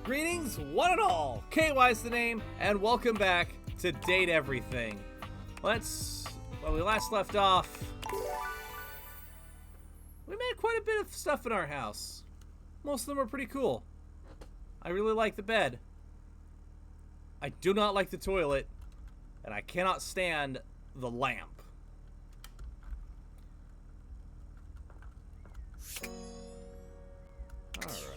Greetings, one and all! KY's the name, and welcome back to Date Everything. When we last left off, we made quite a bit of stuff in our house. Most of them are pretty cool. I really like the bed. I do not like the toilet, and I cannot stand the lamp. Alright.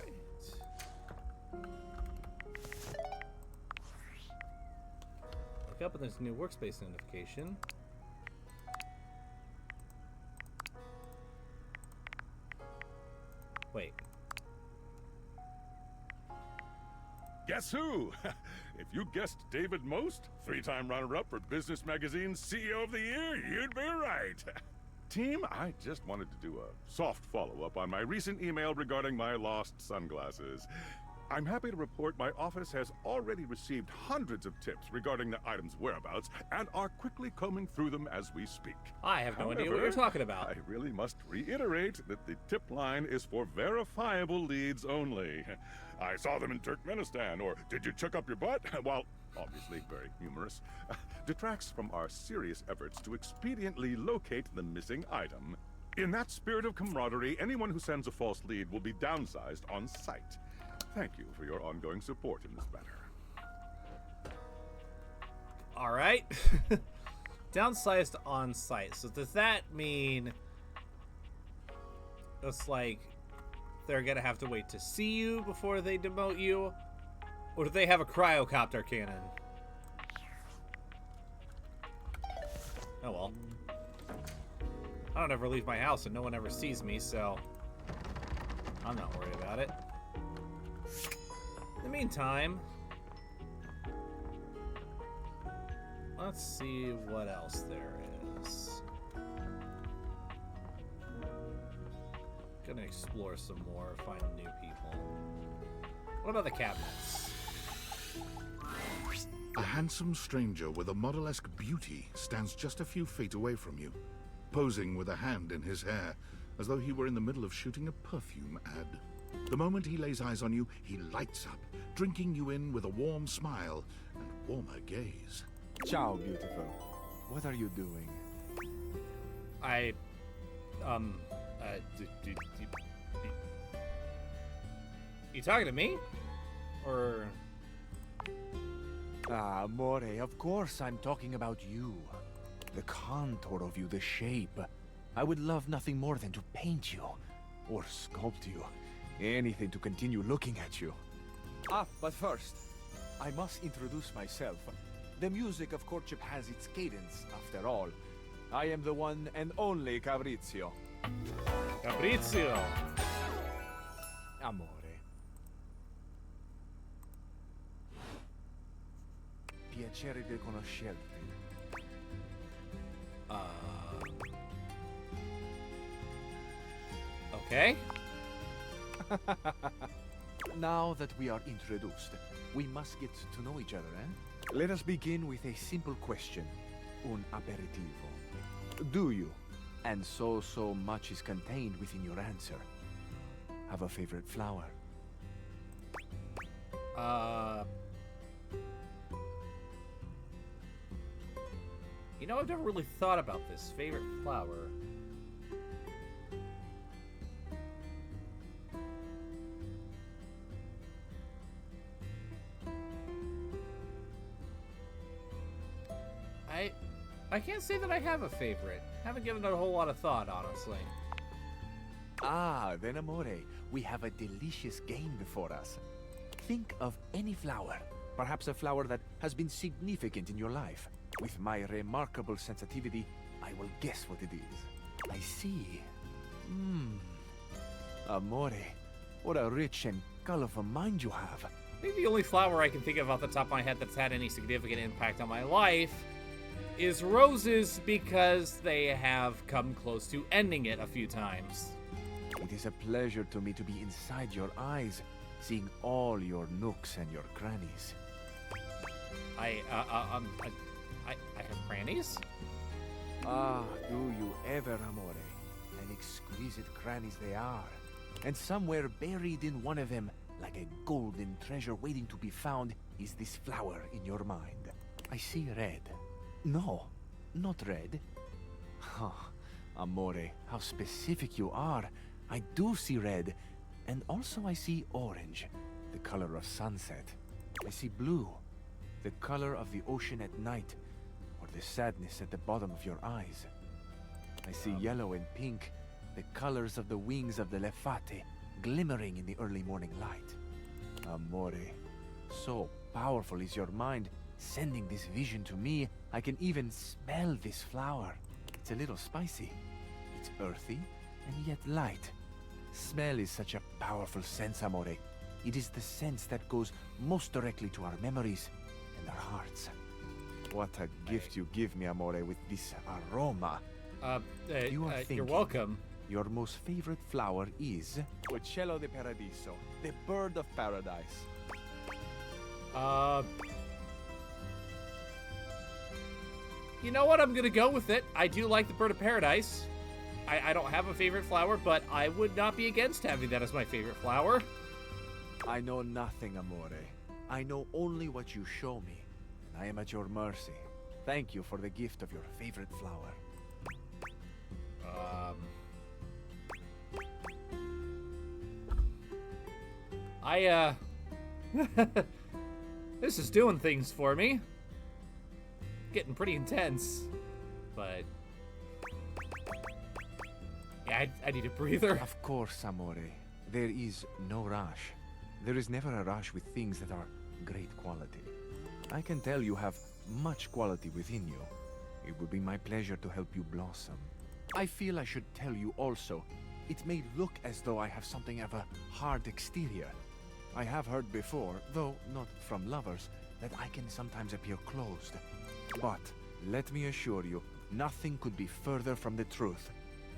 Look up and there's a new workspace notification. Wait. Guess who? If you guessed David Most, three-time runner-up for Business Magazine's CEO of the Year, you'd be right. Team, I just wanted to do a soft follow-up on my recent email regarding my lost sunglasses. I'm happy to report my office has already received hundreds of tips regarding the item's whereabouts and are quickly combing through them as we speak. I have no idea what you're talking about. I really must reiterate that the tip line is for verifiable leads only. I saw them in Turkmenistan, or did you chuck up your butt? While obviously very humorous, detracts from our serious efforts to expediently locate the missing item. In that spirit of camaraderie, anyone who sends a false lead will be downsized on sight. Thank you for your ongoing support in this matter. Alright. Downsized on site. So does that mean it's like they're gonna have to wait to see you before they demote you? Or do they have a cryocopter cannon? Oh well. I don't ever leave my house and no one ever sees me, so I'm not worried about it. In the meantime, let's see what else there is. Gonna explore some more, find new people. What about the cabinets? A handsome stranger with a model-esque beauty stands just a few feet away from you, posing with a hand in his hair, as though he were in the middle of shooting a perfume ad. The moment he lays eyes on you, he lights up, drinking you in with a warm smile and warmer gaze. Ciao, beautiful. What are you doing? You talking to me? Or... Ah, Amore, of course I'm talking about you. The contour of you, the shape. I would love nothing more than to paint you, or sculpt you. Anything to continue looking at you. Ah, but first, I must introduce myself. The music of courtship has its cadence, after all. I am the one and only Fabrizio. Fabrizio! Amore. Piacere di conoscerti. Okay. Now that we are introduced, we must get to know each other, eh? Let us begin with a simple question. Un aperitivo. Do you, and so much is contained within your answer, have a favorite flower? You know, I've never really thought about this. Favorite flower. I can't say that I have a favorite. Haven't given it a whole lot of thought, honestly. Ah, then Amore, we have a delicious game before us. Think of any flower. Perhaps a flower that has been significant in your life. With my remarkable sensitivity, I will guess what it is. I see. Amore, what a rich and colorful mind you have. Maybe the only flower I can think of off the top of my head that's had any significant impact on my life is roses, because they have come close to ending it a few times. It is a pleasure to me to be inside your eyes, seeing all your nooks and your crannies. I have crannies? Ah, do you ever, Amore? And exquisite crannies they are. And somewhere buried in one of them like a golden treasure waiting to be found, is this flower in your mind. I see red. No, not red. Oh, amore, how specific you are. I do see red, and also I see orange, the color of sunset. I see blue, the color of the ocean at night, or the sadness at the bottom of your eyes. I see yellow and pink, the colors of the wings of the lefate, glimmering in the early morning light. Amore, so powerful is your mind, sending this vision to me. I can even smell this flower. It's a little spicy. It's earthy, and yet light. Smell is such a powerful sense, amore. It is the sense that goes most directly to our memories and our hearts. What a gift you give me, amore, with this aroma. You are you're thinking. welcome. Your most favorite flower is Uccello di Paradiso, the bird of paradise. You know what? I'm gonna go with it. I do like the bird of paradise. I don't have a favorite flower, but I would not be against having that as my favorite flower. I know nothing, amore. I know only what you show me, and I am at your mercy. Thank you for the gift of your favorite flower. This is doing things for me. Getting pretty intense. But yeah, I need a breather. Of course, amore. There is no rush. There is never a rush with things that are great quality. I can tell you have much quality within you. It would be my pleasure to help you blossom. I feel I should tell you also, it may look as though I have something of a hard exterior. I have heard before, though not from lovers, that I can sometimes appear closed. But let me assure you, nothing could be further from the truth.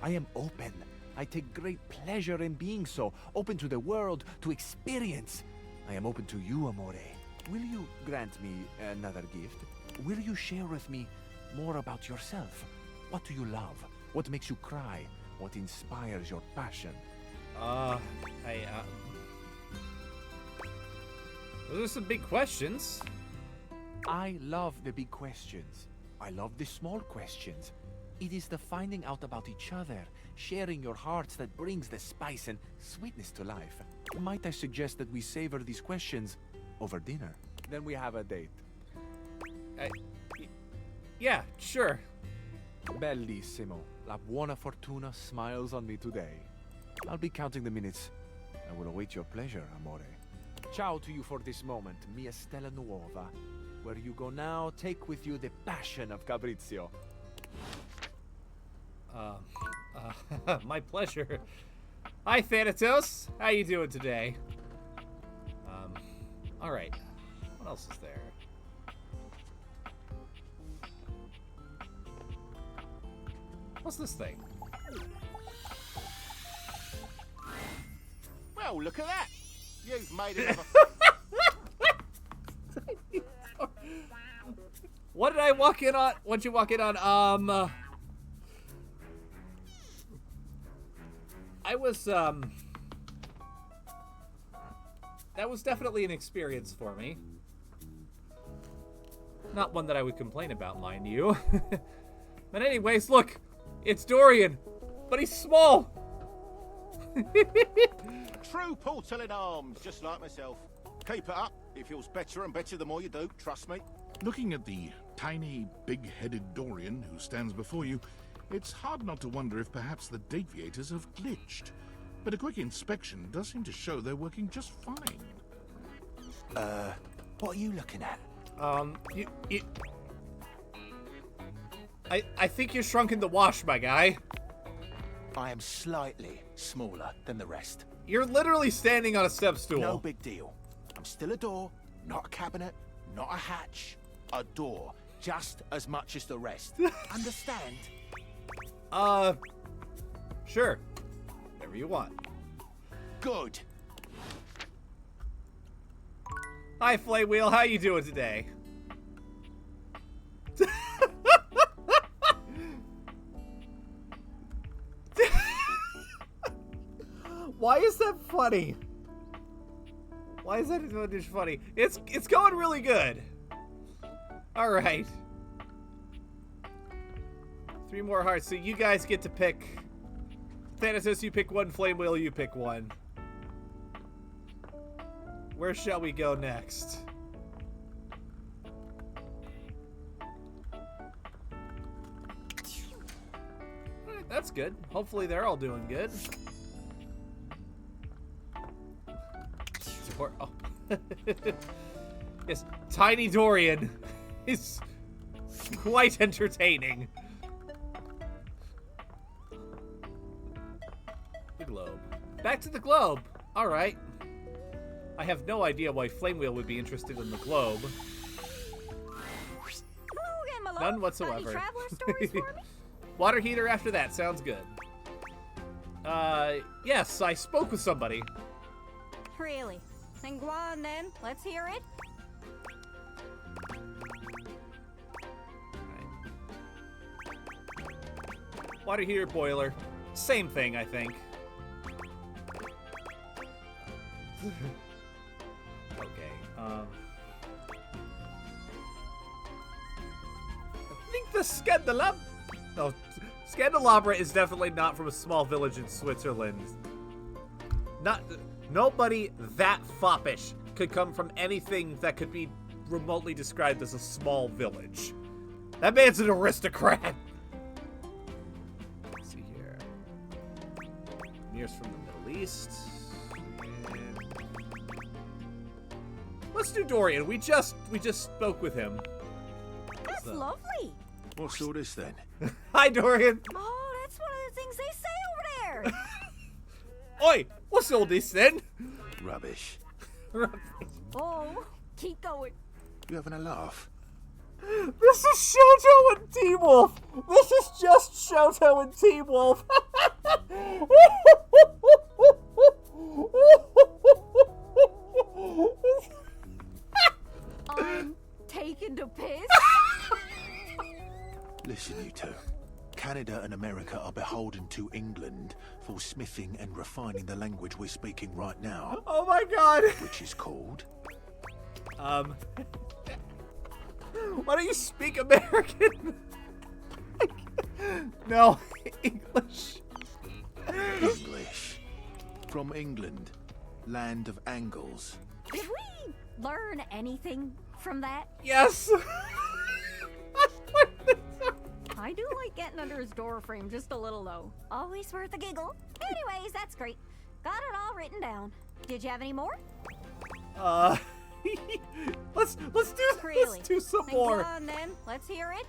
I am open. I take great pleasure in being so, open to the world, to experience. I am open to you, amore. Will you grant me another gift? Will you share with me more about yourself? What do you love? What makes you cry? What inspires your passion? Those are some big questions. I love the big questions. I love the small questions. It is the finding out about each other, sharing your hearts that brings the spice and sweetness to life. Might I suggest that we savor these questions over dinner? Then we have a date. Yeah, sure. Bellissimo. La buona fortuna smiles on me today. I'll be counting the minutes. I will await your pleasure, amore. Ciao to you for this moment, mia stella nuova. Where you go now, take with you the passion of Fabrizio. My pleasure. Hi, Thanatos. How you doing today? All right. What else is there? What's this thing? Well, look at that. You've made another. What did I walk in on? What'd you walk in on? I was, that was definitely an experience for me. Not one that I would complain about, mind you. But anyways, look, it's Dorian, but he's small. True portal in arms, just like myself. Keep it up. It feels better and better the more you do, trust me. Looking at the tiny, big-headed Dorian who stands before you, it's hard not to wonder if perhaps the Deviators have glitched. But a quick inspection does seem to show they're working just fine. What are you looking at? I think you're shrunk in the wash, my guy. I am slightly smaller than the rest. You're literally standing on a step stool. No big deal. I'm still a door, not a cabinet, not a hatch. A door, just as much as the rest. Understand? Sure. Whatever you want. Good. Hi, Flaywheel. How you doing today? Why is that funny? Why is that funny? It's going really good. All right. 3 more hearts. So you guys get to pick. Thanatos, you pick one. Flame Wheel, you pick one. Where shall we go next? Alright, that's good. Hopefully they're all doing good. Support. Oh. Yes, Tiny Dorian is quite entertaining. The globe. Back to the globe. All right. I have no idea why Flame Wheel would be interested in the globe. Hello again, my love. None whatsoever. Got any traveler stories for me? Water heater after that. Sounds good. Yes, I spoke with somebody. Really? Then go on then. Let's hear it. Water heater, boiler. Same thing, I think. Okay, I think the Scandelabra is definitely not from a small village in Switzerland. Nobody that foppish could come from anything that could be remotely described as a small village. That man's an aristocrat. Let's see here. Nearest from the Middle East. And let's do Dorian. We just spoke with him. That's So- lovely. What's all this then? Hi, Dorian. Oh, that's one of the things they say over there. Oi, what's all this then? Rubbish. Oh, keep going. You having a laugh? This is Shoto and T-Wolf. This is just Shoto and T-Wolf. I'm taking the piss. Listen, you two. Canada and America are beholden to England for smithing and refining the language we're speaking right now, Oh my god. which is called... Why don't you speak American? No, English. English. From England, land of angles. Did we learn anything from that? Yes. I do like getting under his door frame just a little though. Always worth a giggle. Anyways, that's great. Got it all written down. Did you have any more? let's Really? do some Then more. Go on then. Let's hear it.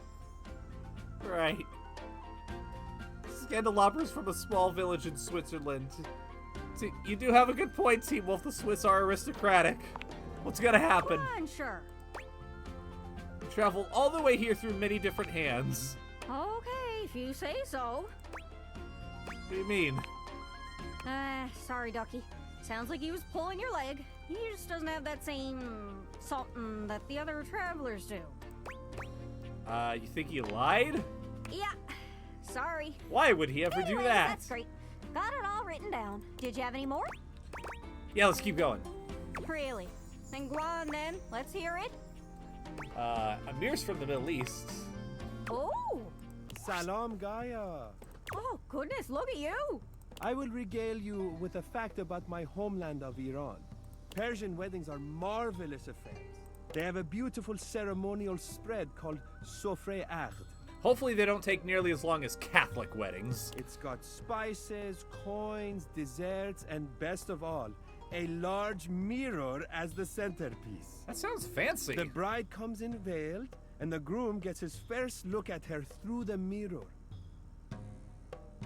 Right. Scandalabra's from a small village in Switzerland. See, you do have a good point, Team Wolf. The Swiss are aristocratic. What's gonna happen? Come on, sure. We travel all the way here through many different hands. Okay, if you say so. What do you mean? Sorry, Ducky. Sounds like he was pulling your leg. He just doesn't have that same something that the other travelers do. You think he lied? Yeah. Sorry. Why would he ever do Anyways, that? That's great. Got it all written down. Did you have any more? Yeah, let's keep going. Really? Then go on then. Let's hear it. Amir's from the Middle East. Oh. Salam, Gaia. Oh, goodness, look at you. I will regale you with a fact about my homeland of Iran. Persian weddings are marvelous affairs. They have a beautiful ceremonial spread called Sofre Aqd. Hopefully they don't take nearly as long as Catholic weddings. It's got spices, coins, desserts, and best of all, a large mirror as the centerpiece. That sounds fancy. The bride comes in veiled, and the groom gets his first look at her through the mirror.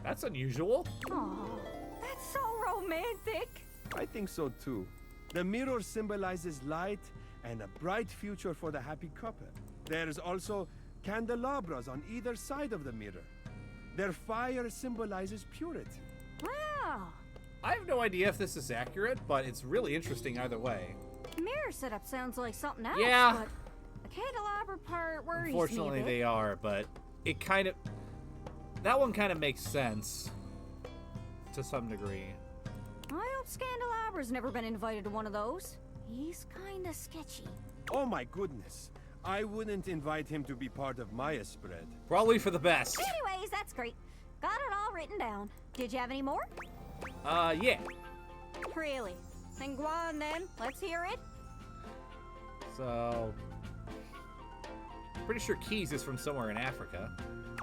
That's unusual. Oh, that's so romantic. I think so too. The mirror symbolizes light and a bright future for the happy couple. There's also candelabras on either side of the mirror. Their fire symbolizes purity. Wow. I have no idea if this is accurate, but it's really interesting either way. Mirror setup sounds like something else. Yeah. But the candelabra part worries Unfortunately, me a bit. they are, but it kind of... That one kind of makes sense. To some degree. I hope Scandalabra's never been invited to one of those. He's kinda sketchy. Oh my goodness. I wouldn't invite him to be part of my spread. Probably for the best. Anyways, that's great. Got it all written down. Did you have any more? Yeah. Really? Then go on then. Let's hear it. So, pretty sure Keys is from somewhere in Africa.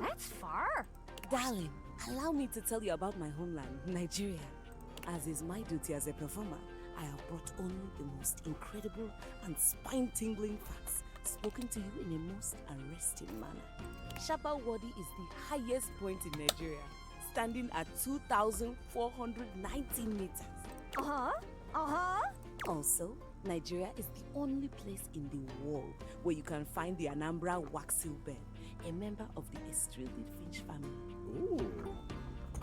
That's far. Darling, allow me to tell you about my homeland, Nigeria. As is my duty as a performer, I have brought only the most incredible and spine-tingling facts spoken to you in a most arresting manner. Shapa Wadi is the highest point in Nigeria, standing at 2,490 meters. Also, Nigeria is the only place in the world where you can find the Anambra waxil bird, a member of the Estrelid finch family. Ooh.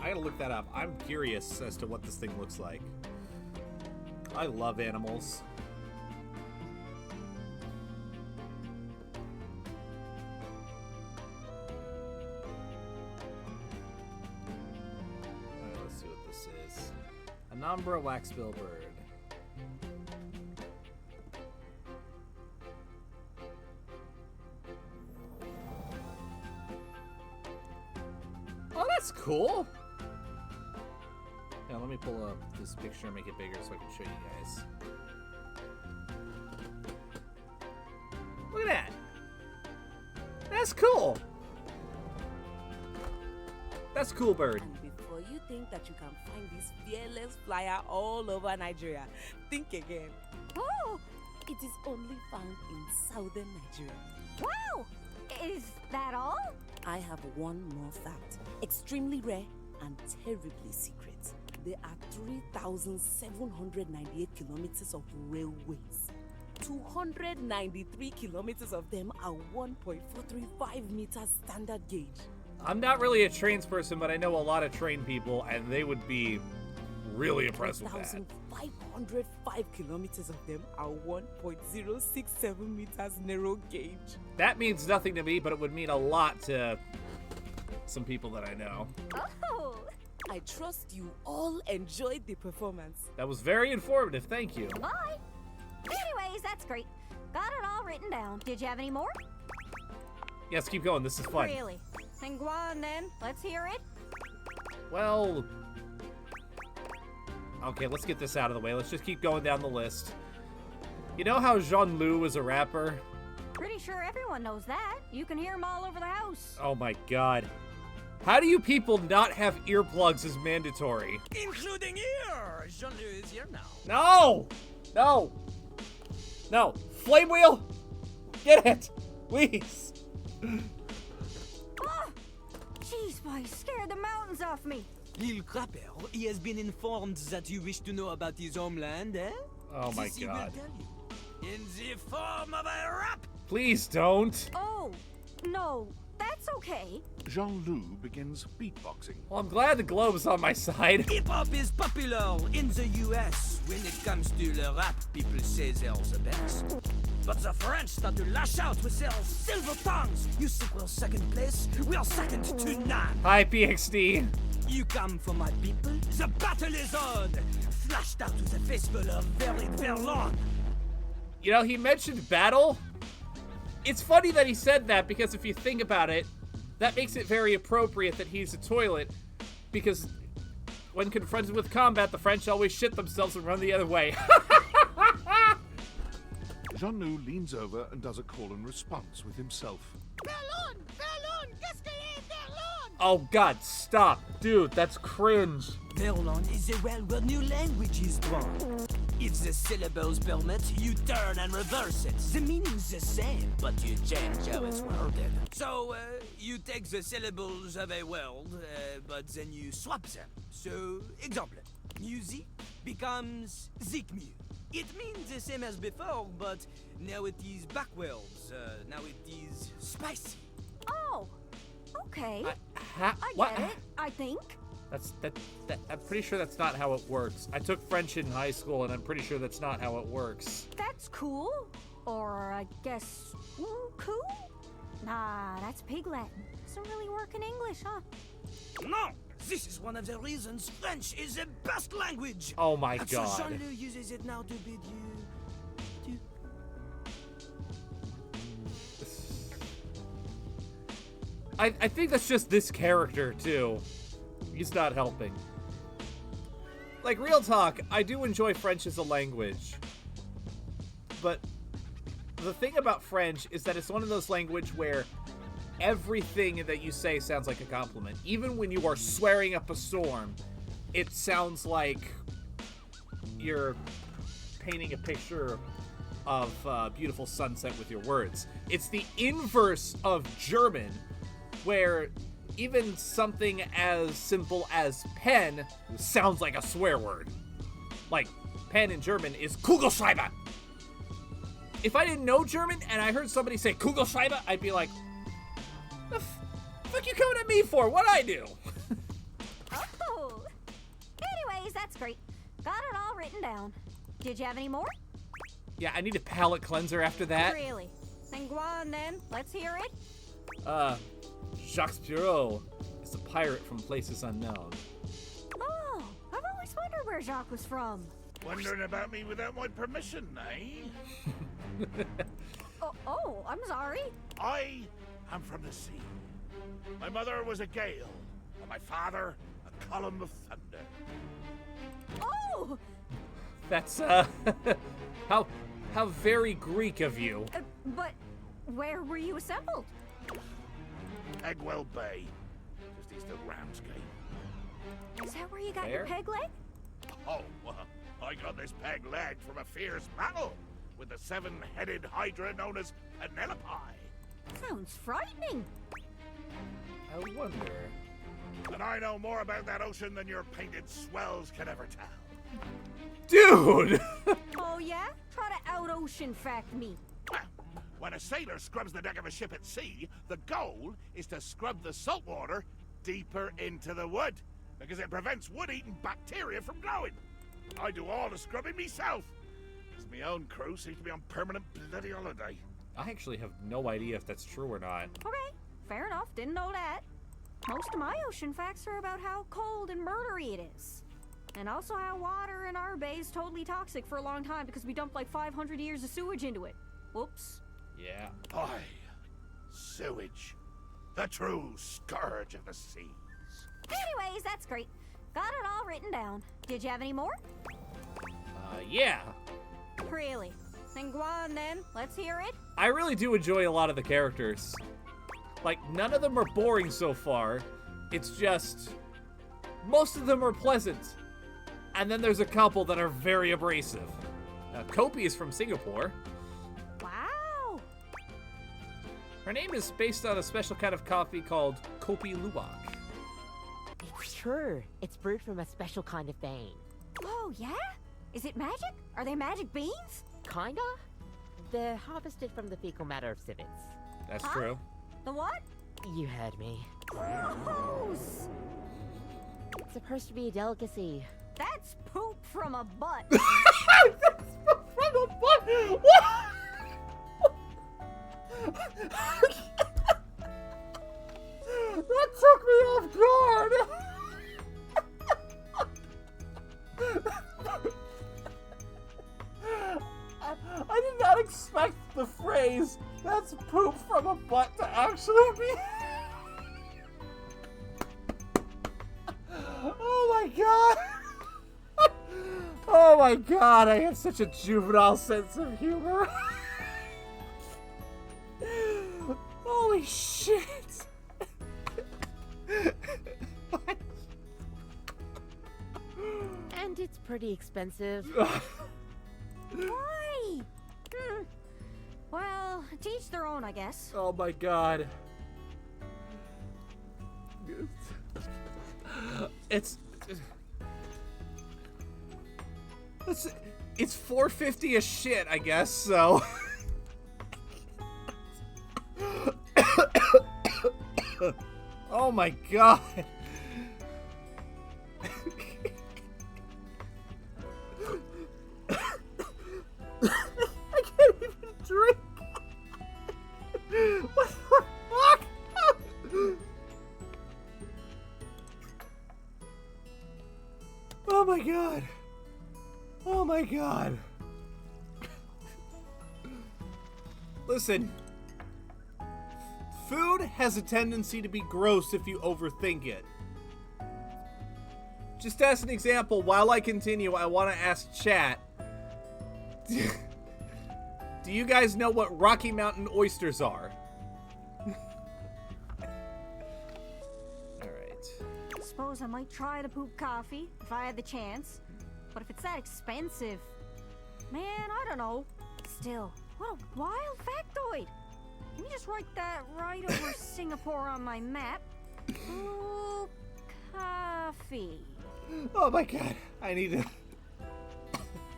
I gotta look that up. I'm curious as to what this thing looks like. I love animals. Alright, let's see what this is. Anambra waxbill bird. Oh, that's cool. Yeah, let me pull up this picture and make it bigger so I can show you guys. Look at that. That's cool. That's a cool bird. And before you think that you can find this fearless flyer all over Nigeria, think again. Oh, It is only found in southern Nigeria. wow! Is that all? I have one more fact. Extremely rare and terribly secret. There are 3,798 kilometers of railways. 293 kilometers of them are 1.435 meters standard gauge. I'm not really a trains person, but I know a lot of train people, and they would be really impressed with that. 1,505 kilometers of them are 1.067 meters narrow gauge. That means nothing to me, but it would mean a lot to some people that I know. Oh, I trust you all enjoyed the performance. That was very informative, thank you. bye. Anyways, that's great. Got it all written down. Did you have any more? Yes, keep going, this is fun. Really? Then go on then. Let's hear it. Well, okay, let's get this out of the way. Let's just keep going down the list. You know how Jean-Loup is a rapper? Pretty sure everyone knows that. You can hear them all over the house. Oh my god. How do you people not have earplugs as mandatory? Including here! Jean-Loup is here now. No! No! No! Flame wheel! Get it! Please! Ah! Jeez, boy, scared the mountains off me. Little Crapper, he has been informed that you wish to know about his homeland, eh? Oh my This he will god. tell you. In the form of a rap! Please don't! Oh, no, that's okay. Jean-Loup begins beatboxing. Well, I'm glad the globe's on my side. Hip-hop is popular in the US. When it comes to the rap, people say they're the best. But the French start to lash out with their silver tongues. You think we're second place? We're second to none. Hi, PXD. You come for my people? The battle is on! Flashed out to the festival of Verlon. You know, he mentioned battle. It's funny that he said that because if you think about it, that makes it very appropriate that he's a toilet. Because when confronted with combat, the French always shit themselves and run the other way. Jean-Loup leans over and does a call and response with himself. Verlon! Verlon! Qu'est-ce que est Verlon? Oh god, stop. Dude, that's cringe. Verlon is a well where new language is born. If the syllables permit, you turn and reverse it. The meaning's the same, but you change how it's worded. So, you take the syllables of a word, but then you swap them. So, example, music becomes zikmu. It means the same as before, but now it is backwards. Now it is spicy. Oh, okay. I What? get it, I think. That I'm pretty sure that's not how it works. I took French in high school, and I'm pretty sure that's not how it works. That's cool. Or I guess, cool? Nah, that's Pig Latin. Doesn't really work in English, huh? No! This is one of the reasons French is the best language! Oh my And so god. Jean-Loup uses it now to bid you I think that's just this character, too. He's not helping. Like, real talk, I do enjoy French as a language. But the thing about French is that it's one of those languages where everything that you say sounds like a compliment. Even when you are swearing up a storm, it sounds like you're painting a picture of a beautiful sunset with your words. It's the inverse of German, where even something as simple as pen sounds like a swear word. Like, pen in German is Kugelschreiber. If I didn't know German and I heard somebody say Kugelschreiber, I'd be like, the fuck you coming at me for? What'd I do? Oh. Anyways, that's great. Got it all written down. Did you have any more? Yeah, I need a palate cleanser after that. Really? Then go on then. Let's hear it. Jacques Bureau is a pirate from places unknown. Oh, I've always wondered where Jacques was from. Wondering about me without my permission, eh? Oh, I'm sorry. I am from the sea. My mother was a gale, and my father a column of thunder. Oh! That's, how very Greek of you. But where were you assembled? Egwell Bay, just east of Ramsgate. Is that where you got Where? your peg leg? Oh, I got this peg leg from a fierce battle with the seven-headed hydra known as Penelope. Sounds frightening. I wonder. And I know more about that ocean than your painted swells can ever tell. Dude! Oh yeah? Try to out-ocean fact me. Well, when a sailor scrubs the deck of a ship at sea, the goal is to scrub the salt water deeper into the wood, because it prevents wood-eating bacteria from growing. I do all the scrubbing myself, because my own crew seems to be on permanent bloody holiday. I actually have no idea if that's true or not. Okay, fair enough. Didn't know that. Most of my ocean facts are about how cold and murdery it is. And also how water in our bay is totally toxic for a long time because we dumped like 500 years of sewage into it. Whoops. Yeah. Aye, sewage. The true scourge of the seas. Anyways, that's great. Got it all written down. Did you have any more? Yeah. Really? Then go on then. Let's hear it. I really do enjoy a lot of the characters. Like, none of them are boring so far. It's just, most of them are pleasant. And then there's a couple that are very abrasive. Kopi is from Singapore. Wow. Her name is based on a special kind of coffee called Kopi Luwak. It's true. It's brewed from a special kind of bean. Oh, yeah? Is it magic? Are they magic beans? Kinda? They're harvested from the fecal matter of civets. That's Huh? true. The what? You heard me. Gross. It's supposed to be a delicacy. That's poop from a butt. From a butt? What? That took me off guard. I did not expect the phrase "that's poop from a butt" to actually be. Oh my god! Oh my god! I have such a juvenile sense of humor. Holy shit! And it's pretty expensive. Why? Well, to each their own, I guess. Oh my god. It's $4.50 a shit, I guess, so. Oh my god. I can't even drink. What the fuck? Oh my god. Oh my god. Food has a tendency to be gross if you overthink it. Just as an example, while I continue, I want to ask chat. Do you guys know what Rocky Mountain oysters are? Alright. Suppose I might try to poop coffee if I had the chance. But if it's that expensive, man, I don't know. Still, what a wild factoid. Let me just write that right over Singapore on my map. Poop coffee. Oh my god, I need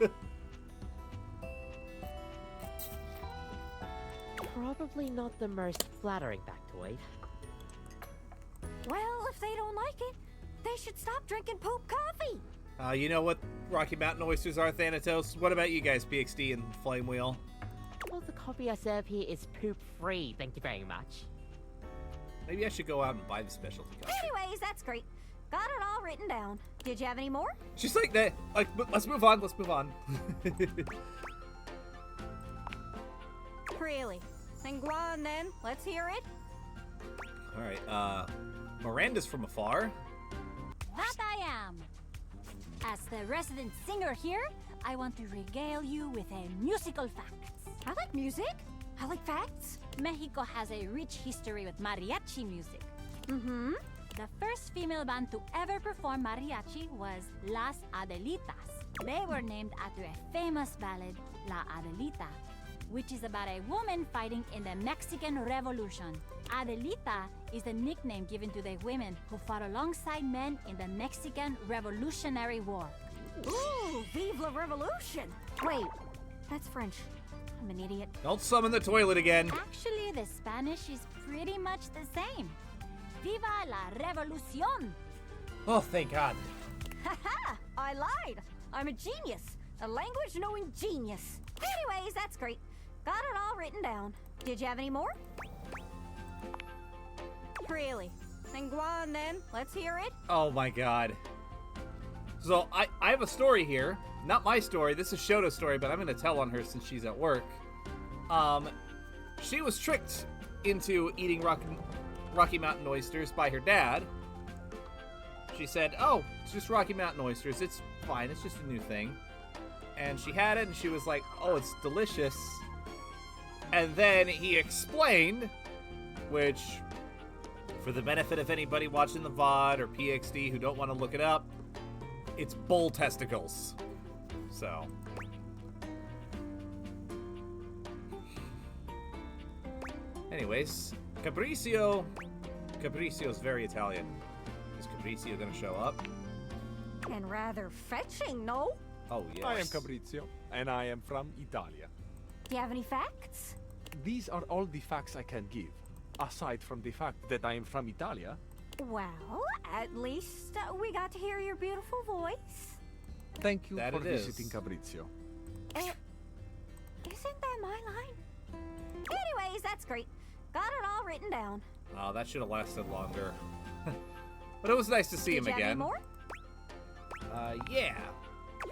to... Probably not the most flattering factoid. Well, if they don't like it, they should stop drinking poop coffee. You know what Rocky Mountain oysters are, Thanatos? What about you guys, PXD and Flame Wheel? Well, the coffee I serve here is poop-free, thank you very much. Maybe I should go out and buy the specialty coffee. Anyways, that's great. Got it all written down. Did you have any more? Just like that. Like, let's move on. Let's move on. Really? Then go on then. Let's hear it. All right. Miranda's from afar. That I am. As the resident singer here, I want to regale you with a musical facts. I like music. I like facts. Mexico has a rich history with mariachi music. Mm-hmm. The first female band to ever perform mariachi was Las Adelitas. They were named after a famous ballad, La Adelita, which is about a woman fighting in the Mexican Revolution. Adelita is the nickname given to the women who fought alongside men in the Mexican Revolutionary War. Ooh, vive la revolution! Wait, that's French. I'm an idiot. Don't summon the toilet again. Actually, the Spanish is pretty much the same. Viva la revolución! Oh, thank God. Haha! I lied! I'm a genius! A language-knowing genius! Anyways, that's great. Got it all written down. Did you have any more? Really? Then go on then. Let's hear it. Oh my God. So I have a story here. Not my story. This is Shoto's story, but I'm going to tell on her since she's at work. She was tricked into eating Rocky Mountain oysters by her dad. She said, "Oh, it's just Rocky Mountain oysters. It's fine. It's just a new thing." And she had it, and she was like, "Oh, it's delicious." And then he explained, which, for the benefit of anybody watching the VOD or PXD who don't want to look it up, it's bull testicles. So. Anyways, Capricio's very Italian. Is Capriccio gonna show up? And rather fetching, no? Oh, yes. I am Fabrizio, and I am from Italia. Do you have any facts? These are all the facts I can give. Aside from the fact that I am from Italia. Well, at least we got to hear your beautiful voice. Thank you That for it is. visiting Fabrizio. Isn't that my line? Anyways, that's great. Got it all written down. Oh, that should have lasted longer. But it was nice to see him Did you have any again. more? Yeah.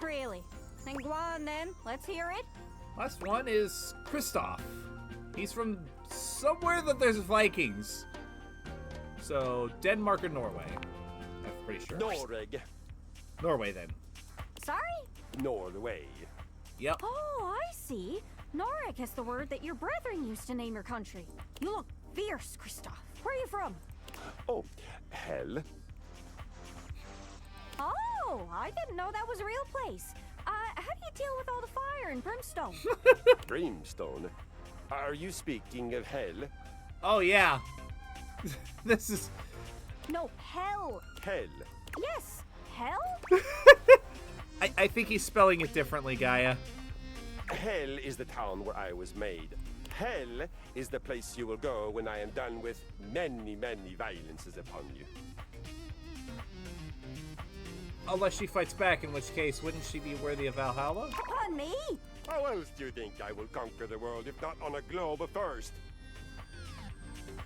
Really? Then go on then. Let's hear it. Last one is Kristoff. He's from somewhere that there's Vikings. So, Denmark or Norway? I'm pretty sure. Norway. Norway, then. Sorry? Norway. Yep. Oh, I see. Norik is the word that your brethren used to name your country. You look fierce, Kristoff. Where are you from? Oh, hell. Oh, I didn't know that was a real place. How do you deal with all the fire and brimstone? Brimstone? Are you speaking of hell? Oh, yeah. This is... No, hell. Hell. Yes, hell? I think he's spelling it differently, Gaia. Hell is the town where I was made. Hell is the place you will go when I am done with many, many violences upon you. Unless she fights back, in which case, wouldn't she be worthy of Valhalla? Upon me? How else do you think I will conquer the world if not on a globe first?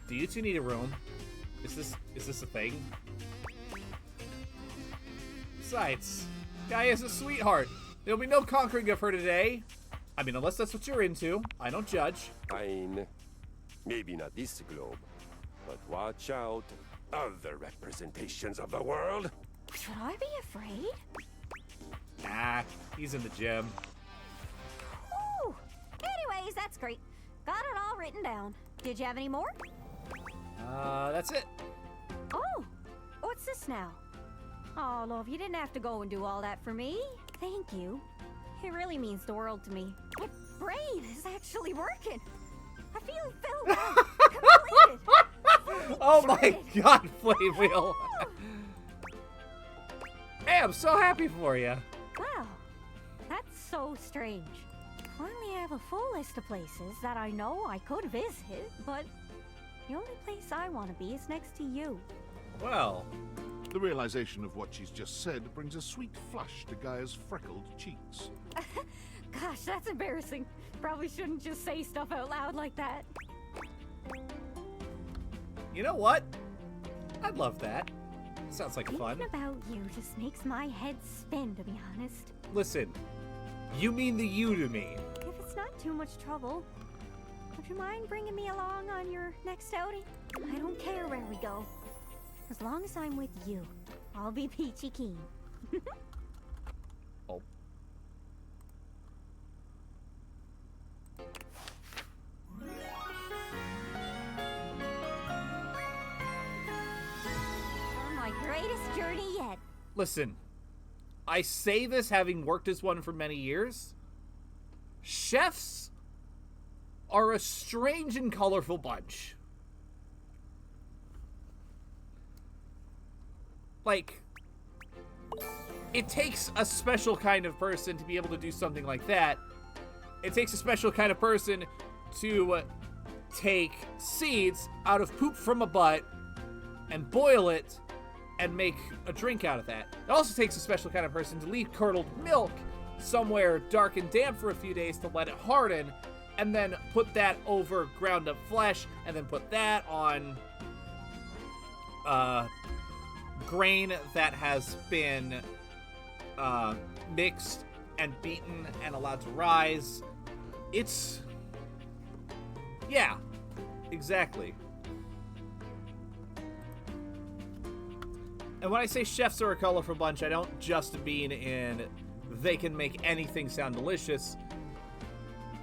Do you two need a room? Is this a thing? Besides, Gaia's a sweetheart. There'll be no conquering of her today. I mean, unless that's what you're into. I don't judge. Fine. Maybe not this globe. But watch out, other representations of the world. Should I be afraid? Nah, he's in the gym. Ooh. Anyways, that's great. Got it all written down. Did you have any more? That's it. Oh, what's this now? Oh, love, you didn't have to go and do all that for me. Thank you. It really means the world to me. My brain is actually working. I feel filled out, completed. Oh my god, Flame Wheel. Hey, I'm so happy for you. Wow, that's so strange. Finally, I have a full list of places that I know I could visit, but the only place I want to be is next to you. Well, The realization of what she's just said brings a sweet flush to Gaia's freckled cheeks. Gosh, that's embarrassing. Probably shouldn't just say stuff out loud like that. you know what? I'd love that. Sounds like fun. Thinking about you just makes my head spin, to be honest. Listen, you mean the you to me. If it's not too much trouble, would you mind bringing me along on your next outing? I don't care where we go. As long as I'm with you, I'll be peachy keen. Oh. On my greatest journey yet. Listen, I say this having worked as one for many years. Chefs are a strange and colorful bunch. Like, it takes a special kind of person to be able to do something like that. It takes a special kind of person to take seeds out of poop from a butt and boil it and make a drink out of that. It also takes a special kind of person to leave curdled milk somewhere dark and damp for a few days to let it harden, and then put that over ground up flesh, and then put that on grain that has been mixed and beaten and allowed to rise. It's... yeah, exactly. And when I say chefs are a colorful bunch, I don't just mean in they can make anything sound delicious.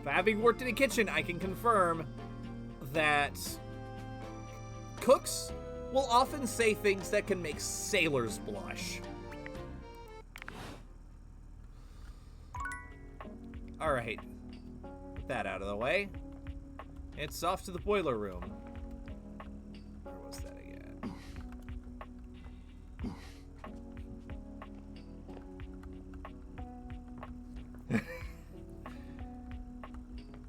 But having worked in a kitchen, I can confirm that cooks will often say things that can make sailors blush. Alright, put that out of the way. It's off to the boiler room. Where was that again?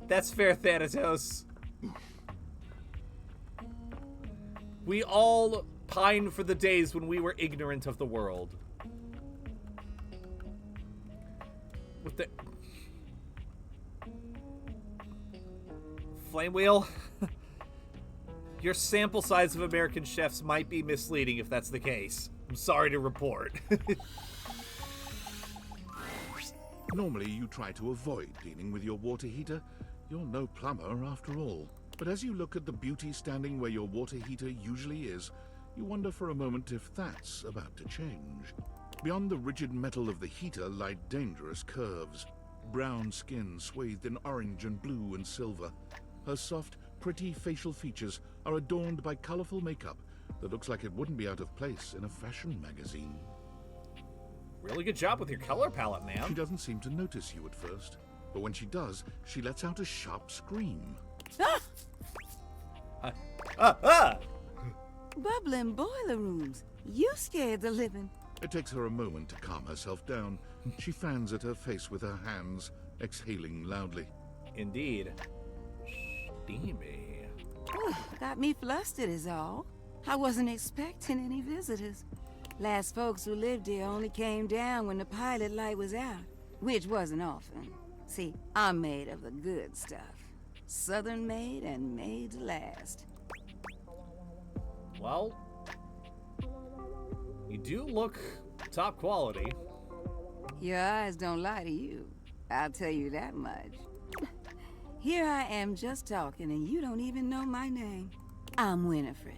That's fair, Thanatos. We all pine for the days when we were ignorant of the world. With the... Flame Wheel? Your sample size of American chefs might be misleading if that's the case. I'm sorry to report. Normally, you try to avoid dealing with your water heater. You're no plumber, after all. But as you look at the beauty standing where your water heater usually is, you wonder for a moment if that's about to change. Beyond the rigid metal of the heater lie dangerous curves. Brown skin swathed in orange and blue and silver. Her soft, pretty facial features are adorned by colorful makeup that looks like it wouldn't be out of place in a fashion magazine. Really good job with your color palette, ma'am. She doesn't seem to notice you at first, but when she does, she lets out a sharp scream. Bubbling boiler rooms. You scared the living. It takes her a moment to calm herself down. She fans at her face with her hands, exhaling loudly. Indeed. Steamy. Got me flustered is all. I wasn't expecting any visitors. Last folks who lived here only came down when the pilot light was out, which wasn't often. See, I'm made of the good stuff. Southern made and made to last. Well, you do look top quality. Your eyes don't lie to you. I'll tell you that much. Here I am just talking and you don't even know my name. I'm Winifred.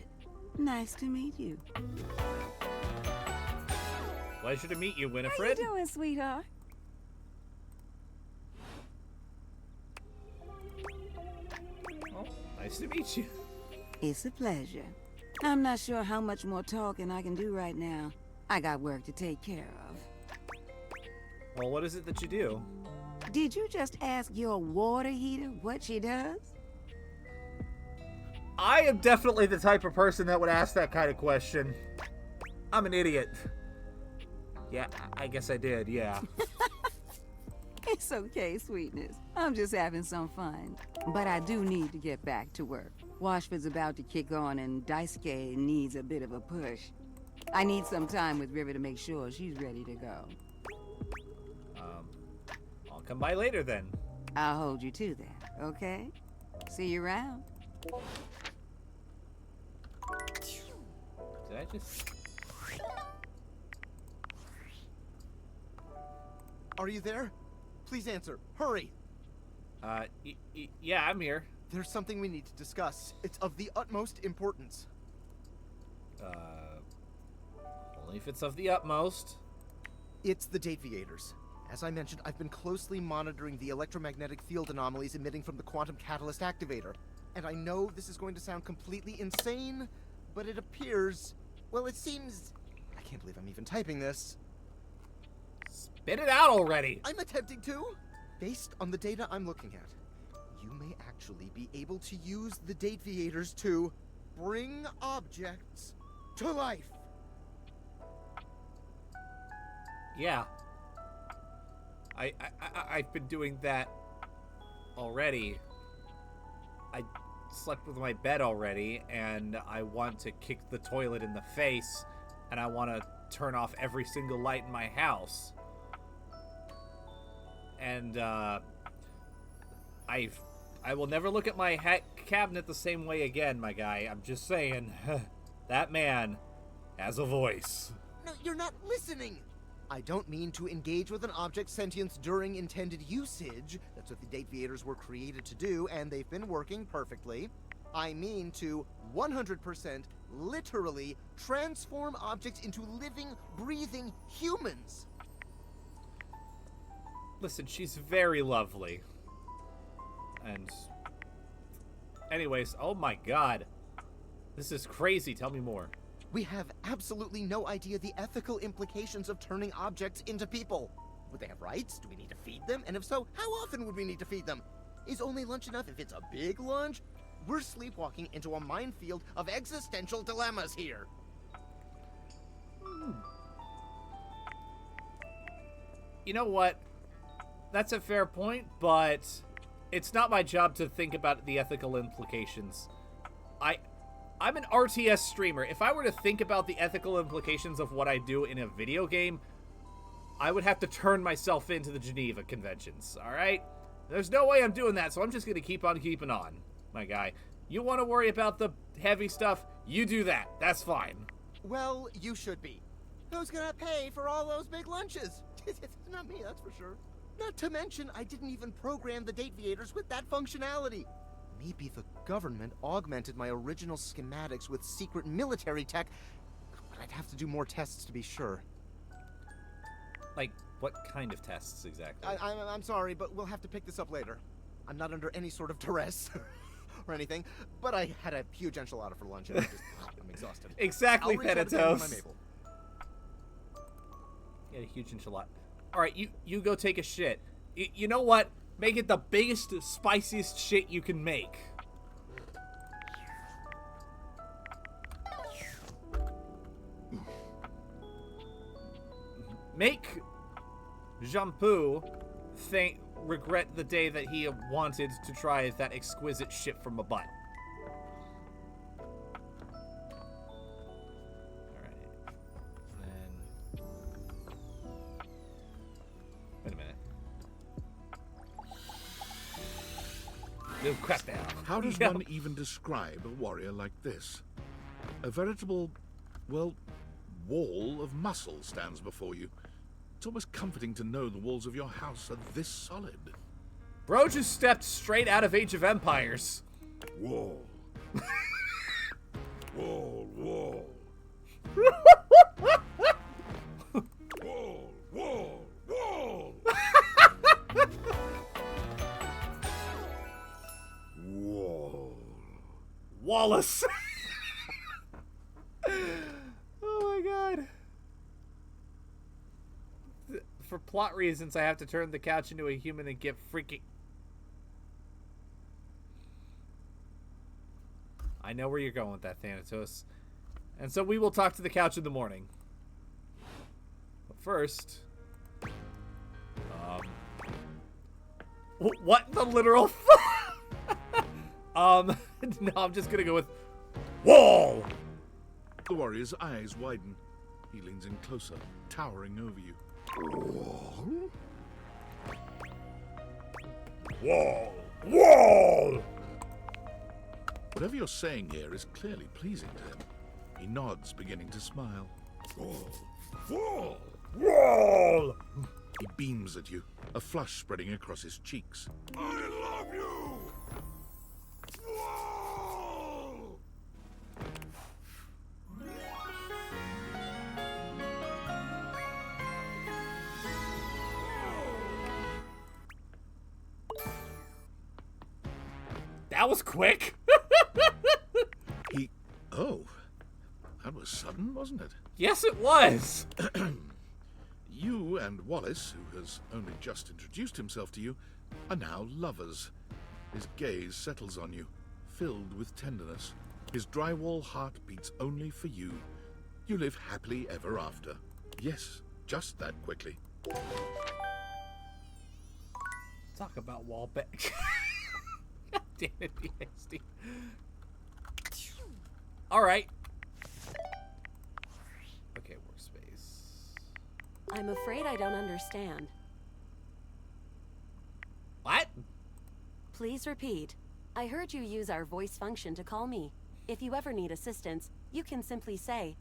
Nice to meet you. Pleasure to meet you, How Winifred. you doing, sweetheart? Oh, nice to meet you. It's a pleasure. I'm not sure how much more talking I can do right now. I got work to take care of. Well, what is it that you do? Did you just ask your water heater what she does? I am definitely the type of person that would ask that kind of question. I'm an idiot. Yeah, I guess I did, yeah. It's okay, sweetness. I'm just having some fun. But I do need to get back to work. Washford's about to kick on and Daisuke needs a bit of a push. I need some time with River to make sure she's ready to go. I'll come by later then. I'll hold you to that, okay? See you around. Did I just... Are you there? Please answer. Hurry! Yeah, I'm here. There's something we need to discuss. It's of the utmost importance. Only if it's of the utmost. It's the Dateviators. As I mentioned, I've been closely monitoring the electromagnetic field anomalies emitting from the quantum catalyst activator. And I know this is going to sound completely insane, but it appears... Well, it seems... I can't believe I'm even typing this. Spit it out already! I'm attempting to! Based on the data I'm looking at, you may actually be able to use the Dateviators to bring objects to life. Yeah. I've been doing that already. I slept with my bed already, and I want to kick the toilet in the face, and I want to turn off every single light in my house. And, I will never look at my cabinet the same way again, my guy. I'm just saying, that man has a voice. No, you're not listening! I don't mean to engage with an object's sentience during intended usage. That's what the Dateviators were created to do, and they've been working perfectly. I mean to 100% literally transform objects into living, breathing humans. Listen, she's very lovely. And... anyways, oh my god. This is crazy. Tell me more. We have absolutely no idea the ethical implications of turning objects into people. Would they have rights? Do we need to feed them? And if so, how often would we need to feed them? Is only lunch enough if it's a big lunch? We're sleepwalking into a minefield of existential dilemmas here. You know what? That's a fair point, but it's not my job to think about the ethical implications. I'm an RTS streamer. If I were to think about the ethical implications of what I do in a video game, I would have to turn myself into the Geneva Conventions, alright? There's no way I'm doing that, so I'm just gonna keep on keeping on, my guy. You want to worry about the heavy stuff? You do that. That's fine. Well, you should be. Who's gonna pay for all those big lunches? It's not me, that's for sure. Not to mention, I didn't even program the Dateviators with that functionality. Maybe the government augmented my original schematics with secret military tech, but I'd have to do more tests to be sure. Like, what kind of tests exactly? I'm sorry, but we'll have to pick this up later. I'm not under any sort of duress or anything, but I had a huge enchilada for lunch and I'm exhausted. Exactly, Thanatos. You had a huge enchilada. Alright, you go take a shit. You know what? Make it the biggest, spiciest shit you can make. Make Jampu regret the day that he wanted to try that exquisite shit from a butt. Crap now. How does one even describe a warrior like this? A veritable, well, wall of muscle stands before you. It's almost comforting to know the walls of your house are this solid. Bro just stepped straight out of Age of Empires. Wall. Wall, wall. Wall, wall, wall. Wall. Wallace. Oh my god. For plot reasons, I have to turn the couch into a human and get freaking... I know where you're going with that, Thanatos. And so we will talk to the couch in the morning. But first... What the literal... No, I'm just gonna go with... Wall! The warrior's eyes widen. He leans in closer, towering over you. Wall? Wall! Wall! Whatever you're saying here is clearly pleasing to him. He nods, beginning to smile. Wall! Wall! Wall! He beams at you, a flush spreading across his cheeks. I love you! Wall! That was quick. Oh, that was sudden, wasn't it? Yes, it was. You and Wallace, who has only just introduced himself to you, are now lovers. His gaze settles on you, filled with tenderness. His drywall heart beats only for you. You live happily ever after. Yes, just that quickly. Talk about wallback. God damn it, PhD. Alright. Okay, workspace. I'm afraid I don't understand. What? Please repeat. I heard you use our voice function to call me. If you ever need assistance, you can simply say,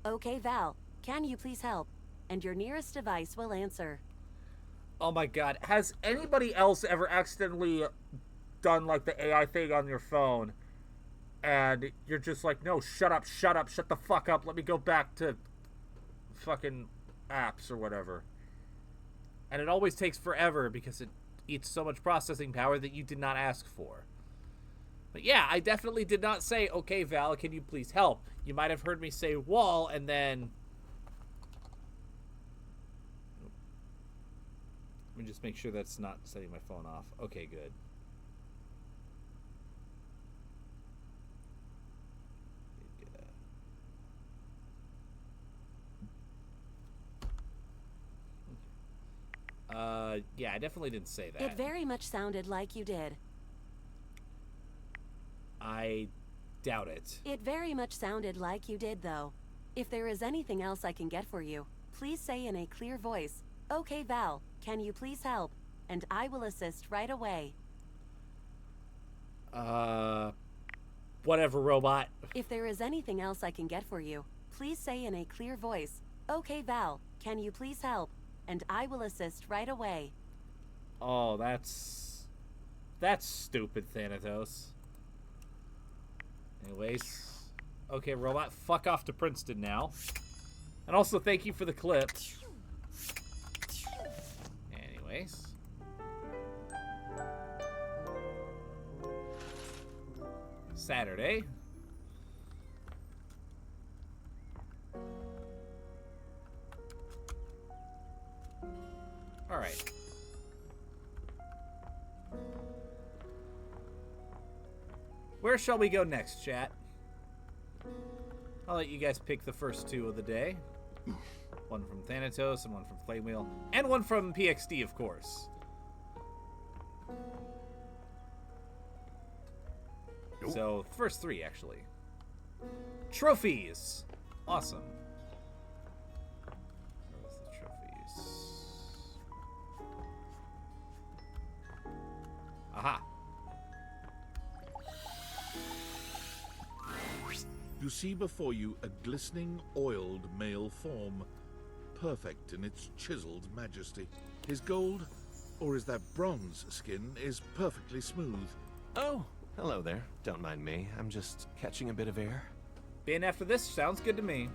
"Okay, Val, can you please help?" And your nearest device will answer. Oh my god. Has anybody else ever accidentally done like the AI thing on your phone and you're just like, no, shut up, shut the fuck up, let me go back to fucking apps or whatever. And it always takes forever because it eats so much processing power that you did not ask for. But yeah, I definitely did not say, okay, Val, can you please help? You might have heard me say wall and then... Let me just make sure that's not setting my phone off. Okay, good. Yeah, I definitely didn't say that. It very much sounded like you did. I doubt it. It very much sounded like you did, though. If there is anything else I can get for you, please say in a clear voice, "Okay, Val, can you please help?" And I will assist right away. Whatever, robot. If there is anything else I can get for you, please say in a clear voice, "Okay, Val, can you please help?" And I will assist right away. Oh, that's stupid, Thanatos. Anyways. Okay, robot, fuck off to Princeton now. And also, thank you for the clip. Anyways. Saturday. Alright. Where shall we go next, chat? I'll let you guys pick the first two of the day. One from Thanatos, and one from Flamewheel, and one from PXD, of course. Nope. So, first three, actually. Trophies! Awesome. Where's the trophies? Aha! You see before you a glistening, oiled male form, perfect in its chiseled majesty. His gold, or is that bronze skin, is perfectly smooth. Oh, hello there. Don't mind me. I'm just catching a bit of air. bin after this sounds good to me.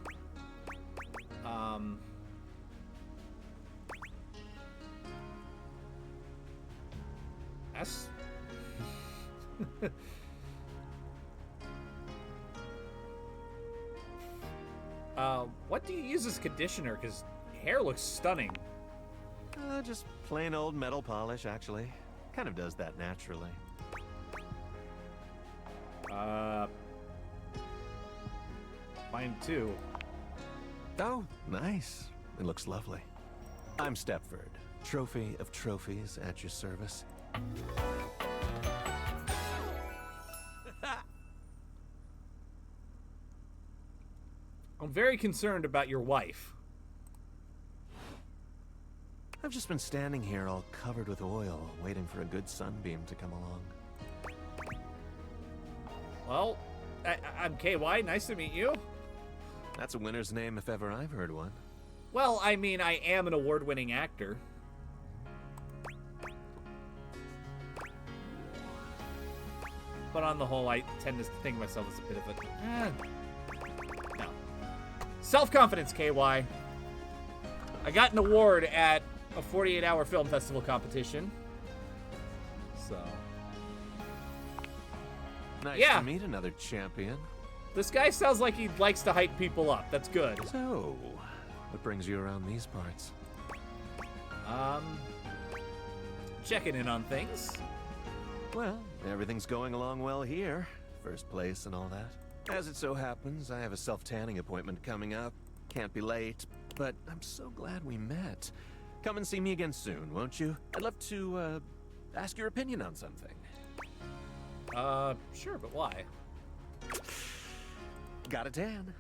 That's... what do you use as conditioner? Because hair looks stunning. Just plain old metal polish, actually. Kind of does that naturally. Mine too. Oh, nice. It looks lovely. I'm Stepford, trophy of trophies at your service. I'm very concerned about your wife. I've just been standing here all covered with oil, waiting for a good sunbeam to come along. Well, I'm KY. Nice to meet you. That's a winner's name if ever I've heard one. Well, I mean, I am an award-winning actor. But on the whole, I tend to think of myself as a bit of a... no. Self-confidence, KY. I got an award at a 48-hour film festival competition. So... Nice yeah. to meet another champion. This guy sounds like he likes to hype people up. That's good. So, what brings you around these parts? Checking in on things. Well, everything's going along well here. First place and all that. As it so happens, I have a self-tanning appointment coming up. Can't be late, but I'm so glad we met. Come and see me again soon, won't you? I'd love to, ask your opinion on something. Sure, but why? Got a tan.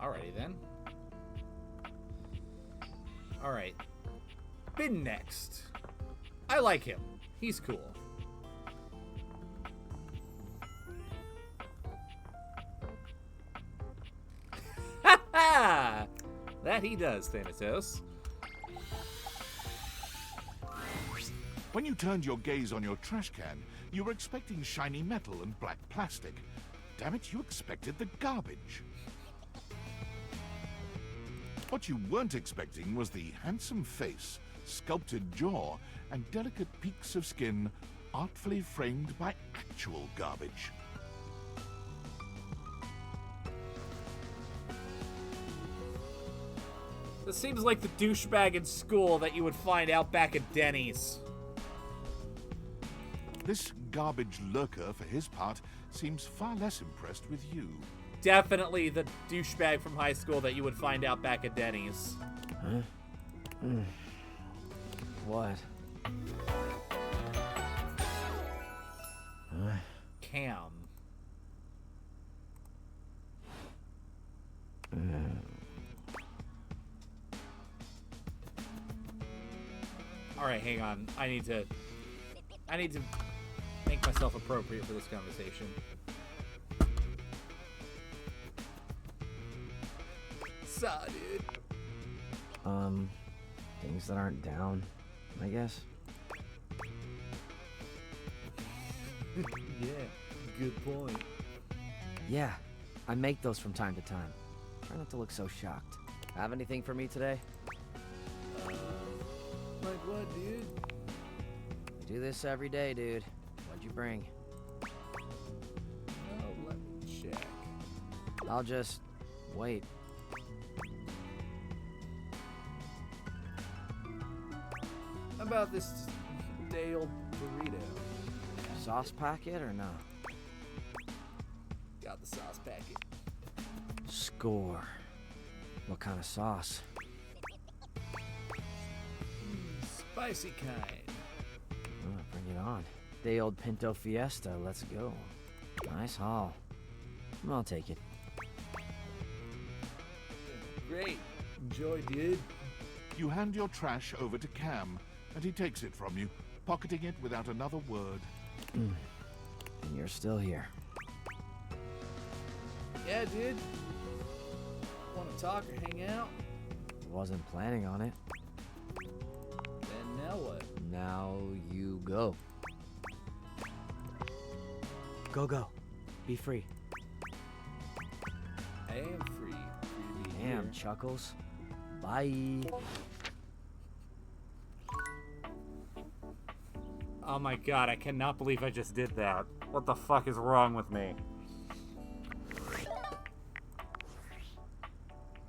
Alrighty then. Alright. Bin next. I like him. He's cool. Ha ha! That he does, Thanatos. When you turned your gaze on your trash can, you were expecting shiny metal and black plastic. Damn it, you expected the garbage. What you weren't expecting was the handsome face, sculpted jaw, and delicate peaks of skin artfully framed by actual garbage. This seems like the douchebag in school that you would find out back at Denny's. This garbage lurker, for his part, seems far less impressed with you. Definitely the douchebag from high school that you would find out back at Denny's. Huh? What? Cam. Alright, hang on. I need to make myself appropriate for this conversation. Saw, dude. Things that aren't down, I guess. Yeah, good point. Yeah, I make those from time to time. Try not to look so shocked. Have anything for me today? Like what, dude? I do this every day, dude. What'd you bring? Oh, let me check. I'll just wait. How about this day-old burrito? Sauce packet or no? Got the sauce packet. Score. What kind of sauce? Spicy kind. Oh, bring it on. Day old Pinto Fiesta, let's go. Nice haul. I'll take it. Great. Enjoy, dude. You hand your trash over to Cam, and he takes it from you, pocketing it without another word. And you're still here. Yeah, dude. Want to talk or hang out? Wasn't planning on it. Then now what? Now you go. Go, go. Be free. I am free. Free to be Damn, here. Chuckles. Bye. Oh my god, I cannot believe I just did that. What the fuck is wrong with me?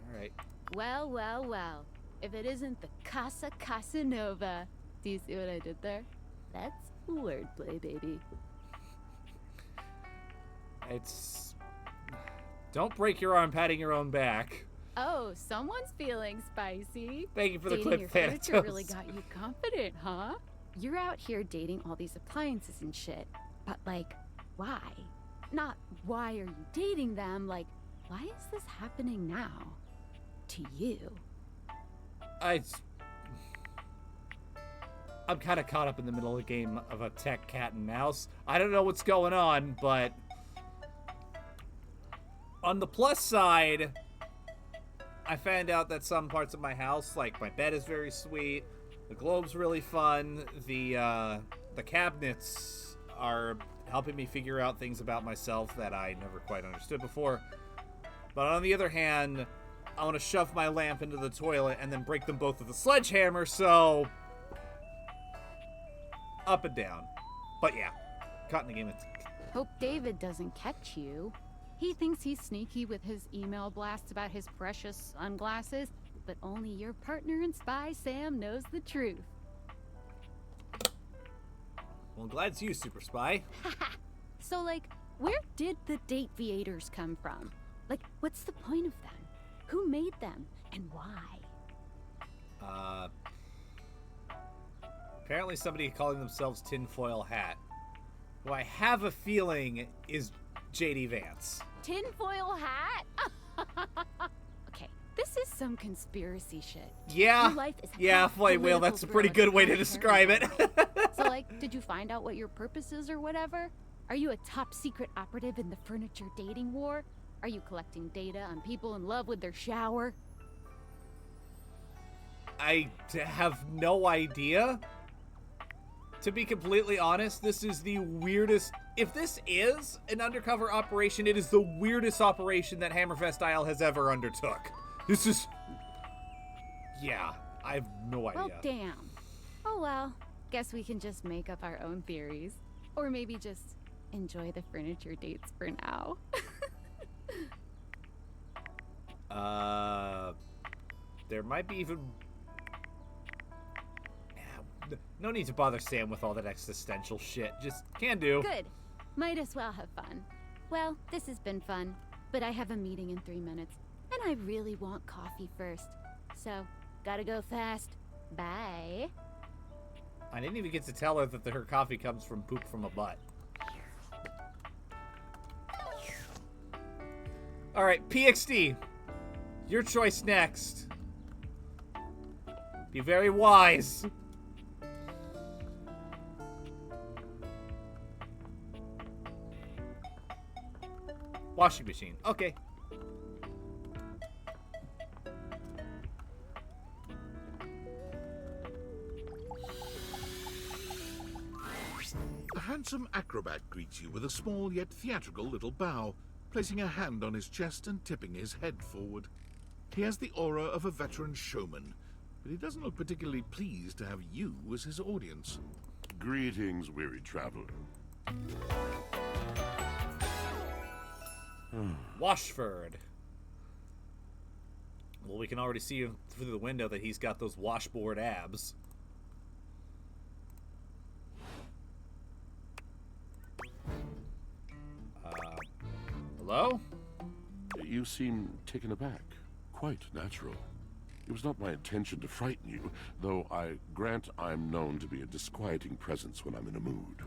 Alright. Well, well, well. If it isn't the Casa Casanova. Do you see what I did there? That's wordplay, baby. It's... Don't break your arm patting your own back. Oh, someone's feeling spicy. Thank you for the Dating clip, your furniture Thanatos. really got you confident, huh? You're out here dating all these appliances and shit. But, like, why? Not why are you dating them, like, why is this happening now? To you. I'm kind of caught up in the middle of a game of a tech cat and mouse. I don't know what's going on, but... On the plus side, I found out that some parts of my house, like my bed is very sweet, the globe's really fun, the cabinets are helping me figure out things about myself that I never quite understood before. But on the other hand, I want to shove my lamp into the toilet and then break them both with a sledgehammer, so... Up and down. But yeah, caught in the game. Hope David doesn't catch you. He thinks he's sneaky with his email blasts about his precious sunglasses, but only your partner and spy, Sam, knows the truth. Well, I'm glad it's you, Super Spy. So, like, where did the Dateviators come from? Like, what's the point of them? Who made them, and why? Apparently somebody calling themselves Tinfoil Hat, who I have a feeling is J.D. Vance. Tinfoil hat? Okay, this is some conspiracy shit. Yeah, Your life is yeah, half Flight Whale, that's a pretty good way to describe it. So, like, did you find out what your purpose is or whatever? Are you a top secret operative in the furniture dating war? Are you collecting data on people in love with their shower? I have no idea. To be completely honest, this is the weirdest... If this is an undercover operation, it is the weirdest operation that Hammerfest Isle has ever undertook. This is... Yeah, I have no idea. Well, damn. Oh well, guess we can just make up our own theories. Or maybe just enjoy the furniture dates for now. There might be even... No need to bother Sam with all that existential shit. Just can do. Good. Might as well have fun. Well, this has been fun, but I have a meeting in 3 minutes, and I really want coffee first. So, gotta go fast. Bye. I didn't even get to tell her that her coffee comes from poop from a butt. Alright, PXD. Your choice next. Be very wise. Washing machine. Okay. A handsome acrobat greets you with a small yet theatrical little bow, placing a hand on his chest and tipping his head forward. He has the aura of a veteran showman, but he doesn't look particularly pleased to have you as his audience. Greetings, weary traveler. Washford. Well, we can already see through the window that he's got those washboard abs. Hello? You seem taken aback. Quite natural. It was not my intention to frighten you, though I grant I'm known to be a disquieting presence when I'm in a mood.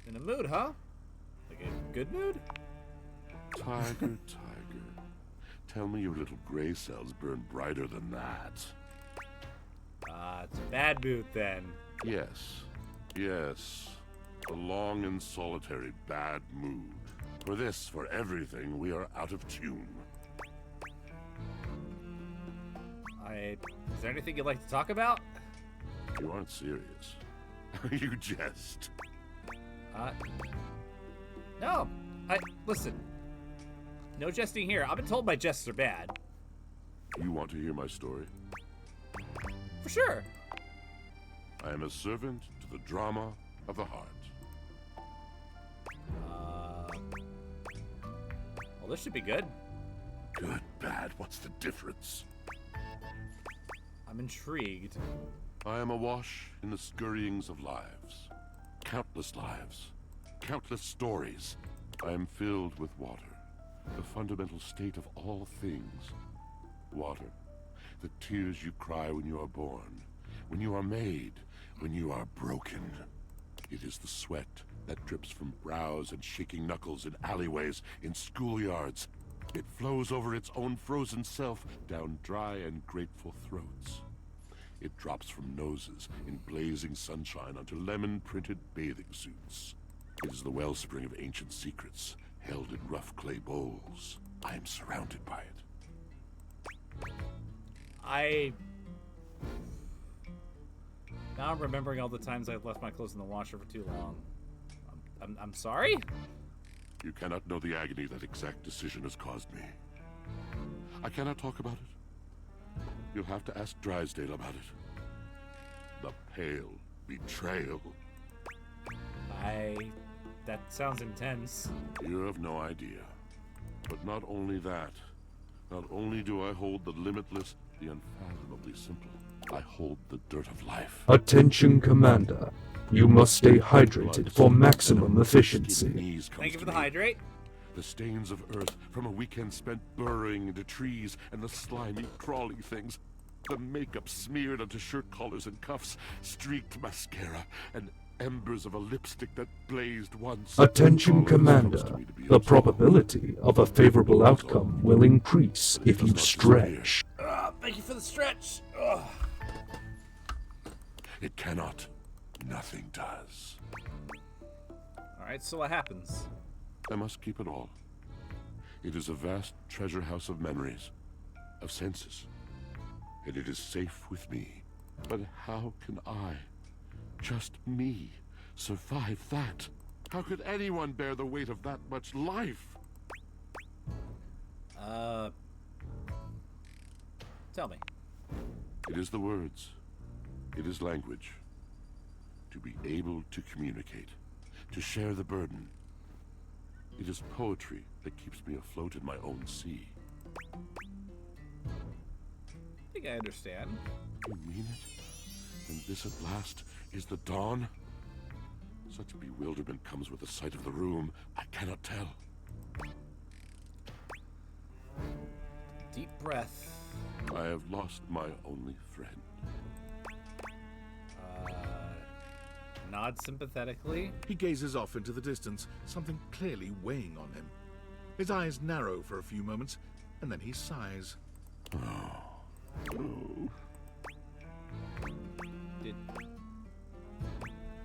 In a mood, huh? Like a good mood? Tiger, tiger. Tell me your little gray cells burn brighter than that. It's a bad mood then. Yes. Yes. A long and solitary bad mood. For this, for everything, we are out of tune. I Alright. Is there anything you'd like to talk about? You aren't serious. You jest. No. Listen. No jesting here. I've been told my jests are bad. You want to hear my story? For sure. I am a servant to the drama of the heart. Well, this should be good. Good, bad, what's the difference? I'm intrigued. I am awash in the scurryings of lives. Countless stories. I am filled with water, the fundamental state of all things. Water, the tears you cry when you are born, when you are made, when you are broken. It is the sweat that drips from brows and shaking knuckles in alleyways, in schoolyards. It flows over its own frozen self down dry and grateful throats. It drops from noses in blazing sunshine onto lemon-printed bathing suits. It is the wellspring of ancient secrets, held in rough clay bowls. I am surrounded by it. Now I'm remembering all the times I've left my clothes in the washer for too long. I'm sorry? You cannot know the agony that exact decision has caused me. I cannot talk about it. You'll have to ask Drysdale about it. The pale betrayal. That sounds intense. You have no idea. But not only that. Not only do I hold the limitless, the unfathomably simple, I hold the dirt of life. Attention, Commander. You must stay hydrated for maximum efficiency. Thank you for the hydrate. The stains of earth from a weekend spent burrowing into trees and the slimy, crawly things. The makeup smeared onto shirt collars and cuffs, streaked mascara, and embers of a lipstick that blazed once. Attention, Commander. The probability of a favorable outcome will increase if you stretch. Thank you for the stretch. It cannot. Nothing does. Alright, so what happens? I must keep it all. It is a vast treasure house of memories, of senses, and it is safe with me. But how can I, just me, survive that? How could anyone bear the weight of that much life? Tell me. It is the words. It is language. To be able to communicate, to share the burden. It is poetry that keeps me afloat in my own sea. I think I understand. You mean it? And this at last is the dawn? Such bewilderment comes with the sight of the room, I cannot tell. Deep breath. I have lost my only friend. Nod sympathetically. He gazes off into the distance, something clearly weighing on him. His eyes narrow for a few moments, and then he sighs.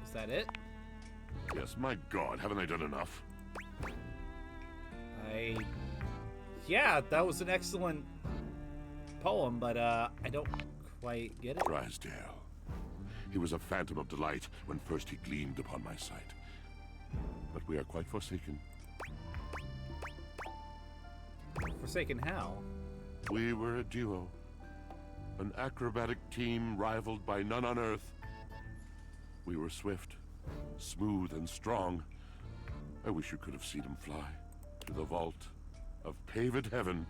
Is that it? Yes, my God, haven't I done enough? Yeah, that was an excellent poem, but I don't quite get it. Drysdale. He was a phantom of delight when first he gleamed upon my sight. But we are quite forsaken. Forsaken how? We were a duo. An acrobatic team rivaled by none on Earth. We were swift, smooth, and strong. I wish you could have seen him fly to the vault of paved heaven.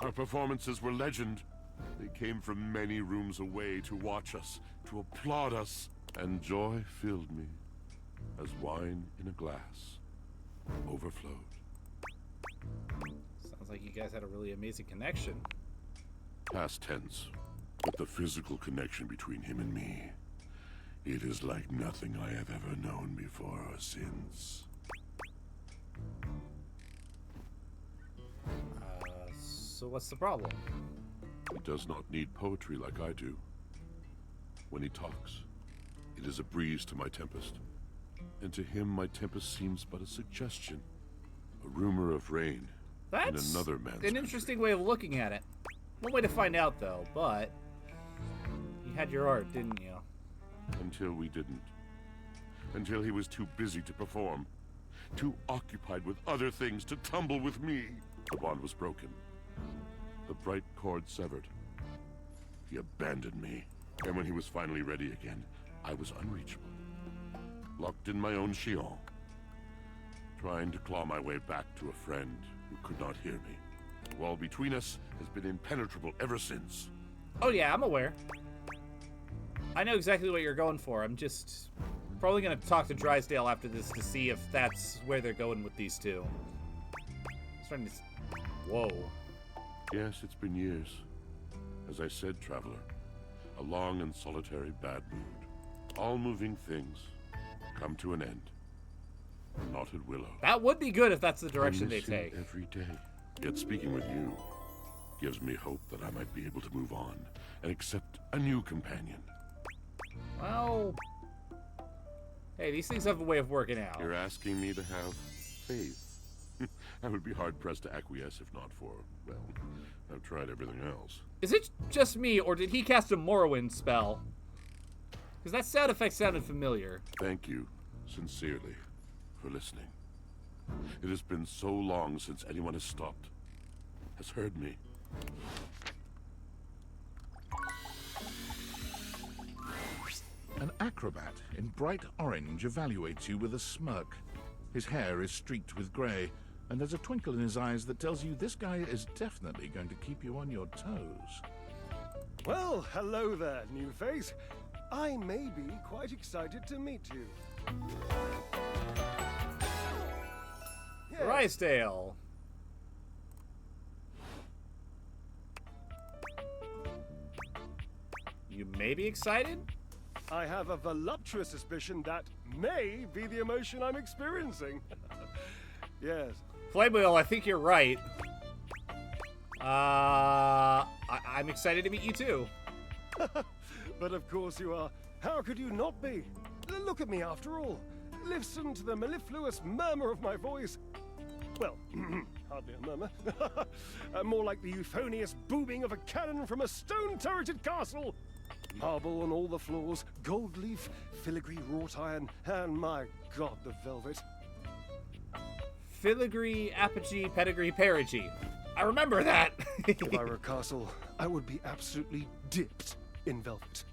Our performances were legend. They came from many rooms away to watch us, to applaud us, and joy filled me as wine in a glass overflowed. Sounds like you guys had a really amazing connection. Past tense, but the physical connection between him and me, it is like nothing I have ever known before or since. So what's the problem? He does not need poetry like I do. When he talks, it is a breeze to my tempest. And to him, my tempest seems but a suggestion. A rumor of rain That's in another man's an interesting way of looking at it. One way to find out, though, but You had your art, didn't you? Until we didn't. Until he was too busy to perform. Too occupied with other things to tumble with me. The bond was broken. The bright cord severed. He abandoned me. And when he was finally ready again, I was unreachable. Locked in my own Sheol. Trying to claw my way back to a friend who could not hear me. The wall between us has been impenetrable ever since. Oh yeah, I'm aware. I know exactly what you're going for. I'm just probably going to talk to Drysdale after this to see if that's where they're going with these two. Starting to... Whoa. Yes, it's been years. As I said, traveler, a long and solitary bad mood. All moving things come to an end. A knotted willow. That would be good if that's the direction they I miss him take. every day. Yet speaking with you gives me hope that I might be able to move on and accept a new companion. Well... Hey, these things have a way of working out. You're asking me to have faith. I would be hard-pressed to acquiesce if not for, well, I've tried everything else. Is it just me, or did he cast a Morrowind spell? Because that sound effect sounded familiar. Thank you, sincerely, for listening. It has been so long since anyone has stopped, has heard me. An acrobat in bright orange evaluates you with a smirk. His hair is streaked with grey, and there's a twinkle in his eyes that tells you this guy is definitely going to keep you on your toes. Well, hello there, new face. I may be quite excited to meet you. Drysdale. You may be excited? I have a voluptuous suspicion that may be the emotion I'm experiencing. Yes. Flame-Wheel, I think you're right. I'm excited to meet you too. But of course you are. How could you not be? Look at me after all. Listen to the mellifluous murmur of my voice. Well, hardly a murmur. More like the euphonious booming of a cannon from a stone-turreted castle. Marble on all the floors, gold leaf, filigree wrought iron, and my god, the velvet. Filigree, apogee, pedigree, perigee. I remember that. If I were a castle, I would be absolutely dipped in velvet.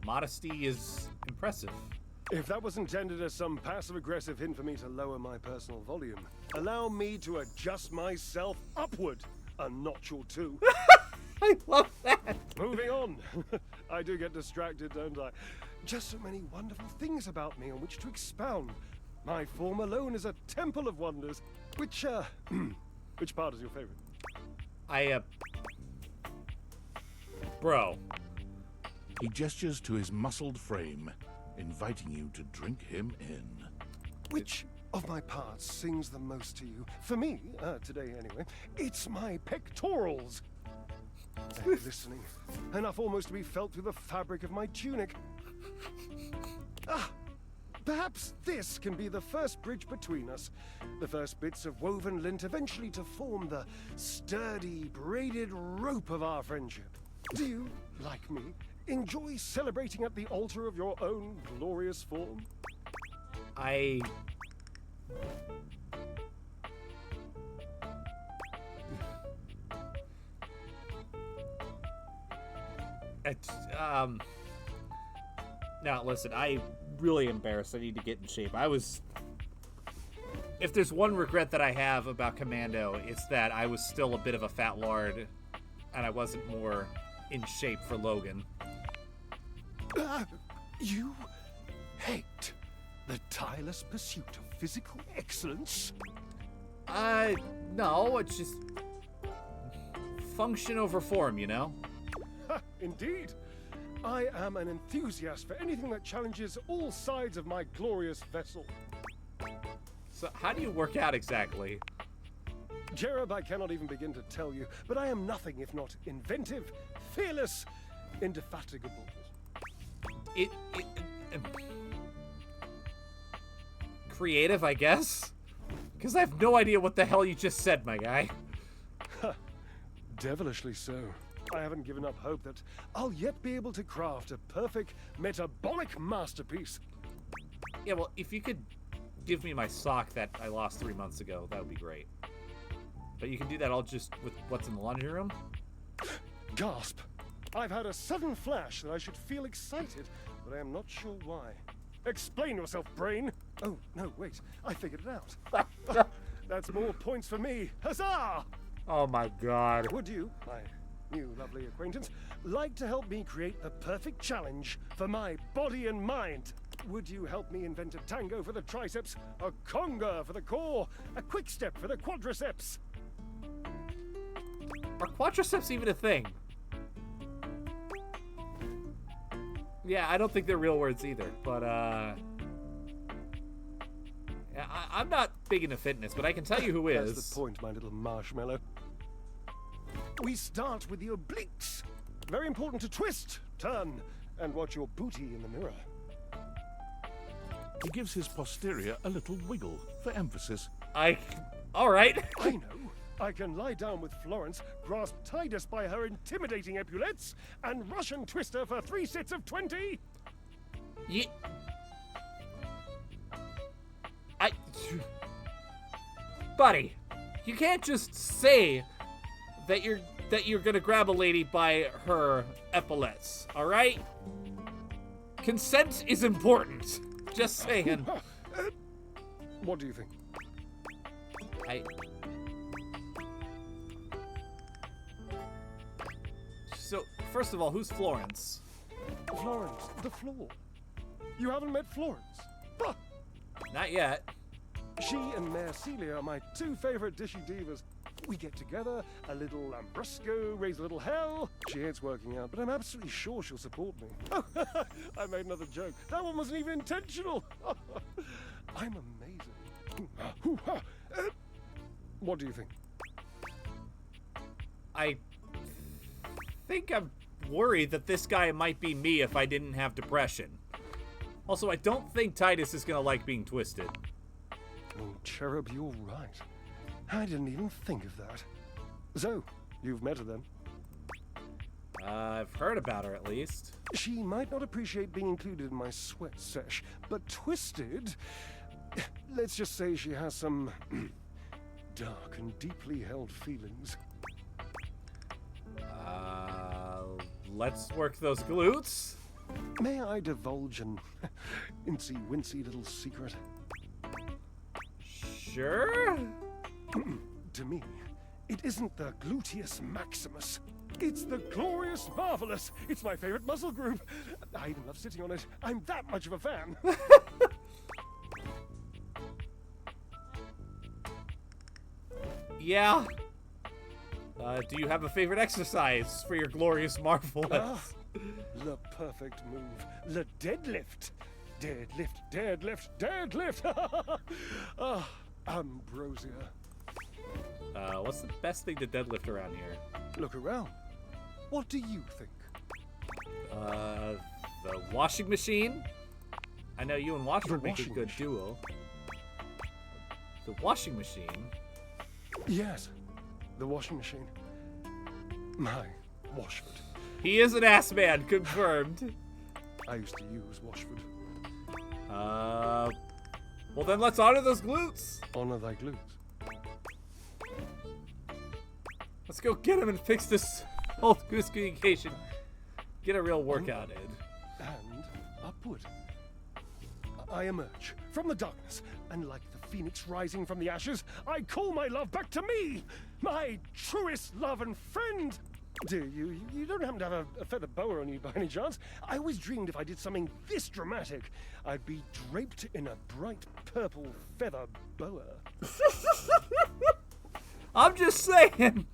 Modesty is impressive. If that was intended as some passive-aggressive hint for me to lower my personal volume, allow me to adjust myself upward a notch or two. I love that. Moving on. I do get distracted, don't I? Just so many wonderful things about me on which to expound. My form alone is a temple of wonders. Which part is your favorite? Bro. He gestures to his muscled frame, inviting you to drink him in. Which of my parts sings the most to you? For me, today anyway, it's my pectorals. They're glistening, enough almost to be felt through the fabric of my tunic. Perhaps this can be the first bridge between us. The first bits of woven lint eventually to form the sturdy, braided rope of our friendship. Do you, like me, enjoy celebrating at the altar of your own glorious form? Now, listen, I'm really embarrassed. I need to get in shape. If there's one regret that I have about Commando, it's that I was still a bit of a fat lard, and I wasn't more in shape for Logan. You hate the tireless pursuit of physical excellence? No, it's just function over form, you know? Indeed. I am an enthusiast for anything that challenges all sides of my glorious vessel. So how do you work out exactly? Jereb, I cannot even begin to tell you, but I am nothing if not inventive, fearless, indefatigable. Creative, I guess? Because I have no idea what the hell you just said, my guy. Devilishly so. I haven't given up hope that I'll yet be able to craft a perfect metabolic masterpiece. Yeah, well, if you could give me my sock that I lost 3 months ago, that would be great. But you can do that all just with what's in the laundry room? Gasp! I've had a sudden flash that I should feel excited, but I am not sure why. Explain yourself, brain! Oh, no, wait. I figured it out. That's more points for me. Huzzah! Oh my god. Would you, my new lovely acquaintance, like to help me create the perfect challenge for my body and mind? Would you help me invent a tango for the triceps, a conga for the core, a quick step for the quadriceps? Are quadriceps even a thing? Yeah, I don't think they're real words either, but yeah, I'm not big into fitness, but I can tell you who is. That's the point, my little marshmallow. We start with the obliques. Very important to twist, turn, and watch your booty in the mirror. He gives his posterior a little wiggle for emphasis. All right. I know. I can lie down with Florence, grasp Titus by her intimidating epaulettes, and Russian twist her for 3 sets of 20. Buddy, you can't just say that you're gonna grab a lady by her epaulettes, all right? Consent is important. Just saying. What do you think? So, first of all, who's Florence? Florence, the floor. You haven't met Florence? Bah! Not yet. She and Mare Celia are my 2 favorite dishy divas. We get together, a little Lambrusco, raise a little hell. She hates working out, but I'm absolutely sure she'll support me. I made another joke. That one wasn't even intentional. I'm amazing. What do you think? I think I'm worried that this guy might be me if I didn't have depression. Also, I don't think Titus is gonna like being twisted. Oh, Cherub, you're right. I didn't even think of that. So, you've met her then? I've heard about her at least. She might not appreciate being included in my sweat sesh, but twisted... Let's just say she has some dark and deeply held feelings. Let's work those glutes. May I divulge an incy-wincy little secret? Sure. To me, it isn't the gluteus maximus. It's the glorious marvelous. It's my favorite muscle group. I even love sitting on it. I'm that much of a fan. Yeah. Do you have a favorite exercise for your glorious marvelous? The perfect move. The deadlift. Deadlift, deadlift, deadlift. Ambrosia. What's the best thing to deadlift around here? Look around. What do you think? The washing machine. I know you and Watchford make a good duo. The washing machine? Yes, the washing machine. My Washford. He is an ass man, confirmed. I used to use Washford. Well then let's honor those glutes. Honor thy glutes. Let's go get him and fix this whole miscommunication. Get a real workout in. And upward. I emerge from the darkness, and like the phoenix rising from the ashes, I call my love back to me, my truest love and friend. Dear, you don't happen to have a feather boa on you by any chance? I always dreamed if I did something this dramatic, I'd be draped in a bright purple feather boa. I'm just saying.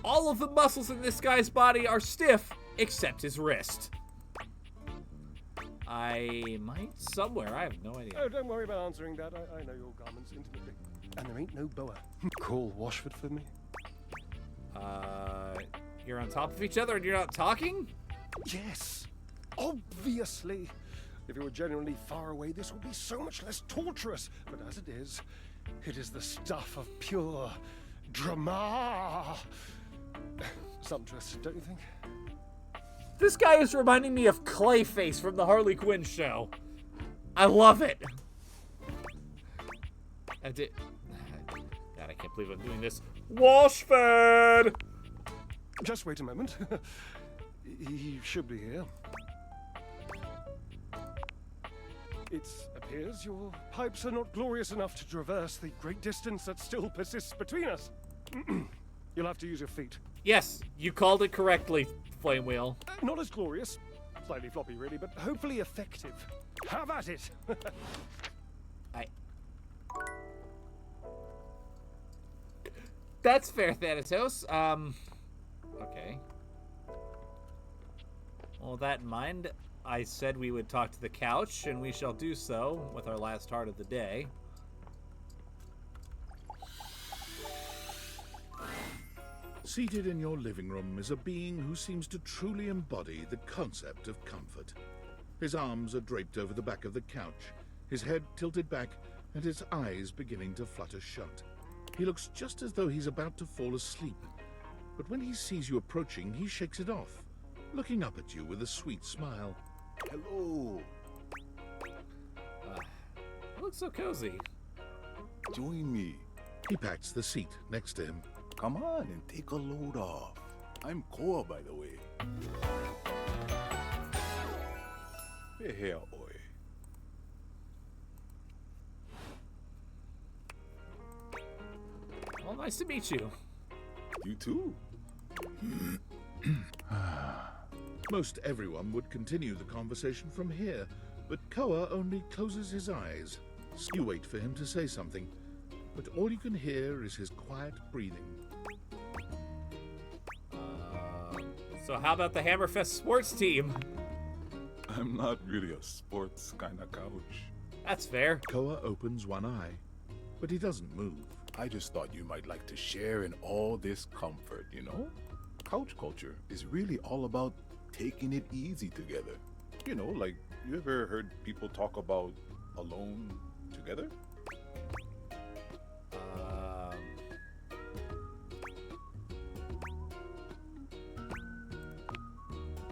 All of the muscles in this guy's body are stiff, except his wrist. I might somewhere, I have no idea. Oh, don't worry about answering that. I know your garments intimately. And there ain't no boa. Call Washford for me. You're on top of each other and you're not talking? Yes, obviously. If you were genuinely far away, this would be so much less torturous. But as it is, It is the stuff of pure drama. Sumptuous, don't you think? This guy is reminding me of Clayface from the Harley Quinn show. I love it. God, I can't believe I'm doing this. Washford! Just wait a moment. He should be here. It appears your pipes are not glorious enough to traverse the great distance that still persists between us. You'll have to use your feet. Yes, you called it correctly, Flame Wheel. Not as glorious. Slightly floppy, really, but hopefully effective. Have at it! That's fair, Thanatos. Okay. Well, that in mind, I said we would talk to the couch, and we shall do so with our last heart of the day. Seated in your living room is a being who seems to truly embody the concept of comfort. His arms are draped over the back of the couch, his head tilted back, and his eyes beginning to flutter shut. He looks just as though he's about to fall asleep, but when he sees you approaching, he shakes it off, looking up at you with a sweet smile. Hello. It looks so cozy. Join me. He pats the seat next to him. Come on and take a load off. I'm Koa, by the way. Hey, here, oi. Well, nice to meet you. You too. Most everyone would continue the conversation from here, but Koa only closes his eyes. You wait for him to say something, but all you can hear is his quiet breathing. So how about the Hammerfest sports team? I'm not really a sports kind of couch. That's fair. Koa opens one eye, but he doesn't move. I just thought you might like to share in all this comfort, you know? Couch culture is really all about taking it easy together. You know, like, you ever heard people talk about alone together?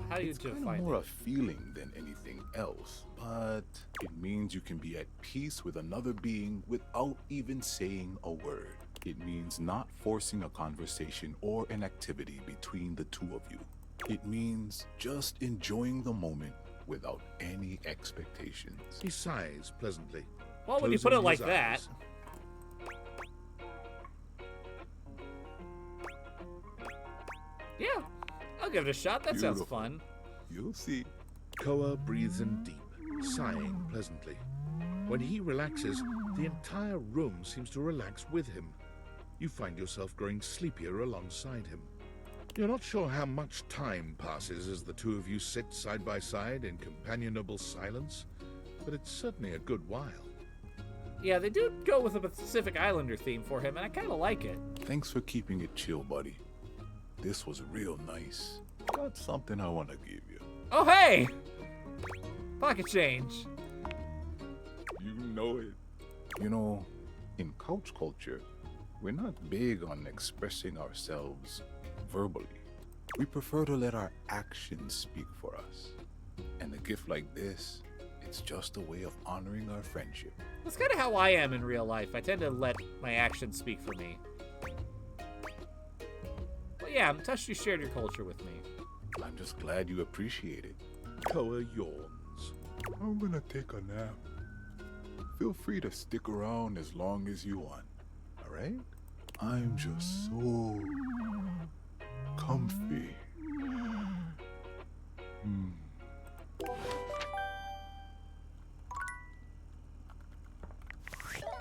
How do you it's define kind of more it? a feeling than anything else, but it means you can be at peace with another being without even saying a word. It means not forcing a conversation or an activity between the two of you. It means just enjoying the moment without any expectations. He sighs pleasantly. Well, when you put it closing like his that. eyes. Yeah, I'll give it a shot. That sounds Beautiful. fun. You'll see. Koa breathes in deep, sighing pleasantly. When he relaxes, the entire room seems to relax with him. You find yourself growing sleepier alongside him. You're not sure how much time passes as the two of you sit side by side in companionable silence, but it's certainly a good while. Yeah, they do go with a Pacific Islander theme for him, and I kind of like it. Thanks for keeping it chill, buddy. This was real nice. Got something I want to give you. Oh, hey! Pocket change. You know it. You know, in couch culture, we're not big on expressing ourselves verbally. We prefer to let our actions speak for us. And a gift like this, it's just a way of honoring our friendship. That's kind of how I am in real life. I tend to let my actions speak for me. But yeah, I'm touched you shared your culture with me. I'm just glad you appreciate it. Koa yawns. I'm gonna take a nap. Feel free to stick around as long as you want, alright? I'm just so comfy.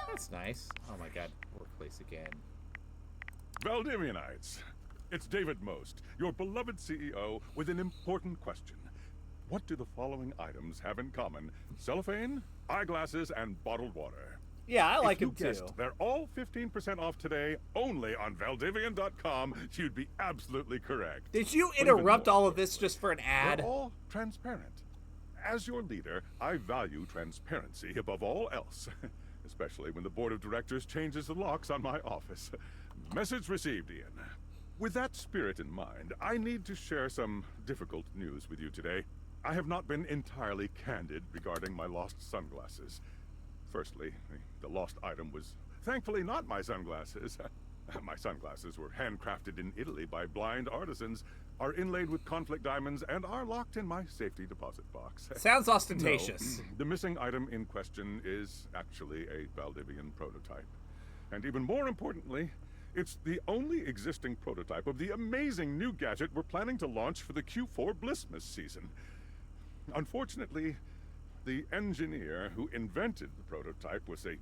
That's nice. Oh my god, workplace again. Valdivianites, it's David Most, your beloved CEO, with an important question. What do the following items have in common? Cellophane, eyeglasses, and bottled water. Yeah, I like if you him too. guessed they're all 15% off today, only on Valdivian.com, you'd be absolutely correct. Did you But even interrupt more, all of this just for an ad? They're all transparent. As your leader, I value transparency above all else. especially when the board of directors changes the locks on my office. Message received, Ian. With that spirit in mind, I need to share some difficult news with you today. I have not been entirely candid regarding my lost sunglasses. Firstly, the lost item was thankfully not my sunglasses. My sunglasses were handcrafted in Italy by blind artisans, are inlaid with conflict diamonds, and are locked in my safety deposit box. Sounds ostentatious. No, the missing item in question is actually a Valdivian prototype. And even more importantly, it's the only existing prototype of the amazing new gadget we're planning to launch for the Q4 Blissmas season. Unfortunately, the engineer who invented the prototype was a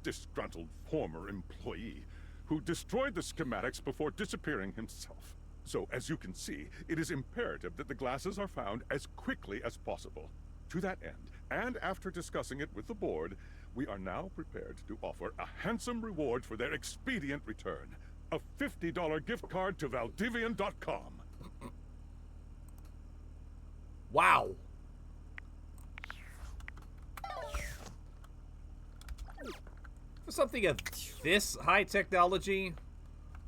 disgruntled former employee who destroyed the schematics before disappearing himself. So, as you can see, it is imperative that the glasses are found as quickly as possible. To that end, and after discussing it with the board, we are now prepared to offer a handsome reward for their expedient return. A $50 gift card to Valdivian.com. Wow. For something of this high technology,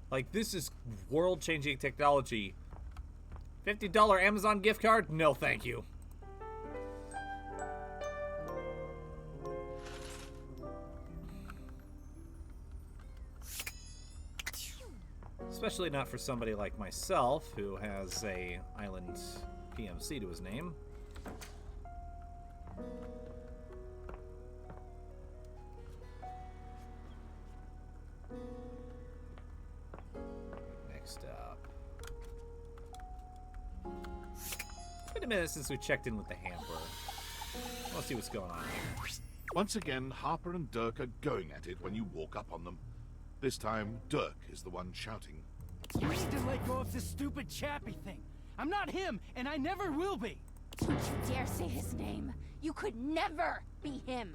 like this is world-changing technology. $50 Amazon gift card? No, thank you. Especially not for somebody like myself, who has a island PMC to his name. Next up. It's been a minute since we checked in with the hamper. Let's see what's going on here. Once again, Harper and Dirk are going at it when you walk up on them. This time, Dirk is the one shouting. You need to let go of this stupid Chappie thing. I'm not him, and I never will be. Don't you dare say his name. You could never be him.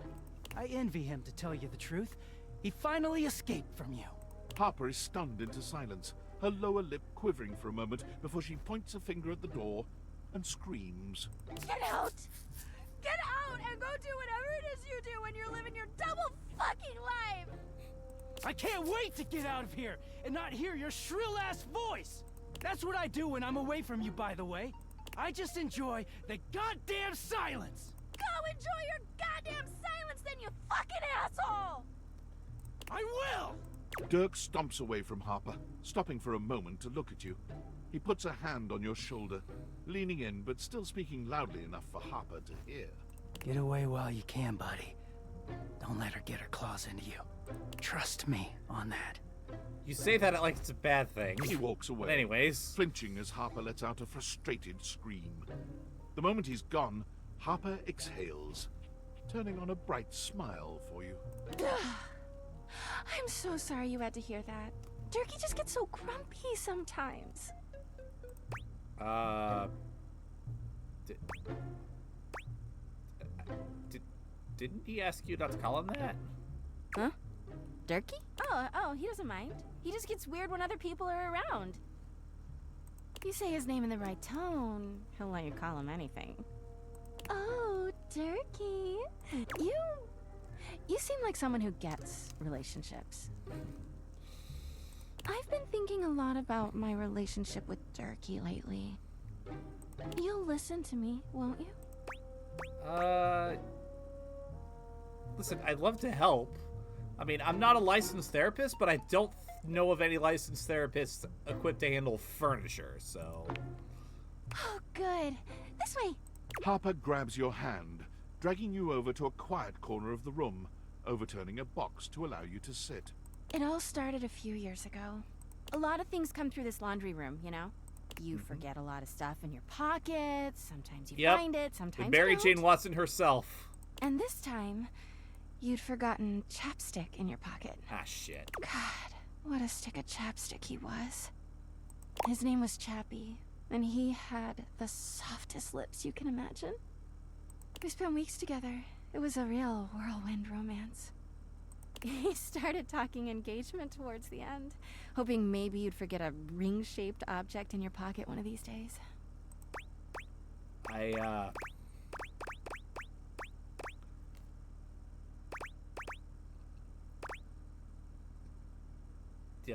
I envy him, to tell you the truth. He finally escaped from you. Harper is stunned into silence, her lower lip quivering for a moment before she points a finger at the door and screams. Get out! Get out and go do whatever it is you do when you're living your double fucking life! I can't wait to get out of here and not hear your shrill-ass voice! That's what I do when I'm away from you, by the way. I just enjoy the goddamn silence! Go enjoy your goddamn silence then, you fucking asshole! I will! Dirk stomps away from Harper, stopping for a moment to look at you. He puts a hand on your shoulder, leaning in but still speaking loudly enough for Harper to hear. Get away while you can, buddy. Don't let her get her claws into you. Trust me on that. You say that like it's a bad thing. He walks away. But anyways. Flinching as Harper lets out a frustrated scream. The moment he's gone, Harper exhales, turning on a bright smile for you. I'm so sorry you had to hear that. Durkee just gets so grumpy sometimes. Didn't he ask you not to call him that? Huh? Durkee? Oh, he doesn't mind. He just gets weird when other people are around. You say his name in the right tone, he'll let you call him anything. Oh, Durkee. You seem like someone who gets relationships. I've been thinking a lot about my relationship with Durkee lately. You'll listen to me, won't you? Listen, I'd love to help. I mean, I'm not a licensed therapist, but I don't know of any licensed therapists equipped to handle furniture, so... Oh, good. This way. Harper grabs your hand, dragging you over to a quiet corner of the room, overturning a box to allow you to sit. It all started a few years ago. A lot of things come through this laundry room, you know? You forget a lot of stuff in your pockets, sometimes you find it, sometimes Mary you don't. Jane Watson herself. And this time, you'd forgotten chapstick in your pocket. Ah, shit. God, what a stick of chapstick he was. His name was Chappie, and he had the softest lips you can imagine. We spent weeks together. It was a real whirlwind romance. He started talking engagement towards the end, hoping maybe you'd forget a ring-shaped object in your pocket one of these days.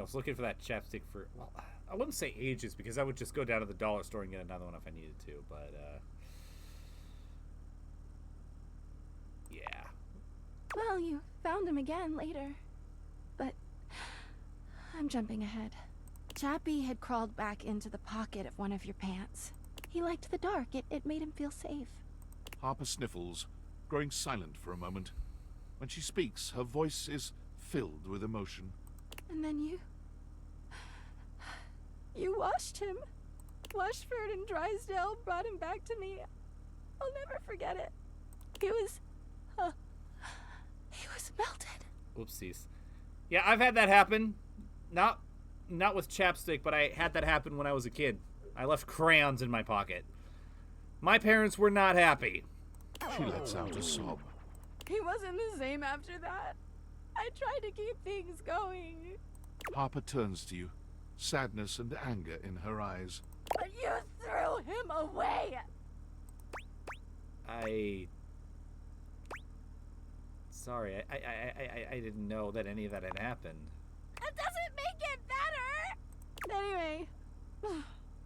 I was looking for that chapstick for, well, I wouldn't say ages, because I would just go down to the dollar store and get another one if I needed to, but, yeah. Well, you found him again later. But I'm jumping ahead. Chappie had crawled back into the pocket of one of your pants. He liked the dark. It made him feel safe. Harper sniffles, growing silent for a moment. When she speaks, her voice is filled with emotion. And then you washed him. Washford and Drysdale brought him back to me. I'll never forget it. He was melted. Oopsies. Yeah, I've had that happen. Not with chapstick, but I had that happen when I was a kid. I left crayons in my pocket. My parents were not happy. She lets out a sob. He wasn't the same after that. I tried to keep things going. Harper turns to you, sadness and anger in her eyes. But you threw him away! Sorry, I didn't know that any of that had happened. That doesn't make it better! Anyway,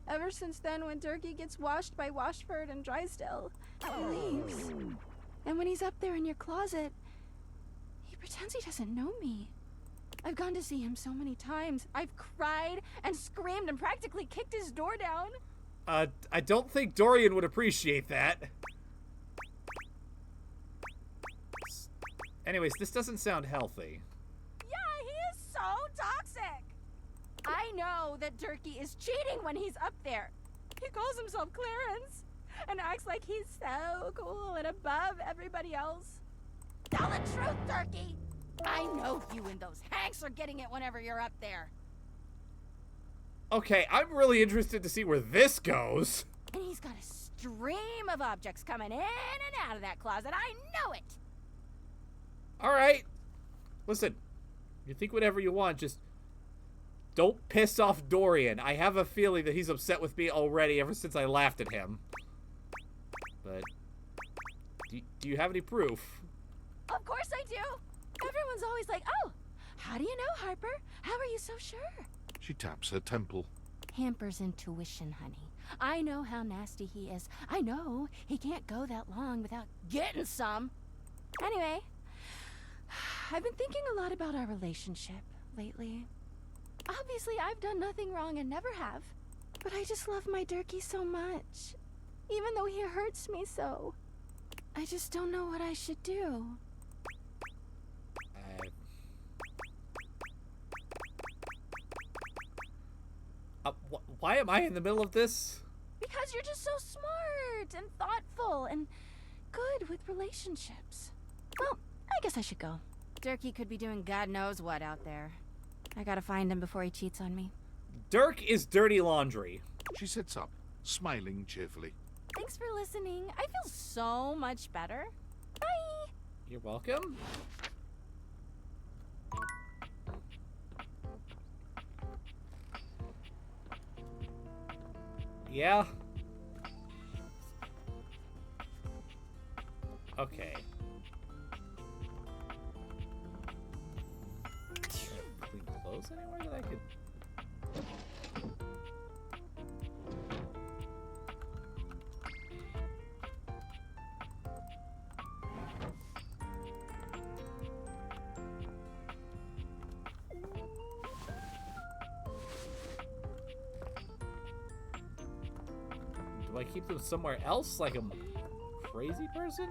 ever since then, when Turkey gets washed by Washford and Drysdale, he leaves. And when he's up there in your closet, he pretends he doesn't know me. I've gone to see him so many times. I've cried and screamed and practically kicked his door down. I don't think Dorian would appreciate that. Anyways, this doesn't sound healthy. Yeah, he is so toxic. I know that Turkey is cheating when he's up there. He calls himself Clarence and acts like he's so cool and above everybody else. Tell the truth, Turkey! I know you and those Hanks are getting it whenever you're up there. Okay, I'm really interested to see where this goes. And he's got a stream of objects coming in and out of that closet. I know it! Alright. Listen, you think whatever you want, just don't piss off Dorian. I have a feeling that he's upset with me already ever since I laughed at him. But, do you have any proof? Of course I do! Everyone's always like, oh, how do you know, Harper? How are you so sure? She taps her temple. Hamper's intuition, honey. I know how nasty he is. I know he can't go that long without getting some. Anyway, I've been thinking a lot about our relationship lately. Obviously, I've done nothing wrong and never have. But I just love my Durkee so much. Even though he hurts me so. I just don't know what I should do. Why am I in the middle of this? Because you're just so smart and thoughtful and good with relationships. Well, I guess I should go. Durkee could be doing God knows what out there. I gotta find him before he cheats on me. Dirk is dirty laundry. She sits up, smiling cheerfully. Thanks for listening. I feel so much better. Bye! You're welcome. Yeah. Okay. Clean clothes anywhere that I could. Do I keep them somewhere else like a crazy person?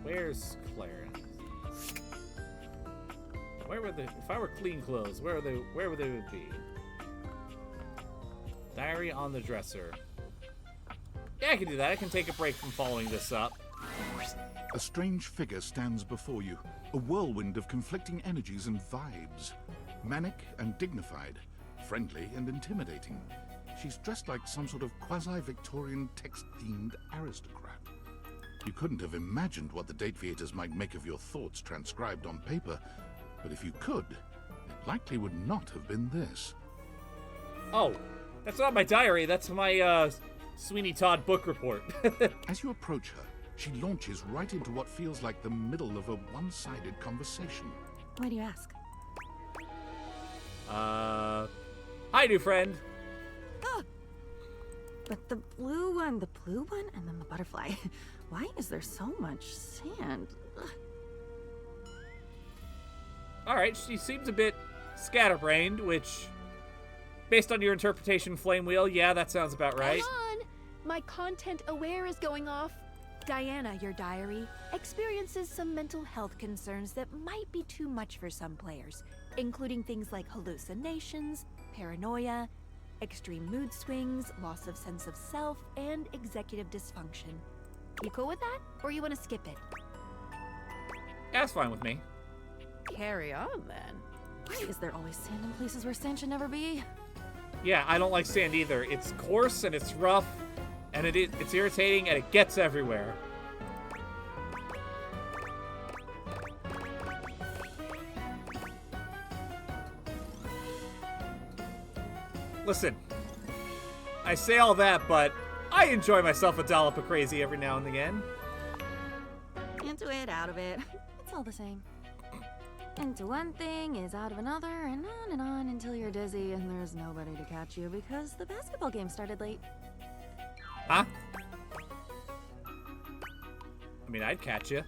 Where's Clarence? Where would if I were clean clothes, where would they be? Diary on the dresser. Yeah, I can do that. I can take a break from following this up. A strange figure stands before you, a whirlwind of conflicting energies and vibes. Manic and dignified, friendly and intimidating. She's dressed like some sort of quasi-Victorian text-themed aristocrat. You couldn't have imagined what the Dateviators might make of your thoughts transcribed on paper, but if you could, it likely would not have been this. Oh, That's not my diary. That's my Sweeney Todd book report. As you approach her, she launches right into what feels like the middle of a one-sided conversation. Why do you ask? Hi, new friend. Ah! But the blue one, and then the butterfly. Why is there so much sand? Ugh. All right, she seems a bit scatterbrained, which, based on your interpretation, Flame Wheel, yeah, that sounds about right. Hold on! My content aware is going off. Diana, your diary, experiences some mental health concerns that might be too much for some players, including things like hallucinations, paranoia, extreme mood swings, loss of sense of self, and executive dysfunction. You cool with that? Or you want to skip it? That's fine with me. Carry on, then. Why is there always sand in places where sand should never be? Yeah, I don't like sand either. It's coarse and it's rough, and it's irritating, and it gets everywhere. Listen, I say all that, but I enjoy myself a dollop of crazy every now and again. Into it, out of it. It's all the same. Into one thing is out of another, and on until you're dizzy and there's nobody to catch you because the basketball game started late. Huh? I mean, I'd catch you.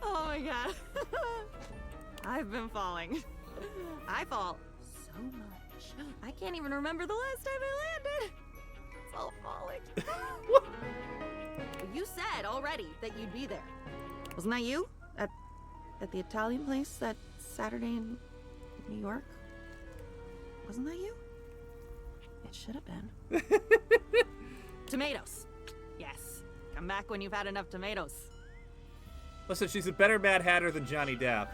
Oh my god. I've been falling. I fall so much. I can't even remember the last time I landed. It's all falling. You said already that you'd be there. Wasn't that you? At the Italian place that Saturday in New York? Wasn't that you? It should have been. Tomatoes. Yes. Come back when you've had enough tomatoes. Listen, she's a better Mad Hatter than Johnny Depp.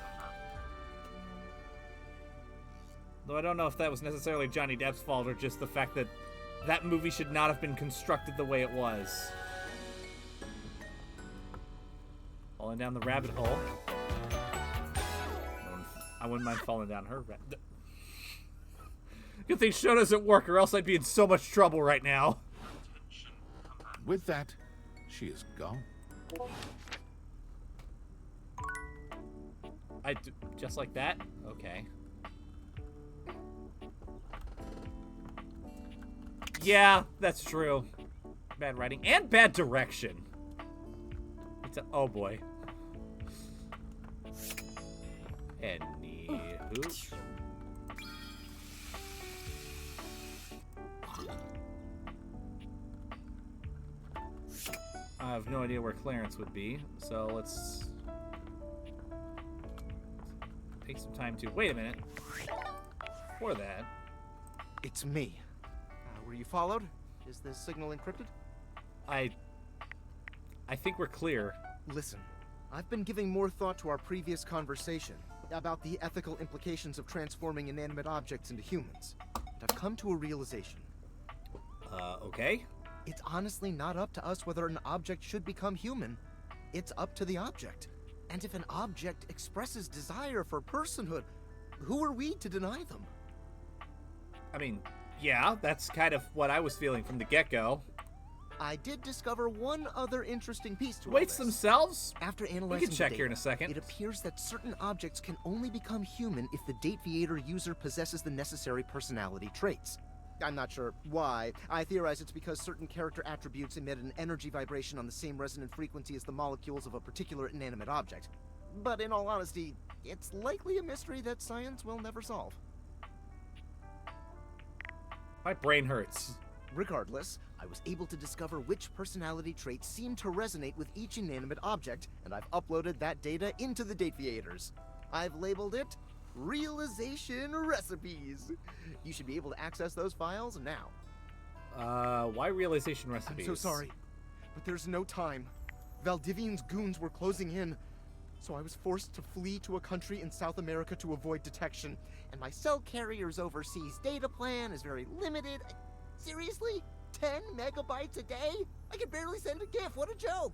Though I don't know if that was necessarily Johnny Depp's fault or just the fact that that movie should not have been constructed the way it was. Falling down the rabbit hole. I wouldn't mind falling down her rabbit. Good thing Show doesn't work, or else I'd be in so much trouble right now. With that, she is gone. Just like that? Okay. Yeah, that's true. Bad writing and bad direction. Oh boy. Anywho. I have no idea where Clarence would be, so let's take some time to... Wait a minute. Before that... It's me. Were you followed? Is this signal encrypted? I think we're clear. Listen, I've been giving more thought to our previous conversation about the ethical implications of transforming inanimate objects into humans. And I've come to a realization. Okay? It's honestly not up to us whether an object should become human. It's up to the object. And if an object expresses desire for personhood, who are we to deny them? I mean, yeah, that's kind of what I was feeling from the get-go. I did discover one other interesting piece to Weights themselves? After analyzing we can check the data, here in a second. It appears that certain objects can only become human if the Dateviator user possesses the necessary personality traits. I'm not sure why. I theorize it's because certain character attributes emit an energy vibration on the same resonant frequency as the molecules of a particular inanimate object. But in all honesty, it's likely a mystery that science will never solve. My brain hurts. Regardless, I was able to discover which personality traits seem to resonate with each inanimate object, and I've uploaded that data into the Dateviators. I've labeled it Realization Recipes. You should be able to access those files now. Why Realization Recipes? I'm so sorry, but there's no time. Valdivian's goons were closing in, so I was forced to flee to a country in South America to avoid detection, and my cell carrier's overseas data plan is very limited. Seriously? 10 megabytes a day? I can barely send a GIF. What a joke!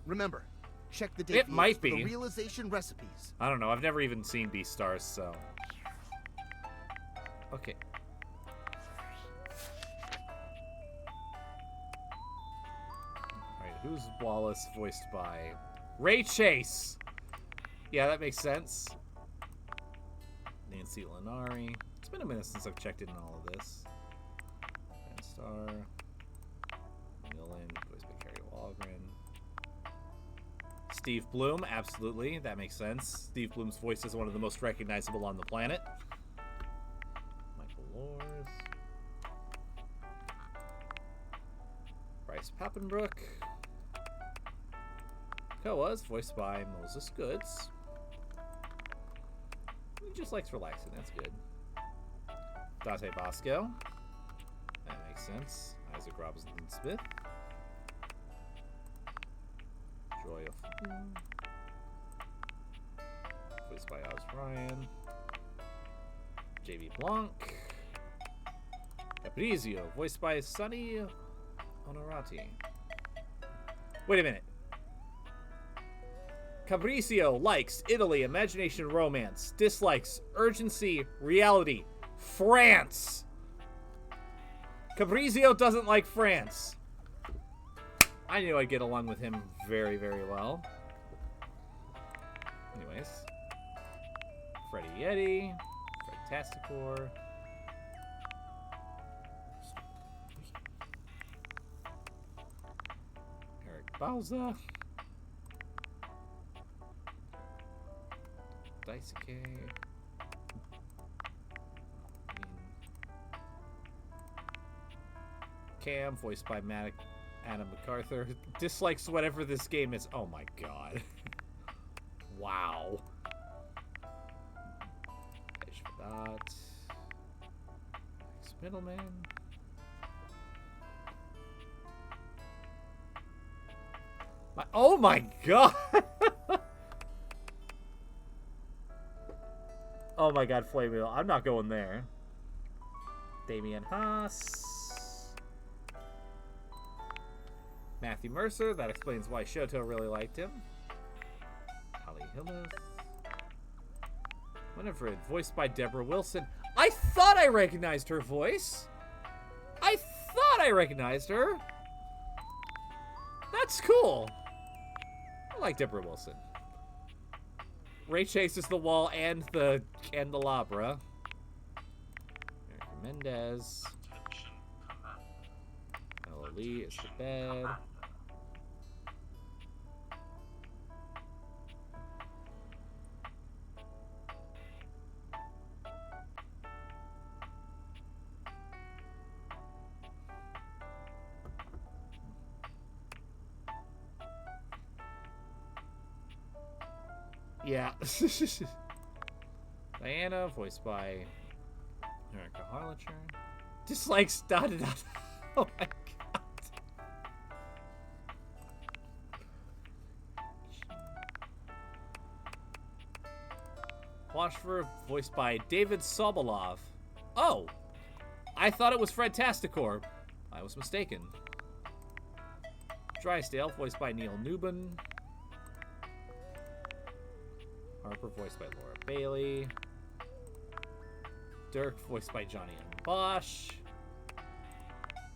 Remember, check the date It might for be the Realization Recipes. I don't know. I've never even seen Beastars, so... Okay. Alright, who's Wallace voiced by? Ray Chase! Yeah, that makes sense. Nancy Lenari. It's been a minute since I've checked in on all of this. Ben Starr. Neil Lynn, voiced by Carrie Walgren. Steve Bloom, absolutely. That makes sense. Steve Bloom's voice is one of the most recognizable on the planet. Michael Lors. Bryce Papenbrook. Koa's voiced by Moses Goods. He just likes relaxing, that's good. Dante Bosco. That makes sense. Isaac Robinson Smith. Joy of voiced by Oz Ryan. J.B. Blanc. Caprizio, voiced by Sonny Onorati. Wait a minute. Caprizio likes Italy, imagination, romance. Dislikes urgency, reality, France. Caprizio doesn't like France. I knew I'd get along with him very, very well. Anyways. Freddie Yeti. Fred Tasticore. Eric Bauza. Daisuke. Cam, voiced by Adam MacArthur, dislikes whatever this game is. Oh my god. Wow. Ishvadat. Max Middleman. Oh my god! Oh my god, Flame Wheel. I'm not going there. Damian Haas. Matthew Mercer. That explains why Shoto really liked him. Ali Hillis. Winifred, voiced by Deborah Wilson. I thought I recognized her voice. I thought I recognized her. That's cool. I like Deborah Wilson. Ray chases the wall and the candelabra. Erica Mendez. Ella Lee is the bed. Yeah. Diana, voiced by Erica Harlacher. Dislikes dot. Oh my god. Washford, voiced by David Sobolov. Oh! I thought it was Fred Tasticore. I was mistaken. Drysdale, voiced by Neil Newbin. Harper, voiced by Laura Bailey. Dirk, voiced by Johnny M. Bosch.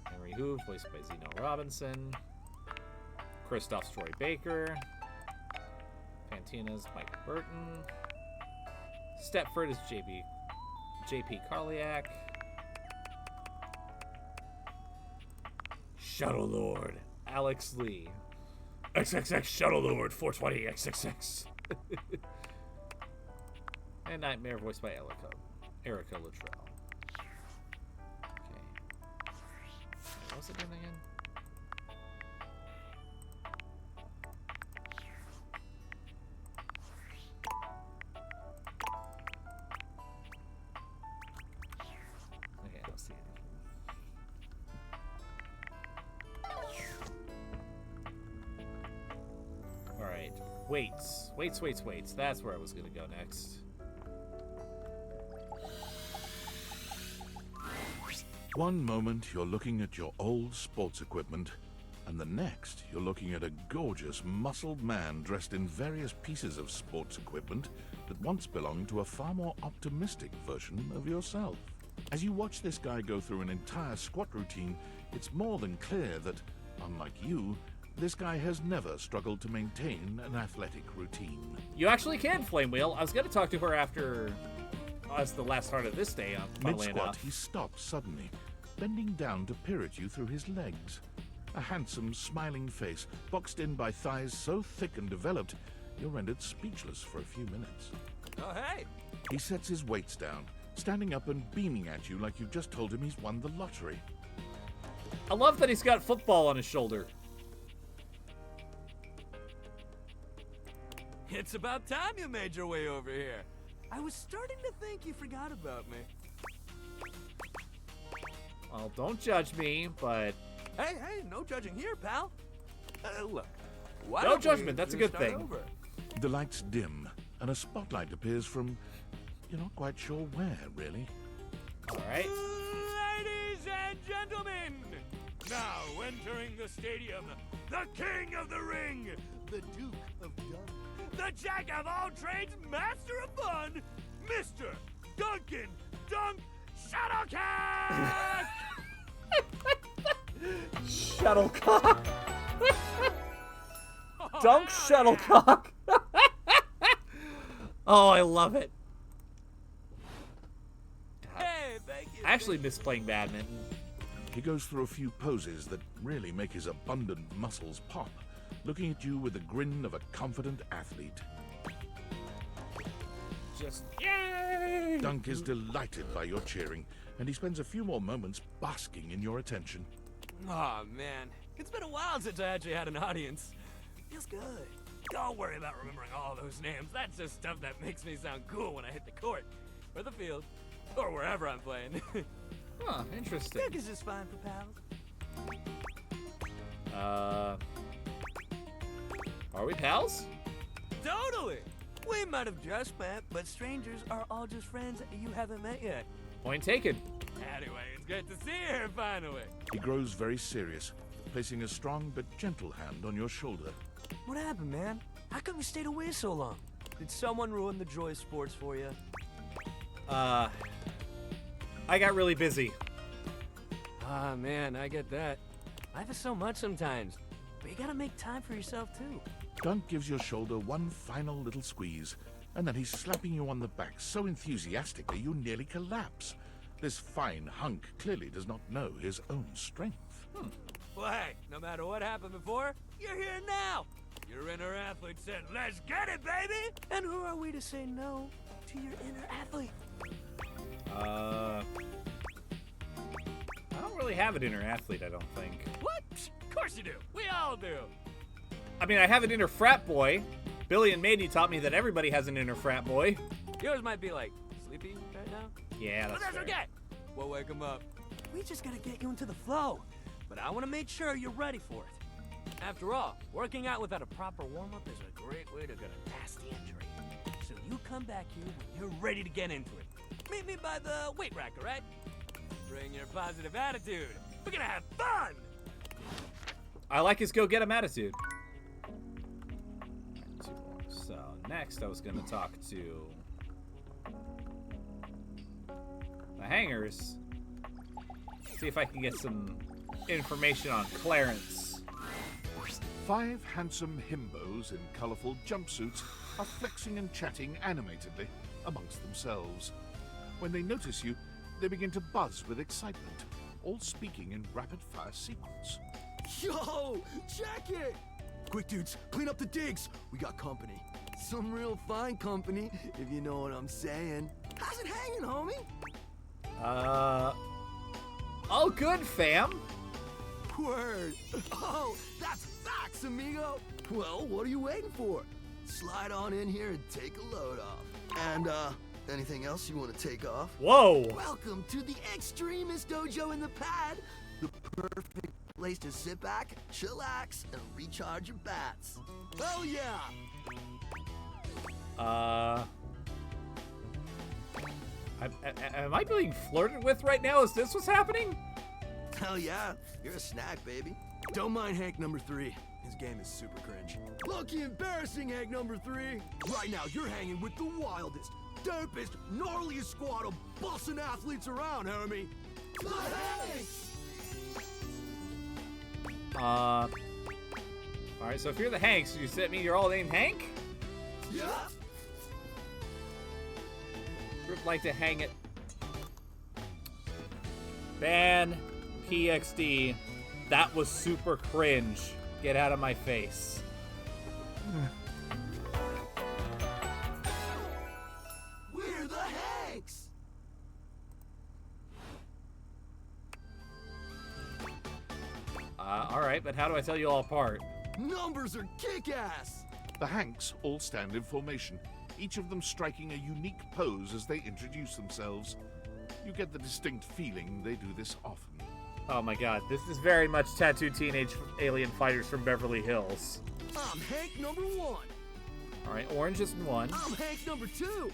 Henry Hooves, voiced by Zeno Robinson. Christoph Troy Baker. Pantina's Mike Burton. Stepford is J.P. Karliak. Shuttle Lord, Alex Lee. XXX Shuttle Lord 420 XXX. And Nightmare, voiced by Erica Luttrell. Okay. What was it doing again? Okay, let's see. Alright. Weights. That's where I was gonna go next. One moment you're looking at your old sports equipment, and the next you're looking at a gorgeous, muscled man dressed in various pieces of sports equipment that once belonged to a far more optimistic version of yourself. As you watch this guy go through an entire squat routine, it's more than clear that, unlike you, this guy has never struggled to maintain an athletic routine. You actually can, Flame Wheel. I was going to talk to her after as the last part of this day, funnily Mid-squat, enough. he stops suddenly, bending down to peer at you through his legs. A handsome, smiling face, boxed in by thighs so thick and developed, you're rendered speechless for a few minutes. Oh, hey! He sets his weights down, standing up and beaming at you like you've just told him he's won the lottery. I love that he's got football on his shoulder. It's about time you made your way over here. I was starting to think you forgot about me. Well, don't judge me, but... Hey, no judging here, pal. Look, why No don't judgment, we that's a just good start thing. over? The lights dim, and a spotlight appears from... You're not quite sure where, really. Alright. Ladies and gentlemen, now entering the stadium, the king of the ring, the Duke of Dunk, the jack of all trades, master of fun, Mr. Duncan Dunk Shuttlecock! Shuttlecock. Dunk Shuttlecock. Oh, I love it. Hey, thank you. I actually miss playing badminton. He goes through a few poses that really make his abundant muscles pop, looking at you with the grin of a confident athlete. Just yay! Dunk is delighted by your cheering, and he spends a few more moments basking in your attention. Aw, man. It's been a while since I actually had an audience. Feels good. Don't worry about remembering all those names. That's just stuff that makes me sound cool when I hit the court, or the field, or wherever I'm playing. Huh, interesting. Cookies is fine for pals. Are we pals? Totally! We might have just met, but strangers are all just friends you haven't met yet. Point taken. Anyway, it's good to see you here finally. He grows very serious, placing a strong but gentle hand on your shoulder. What happened, man? How come you stayed away so long? Did someone ruin the joy of sports for you? I got really busy. Ah, man, I get that. Life is so much sometimes, but you gotta make time for yourself, too. Dunk gives your shoulder one final little squeeze, and then he's slapping you on the back so enthusiastically you nearly collapse. This fine hunk clearly does not know his own strength. Well, hey, no matter what happened before, you're here now. Your inner athlete said, let's get it, baby! And who are we to say no to your inner athlete? I don't really have an inner athlete, I don't think. What? Of course you do. We all do. I mean, I have an inner frat boy. Billy and Mady taught me that everybody has an inner frat boy. Yours might be like sleepy right now. Yeah, But that's fair. okay. We'll wake him up. We just gotta get you into the flow. But I want to make sure you're ready for it. After all, working out without a proper warm-up is a great way to get a nasty injury. So you come back here when you're ready to get into it. Meet me by the weight rack, all right? Bring your positive attitude. We're gonna have fun! I like his go-get-em attitude. So, next I was going to talk to the hangers. See if I can get some information on Clarence. 5 handsome himbos in colorful jumpsuits are flexing and chatting animatedly amongst themselves. When they notice you, they begin to buzz with excitement, all speaking in rapid-fire sequence. Yo, check it! Quick, dudes, clean up the digs. We got company. Some real fine company, if you know what I'm saying. How's it hanging, homie? All good, fam. Word. Oh, that's facts, amigo. Well, what are you waiting for? Slide on in here and take a load off. And, anything else you want to take off? Whoa. Welcome to the Extremist Dojo in the Pad. The perfect place to sit back, chillax, and recharge your bats. Hell yeah! Am I being flirted with right now? Is this what's happening? Hell yeah, you're a snack, baby. Don't mind Hank number 3. His game is super cringe. Lucky embarrassing, Hank number 3. Right now, you're hanging with the wildest, dopest, gnarliest squad of bussin' athletes around, homie. The Hanks! Alright, so if you're the Hanks, you set me you're all named Hank? Yeah. Would like to hang it. Ban PXD. That was super cringe. Get out of my face. We're the Hanks! Alright, but how do I tell you all apart? Numbers are kick-ass! The Hanks all stand in formation, each of them striking a unique pose as they introduce themselves. You get the distinct feeling they do this often. Oh my god, this is very much tattooed teenage alien fighters from Beverly Hills. I'm Hank number 1. Alright, orange is 1. I'm Hank number 2.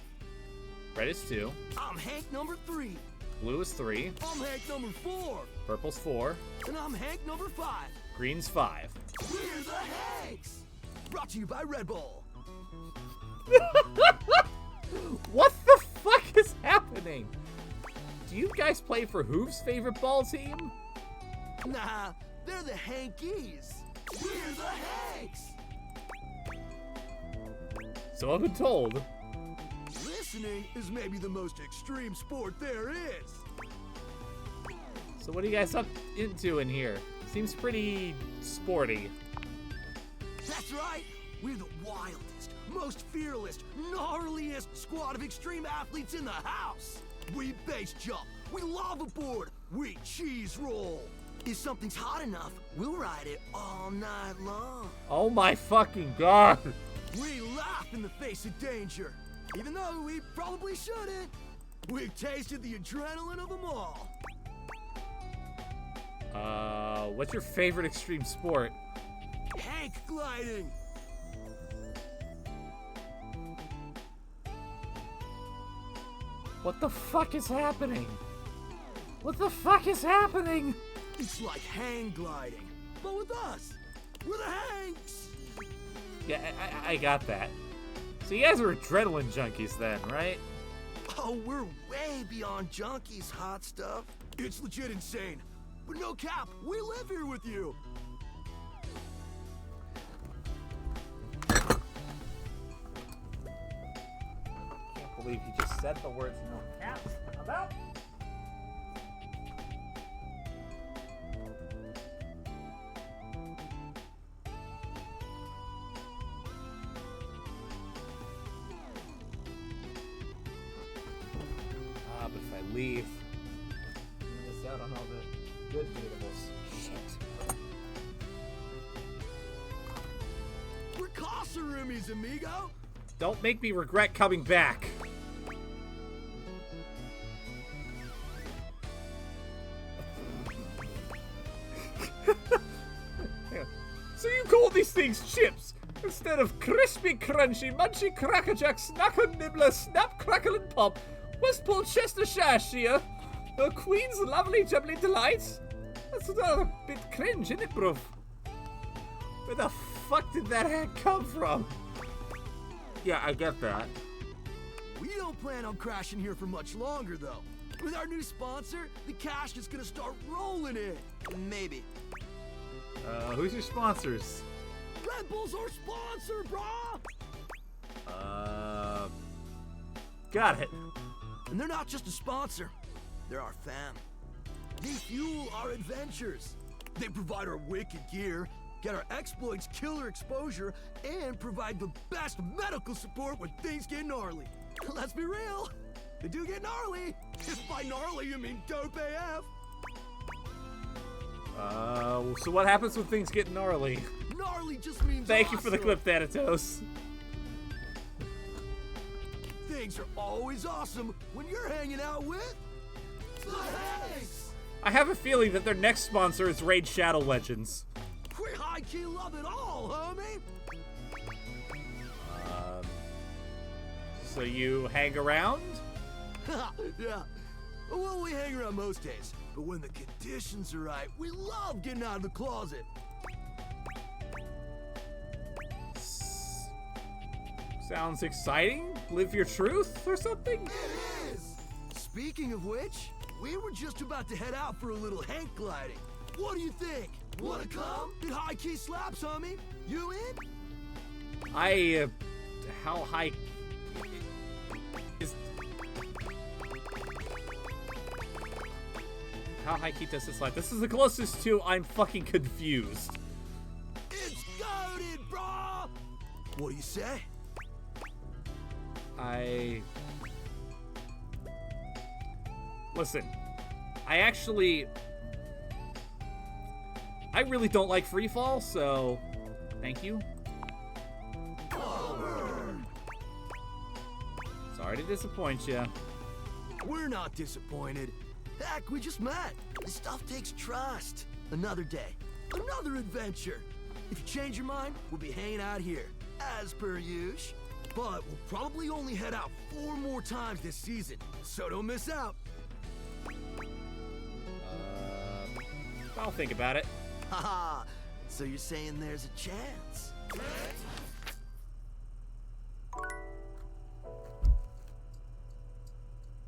Red is 2. I'm Hank number 3. Blue is 3. I'm Hank number 4. Purple's 4. And I'm Hank number 5. Green's 5. We're the Hanks! Brought to you by Red Bull. What the fuck is happening? Do you guys play for Hoof's favorite ball team? Nah, they're the Hankies. We're the Hanks! So I've been told. Listening is maybe the most extreme sport there is. So what are you guys up into in here? Seems pretty sporty. That's right. We're the wildest, most fearless, gnarliest squad of extreme athletes in the house. We base jump, we lava board, we cheese roll. If something's hot enough, we'll ride it all night long. Oh my fucking god! We laugh in the face of danger, even though we probably shouldn't. We've tasted the adrenaline of them all. What's your favorite extreme sport? Hank gliding. What the fuck is happening? What the fuck is happening? It's like hang gliding, but with us. We're the Hanks. Yeah, I got that. So you guys are adrenaline junkies then, right? Oh, we're way beyond junkies, hot stuff. It's legit insane. But no cap, we live here with you. Can't believe you just said the words no caps about. But if I leave, I'm gonna miss out on all the good datables. Shit. We're Casarumis, amigo. Don't make me regret coming back. So you call these things chips instead of crispy, crunchy, munchy, crackerjack, snacker, nibbler, snap, crackle, and pop. Westport, Chestershire, the Queen's lovely jubbly delights. That's a bit cringe, isn't it, bruv? Where the fuck did that hat come from? Yeah, I get that. We don't plan on crashing here for much longer, though. With our new sponsor, the cash is gonna start rolling in. Maybe. Who's your sponsors? Red Bull's our sponsor, brah! Got it. And they're not just a sponsor, they're our fam. They fuel our adventures. They provide our wicked gear, get our exploits killer exposure, and provide the best medical support when things get gnarly. Let's be real, they do get gnarly. If by gnarly you mean dope AF. So what happens when things get gnarly? Gnarly just means Thank you for the awesome. clip, Thanatos. Things are always awesome when you're hanging out with the Hanks. I have a feeling that their next sponsor is Raid Shadow Legends. We high-key love it all, homie. So you hang around? Yeah. Well, we hang around most days, but when the conditions are right, we love getting out of the closet. Sounds exciting? Live your truth or something? It is! Speaking of which, we were just about to head out for a little hang gliding. What do you think? Wanna come? It high key slaps, homie. You in? How high is... How high key does this like? This is the closest to I'm fucking confused. It's goated, brah! What do you say? Listen, I really don't like free fall, so thank you. Sorry to disappoint you. We're not disappointed. Heck, we just met. This stuff takes trust. Another day, another adventure. If you change your mind, we'll be hanging out here, as per usual. But we'll probably only head out 4 more times this season, so don't miss out. I'll think about it. Haha, so you're saying there's a chance?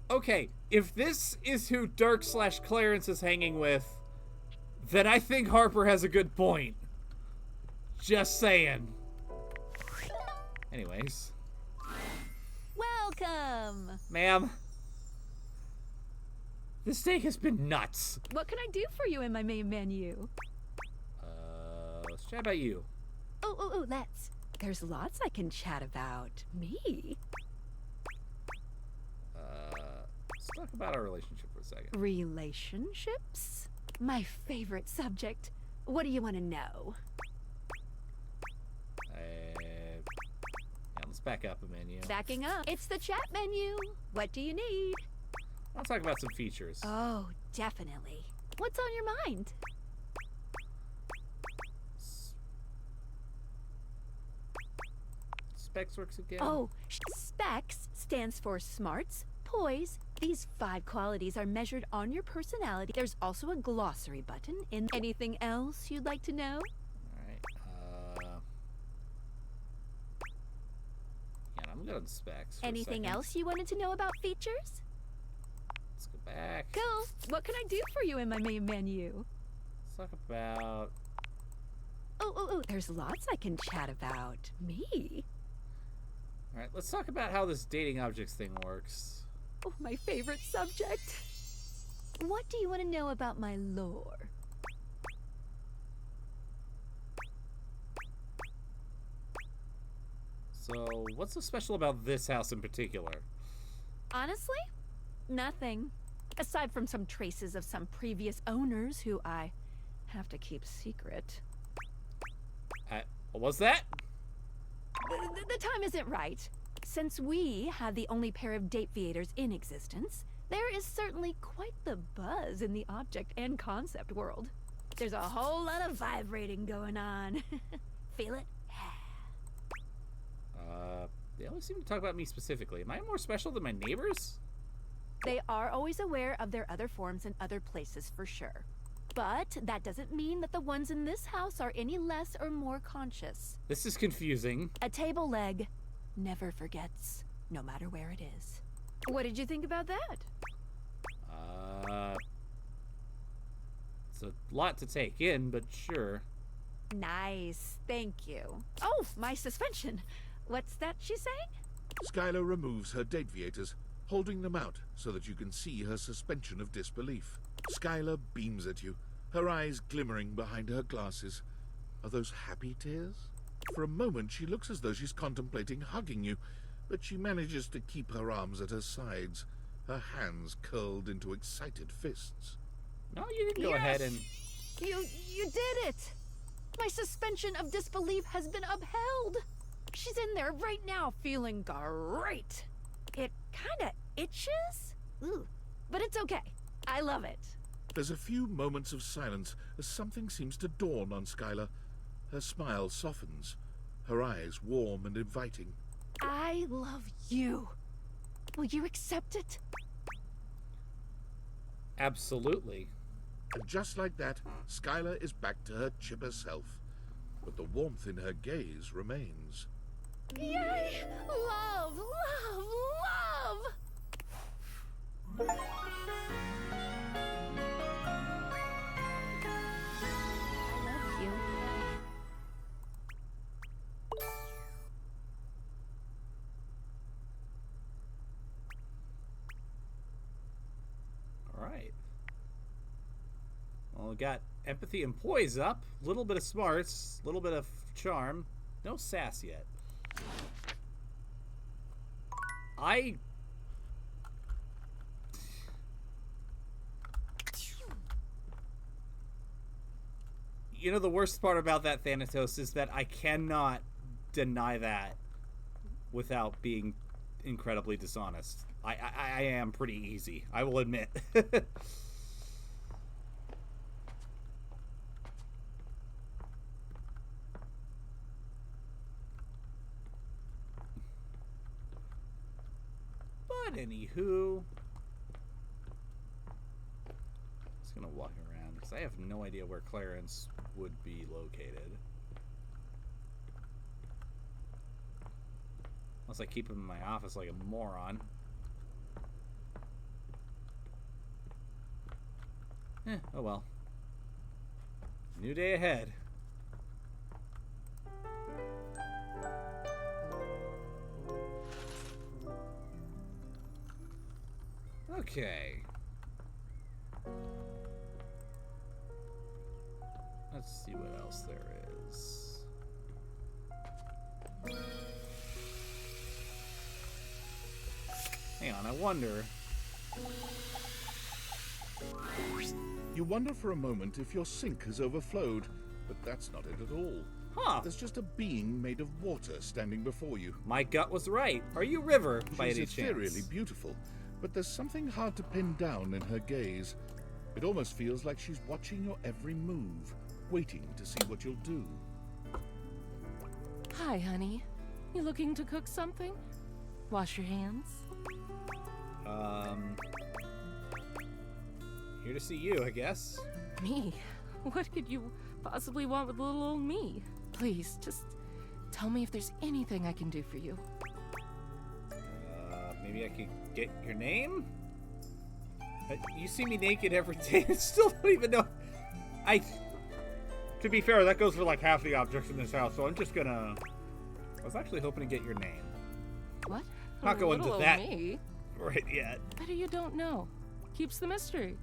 Okay, if this is who Dirk/Clarence is hanging with, then I think Harper has a good point. Just saying. Anyways. Welcome! Ma'am. This steak has been nuts. What can I do for you in my main menu? Let's chat about you. Oh, let's. There's lots I can chat about. Me? Let's talk about our relationship for a second. Relationships? My favorite subject. What do you want to know? Let's back up a menu. Backing up. It's the chat menu. What do you need? I'll talk about some features. Oh, definitely. What's on your mind? Specs works again. Oh, specs stands for smarts, poise. These 5 qualities are measured on your personality. There's also a glossary button. In anything else you'd like to know? I'm good on specs. Anything else you wanted to know about features? Let's go back. Cool. What can I do for you in my main menu? Let's talk about... Oh, there's lots I can chat about. Me? Alright, let's talk about how this dating objects thing works. Oh, my favorite subject. What do you want to know about my lore? So, what's so special about this house in particular? Honestly, nothing. Aside from some traces of some previous owners who I have to keep secret. What was that? The time isn't right. Since we have the only pair of Dateviators in existence, there is certainly quite the buzz in the object and concept world. There's a whole lot of vibrating going on. Feel it? They always seem to talk about me specifically. Am I more special than my neighbors? They are always aware of their other forms in other places for sure. But that doesn't mean that the ones in this house are any less or more conscious. This is confusing. A table leg never forgets, no matter where it is. What did you think about that? It's a lot to take in, but sure. Nice, thank you. Oh, my suspension. What's that she's saying? Skylar removes her Dateviators, holding them out so that you can see her suspension of disbelief. Skylar beams at you, her eyes glimmering behind her glasses. Are those happy tears? For a moment, she looks as though she's contemplating hugging you, but she manages to keep her arms at her sides, her hands curled into excited fists. No, you didn't go ahead and... You did it! My suspension of disbelief has been upheld! She's in there right now feeling great! It kinda itches? Ooh, but it's okay. I love it. There's a few moments of silence as something seems to dawn on Skylar. Her smile softens, her eyes warm and inviting. I love you. Will you accept it? Absolutely. And just like that, Skylar is back to her chipper self. But the warmth in her gaze remains. Yay! Love, love, love! I love you. Alright. Well, we got empathy and poise up. A little bit of smarts. A little bit of charm. No sass yet. You know, the worst part about that, Thanatos, is that I cannot deny that without being incredibly dishonest. I am pretty easy, I will admit. But anywho, just gonna walk around because I have no idea where Clarence would be located. Unless I keep him in my office like a moron. Oh well. New day ahead. Okay. Let's see what else there is. Hang on, I wonder. You wonder for a moment if your sink has overflowed, but that's not it at all. Huh. There's just a being made of water standing before you. My gut was right. Are you River, by any She's chance? ethereally beautiful, but there's something hard to pin down in her gaze. It almost feels like she's watching your every move, waiting to see what you'll do. Hi, honey. You looking to cook something? Wash your hands? Here to see you, I guess. Me? What could you possibly want with little old me? Please, just tell me if there's anything I can do for you. Maybe I could get your name? You see me naked every day and still don't even know. To be fair, that goes for like half the objects in this house, so I'm just gonna... I was actually hoping to get your name. What? Not going Little into that old me? right yet. Better you don't know. Keeps the mystery.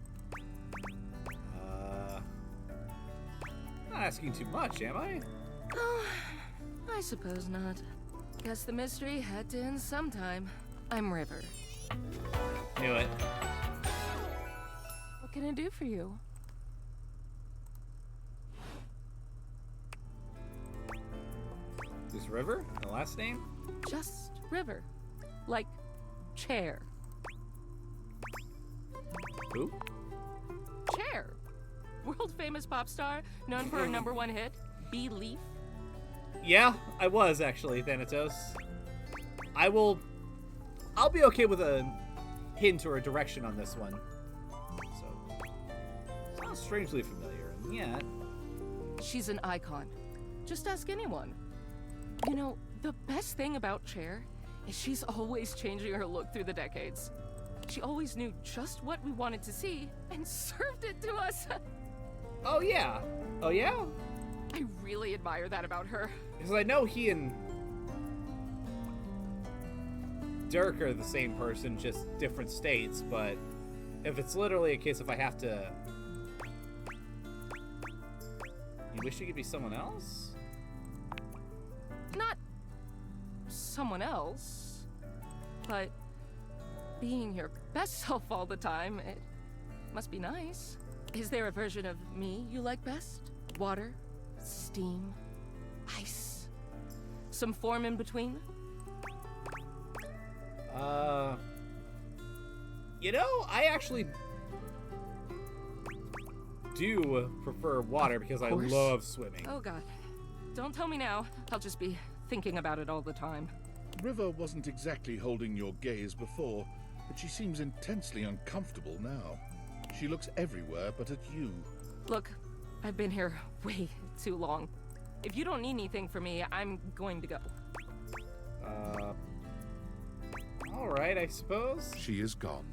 Not asking too much, am I? Oh, I suppose not. Guess the mystery had to end sometime. I'm River. Knew it. What can I do for you? Is River the last name? Just River. Like chair. Who? Chair. World famous pop star, known for her #1 hit, Belief. Yeah, I was actually, Thanatos. I'll be okay with a hint or a direction on this one. So, sounds strangely familiar, and yet... She's an icon. Just ask anyone. You know, the best thing about Chair is she's always changing her look through the decades. She always knew just what we wanted to see and served it to us. Oh yeah. Oh yeah? I really admire that about her. Because I know he and Dirk are the same person, just different states, but if it's literally a case of I have to... You wish you could be someone else? Not someone else, but being your best self all the time, it must be nice. Is there a version of me you like best? Water? Steam? Ice? Some form in between? You know, I actually do prefer water because I love swimming. Oh god. Don't tell me now. I'll just be thinking about it all the time. River wasn't exactly holding your gaze before, but she seems intensely uncomfortable now. She looks everywhere but at you. Look, I've been here way too long. If you don't need anything from me, I'm going to go. Alright, I suppose. She is gone.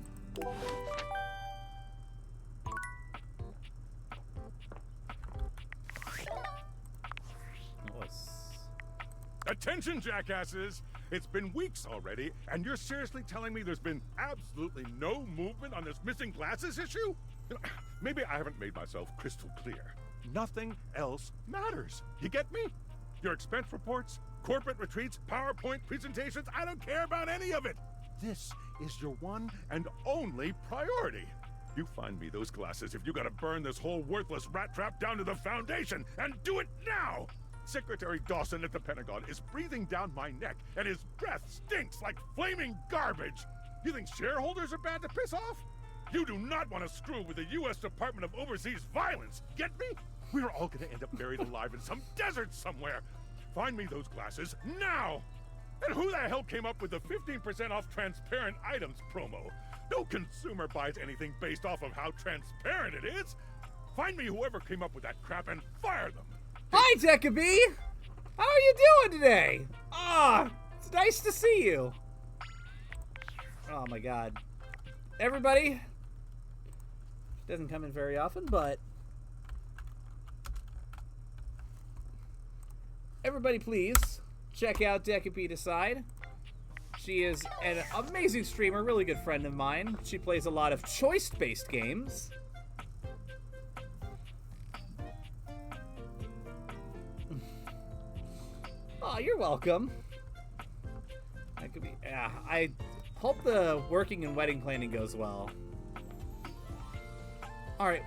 Attention, jackasses! It's been weeks already, and you're seriously telling me there's been absolutely no movement on this missing glasses issue? Maybe I haven't made myself crystal clear. Nothing else matters. You get me? Your expense reports, corporate retreats, PowerPoint presentations, I don't care about any of it. This is your one and only priority. You find me those glasses if you gotta burn this whole worthless rat trap down to the foundation, and do it now! Secretary Dawson at the Pentagon is breathing down my neck, and his breath stinks like flaming garbage! You think shareholders are bad to piss off? You do not want to screw with the U.S. Department of Overseas Violence, get me? We're all gonna end up buried alive in some desert somewhere! Find me those glasses, now! And who the hell came up with the 15% off transparent items promo? No consumer buys anything based off of how transparent it is! Find me whoever came up with that crap and fire them! Hi, Decabee! How are you doing today? It's nice to see you. Oh my god. Everybody, doesn't come in very often, but everybody please check out Decabee Decide. She is an amazing streamer, really good friend of mine. She plays a lot of choice-based games. Oh, you're welcome. That could be. Yeah, I hope the working and wedding planning goes well. All right.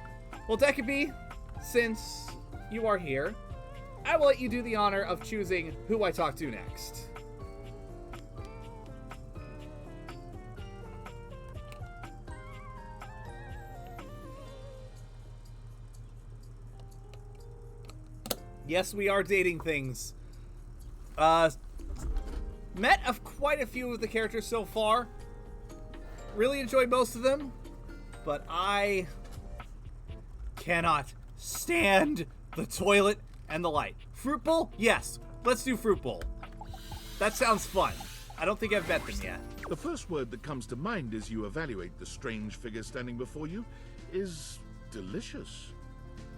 Well, Decabee, since you are here, I will let you do the honor of choosing who I talk to next. Yes, we are dating things. Met quite a few of the characters so far. Really enjoyed most of them, but I cannot stand the toilet and the light. Fruit Bowl? Yes, let's do Fruit Bowl. That sounds fun. I don't think I've met them yet. The first word that comes to mind as you evaluate the strange figure standing before you is delicious.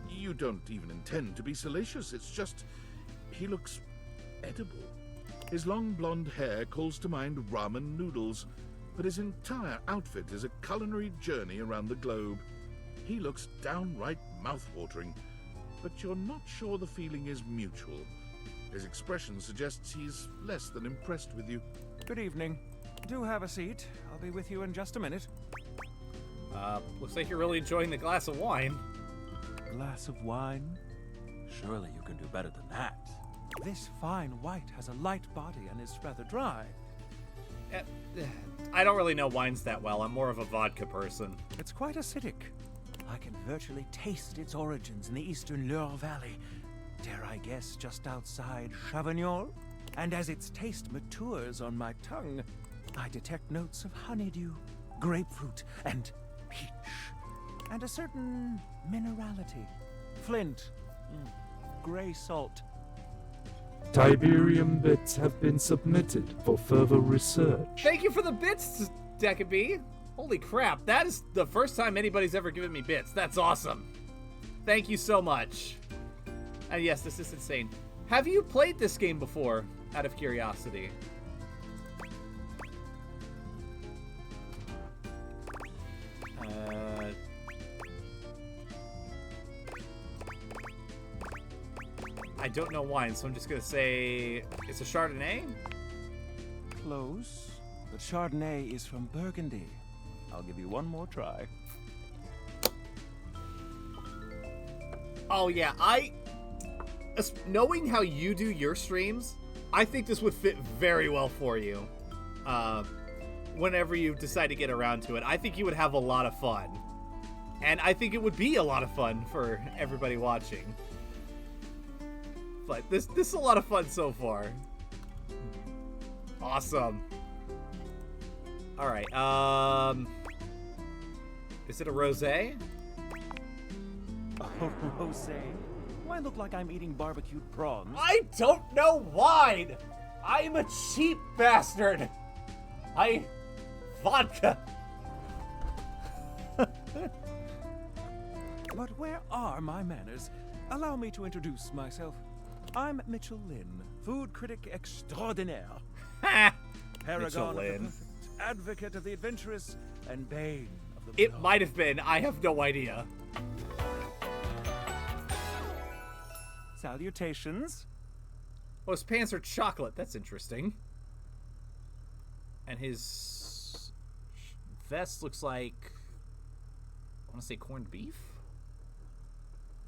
You don't even intend to be salacious, it's just he looks edible. His long blonde hair calls to mind ramen noodles, but his entire outfit is a culinary journey around the globe. He looks downright mouth-watering, but you're not sure the feeling is mutual. His expression suggests he's less than impressed with you. Good evening. Do have a seat. I'll be with you in just a minute. Looks like you're really enjoying the glass of wine. Glass of wine? Surely you can do better than that. This fine white has a light body and is rather dry. I don't really know wines that well. I'm more of a vodka person. It's quite acidic. I can virtually taste its origins in the eastern Loire Valley. Dare I guess just outside Chavagnol? And as its taste matures on my tongue, I detect notes of honeydew, grapefruit, and peach. And a certain minerality. Flint. Gray salt. Tiberium bits have been submitted for further research. Thank you for the bits, Decabee. Holy crap, that is the first time anybody's ever given me bits. That's awesome. Thank you so much. And yes, this is insane. Have you played this game before, out of curiosity? I don't know wine, so I'm just gonna say it's a Chardonnay? Close, but Chardonnay is from Burgundy. I'll give you one more try. Oh yeah, knowing how you do your streams, I think this would fit very well for you. Whenever you decide to get around to it, I think you would have a lot of fun. And I think it would be a lot of fun for everybody watching. But this is a lot of fun so far. Awesome. All right. Is it a rosé? A rosé? Why look like I'm eating barbecued prawns? I don't know wine. I'm a cheap bastard. Vodka. But where are my manners? Allow me to introduce myself. I'm Mitchell Lynn, food critic extraordinaire. Paragon Mitchell of the Lynn. perfect, advocate of the adventurous, and bane of the It might have been. I have no idea. Salutations. Oh, his pants are chocolate. That's interesting. And his vest looks like... I want to say corned beef?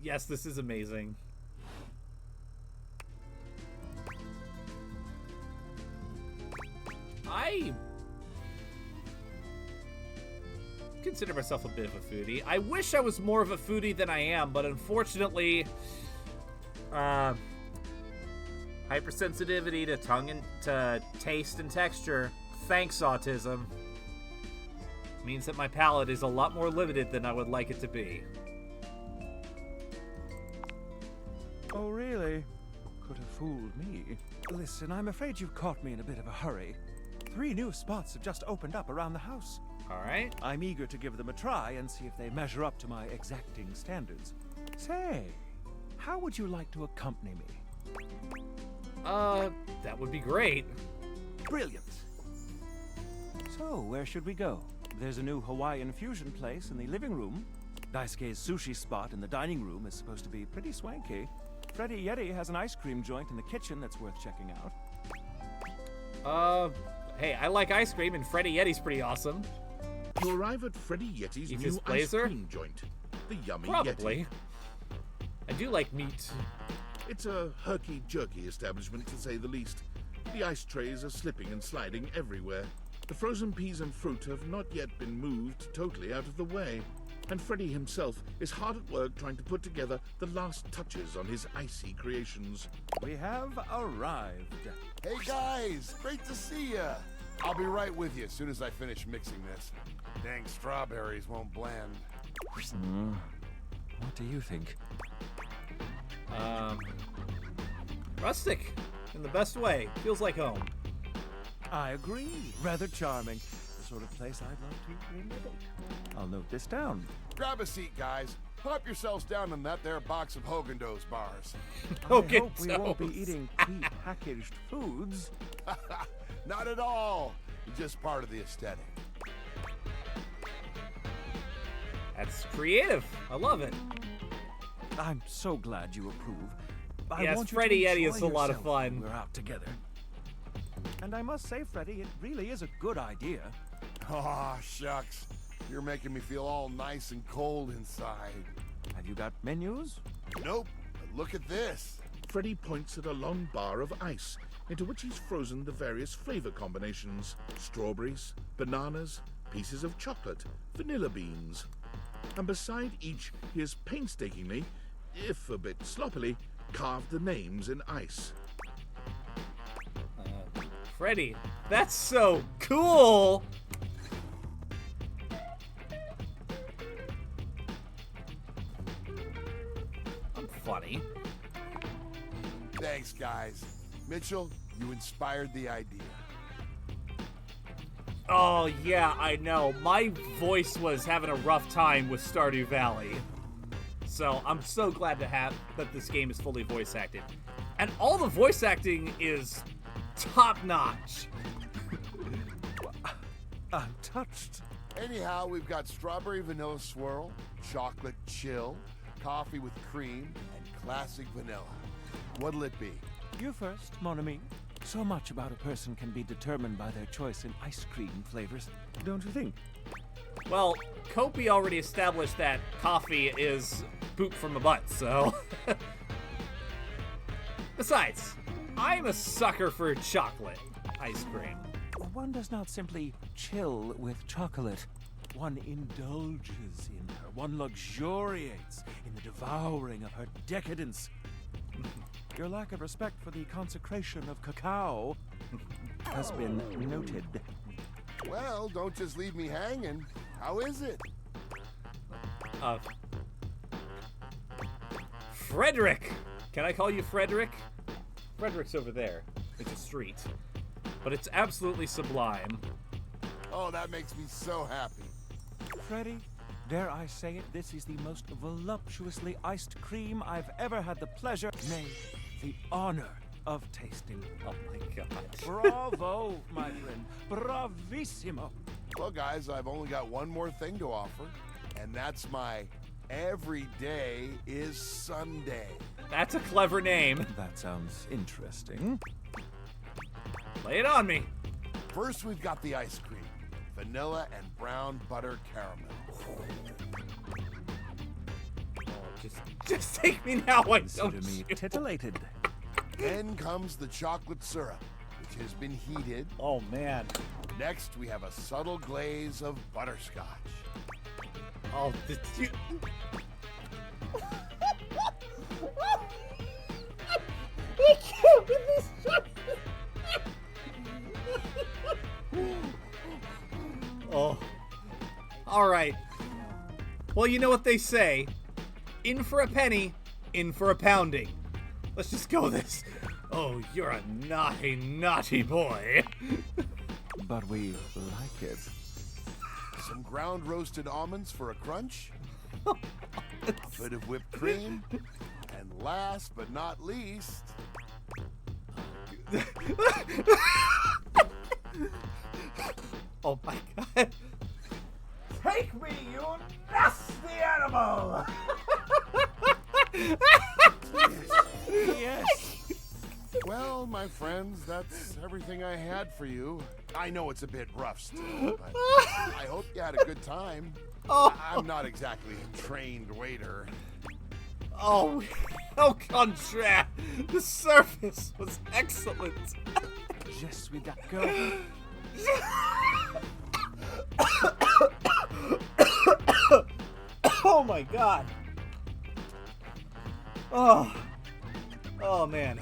Yes, this is amazing. I consider myself a bit of a foodie. I wish I was more of a foodie than I am, but unfortunately, hypersensitivity to to taste and texture, thanks autism, means that my palate is a lot more limited than I would like it to be. Oh, really? Could have fooled me. Listen, I'm afraid you've caught me in a bit of a hurry. 3 new spots have just opened up around the house. All right. I'm eager to give them a try and see if they measure up to my exacting standards. Say, how would you like to accompany me? That would be great. Brilliant. So, where should we go? There's a new Hawaiian fusion place in the living room. Daisuke's sushi spot in the dining room is supposed to be pretty swanky. Freddy Yeti has an ice cream joint in the kitchen that's worth checking out. Hey, I like ice cream, and Freddy Yeti's pretty awesome. You arrive at Freddy Yeti's Eat new his ice blazer? cream joint, the Yummy Probably. Yeti. I do like meat. It's a herky-jerky establishment, to say the least. The ice trays are slipping and sliding everywhere. The frozen peas and fruit have not yet been moved totally out of the way. And Freddy himself is hard at work trying to put together the last touches on his icy creations. We have arrived. Hey guys, great to see ya. I'll be right with you as soon as I finish mixing this. Dang strawberries won't blend. What do you think? Rustic, in the best way. Feels like home. I agree. Rather charming. The sort of place I'd love to remake. I'll note this down. Grab a seat, guys. Pop yourselves down in that there box of Haagen-Dazs bars. I hope we won't be eating pre-packaged foods. Not at all. It's just part of the aesthetic. That's creative. I love it. I'm so glad you approve. I Yes, want you to Freddy Yeti enjoy is a lot of yourself when fun. We're out together. And I must say, Freddy, it really is a good idea. Aw, shucks. You're making me feel all nice and cold inside. Have you got menus? Nope. But look at this. Freddy points at a long bar of ice, into which he's frozen the various flavor combinations. Strawberries, bananas, pieces of chocolate, vanilla beans. And beside each, he has painstakingly, if a bit sloppily, carved the names in ice. Freddy, that's so cool! I'm funny. Thanks, guys. Mitchell, you inspired the idea. Oh, yeah, I know. My voice was having a rough time with Stardew Valley. So I'm so glad to have that this game is fully voice acted. And all the voice acting is top notch. I'm touched. Anyhow, we've got strawberry vanilla swirl, chocolate chill, coffee with cream, and classic vanilla. What'll it be? You first, mon ami. So much about a person can be determined by their choice in ice cream flavors, don't you think? Well, Kopi already established that coffee is poop from the butt, so... Besides, I'm a sucker for chocolate ice cream. One does not simply chill with chocolate. One indulges in her. One luxuriates in the devouring of her decadence. Your lack of respect for the consecration of cacao has been noted. Well, don't just leave me hanging. How is it? Frederick! Can I call you Frederick? Frederick's over there. It's a street. But it's absolutely sublime. Oh, that makes me so happy. Freddy, dare I say it, this is the most voluptuously iced cream I've ever had the pleasure, nay, the honor of tasting. Oh my god. Bravo, my friend. Bravissimo. Well, guys, I've only got one more thing to offer, and that's my Every Day is Sunday. That's a clever name. That sounds interesting. Lay it on me. First, we've got the ice cream. Vanilla and brown butter caramel. Just take me now, I Consider don't me shoot. titillated. Then comes the chocolate syrup, which has been heated. Oh, man. Next, we have a subtle glaze of butterscotch. Oh, did you... I can't with this shit. Oh. Alright. Well, you know what they say. In for a penny, in for a pounding. Let's just go this. Oh, you're a naughty, naughty boy. But we like it. Some ground roasted almonds for a crunch. A bit of whipped cream. And last but not least... Oh my god. Take me, you nasty animal! Yes. Well, my friends, that's everything I had for you. I know it's a bit rough still, but I hope you had a good time. Oh. I'm not exactly a trained waiter. Oh, au contraire. The service was excellent. Yes, we got go. Oh my god. Oh. Oh man.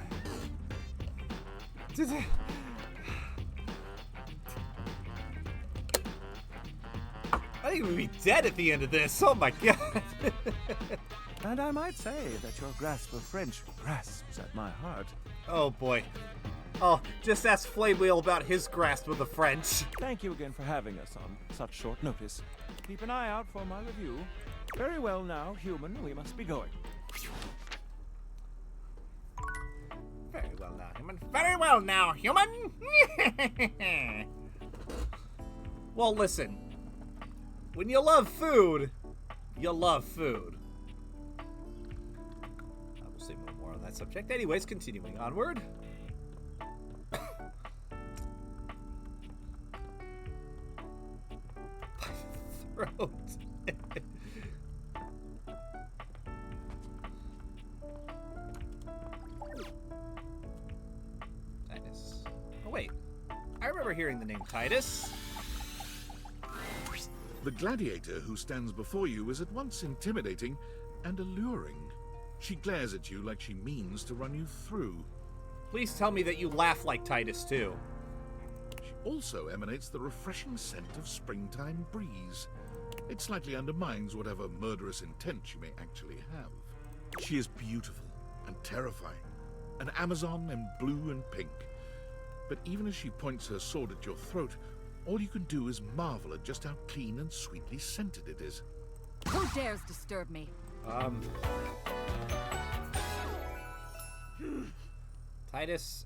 I think we'd be dead at the end of this. Oh my god. And I might say that your grasp of French grasps at my heart. Oh boy. Oh, just ask Flamewheel about his grasp of the French. Thank you again for having us on such short notice. Keep an eye out for my review. Very well now, human, we must be going. Very well now, human. Very well now, human! Well, listen. When you love food, you love food. I will say no more on that subject. Anyways, continuing onward. Throat. Titus. Oh wait, I remember hearing the name Titus. The gladiator who stands before you is at once intimidating and alluring. She glares at you like she means to run you through. Please tell me that you laugh like Titus too. She also emanates the refreshing scent of springtime breeze. It slightly undermines whatever murderous intent she may actually have. She is beautiful and terrifying, an Amazon in blue and pink. But even as she points her sword at your throat, all you can do is marvel at just how clean and sweetly scented it is. Who dares disturb me? Titus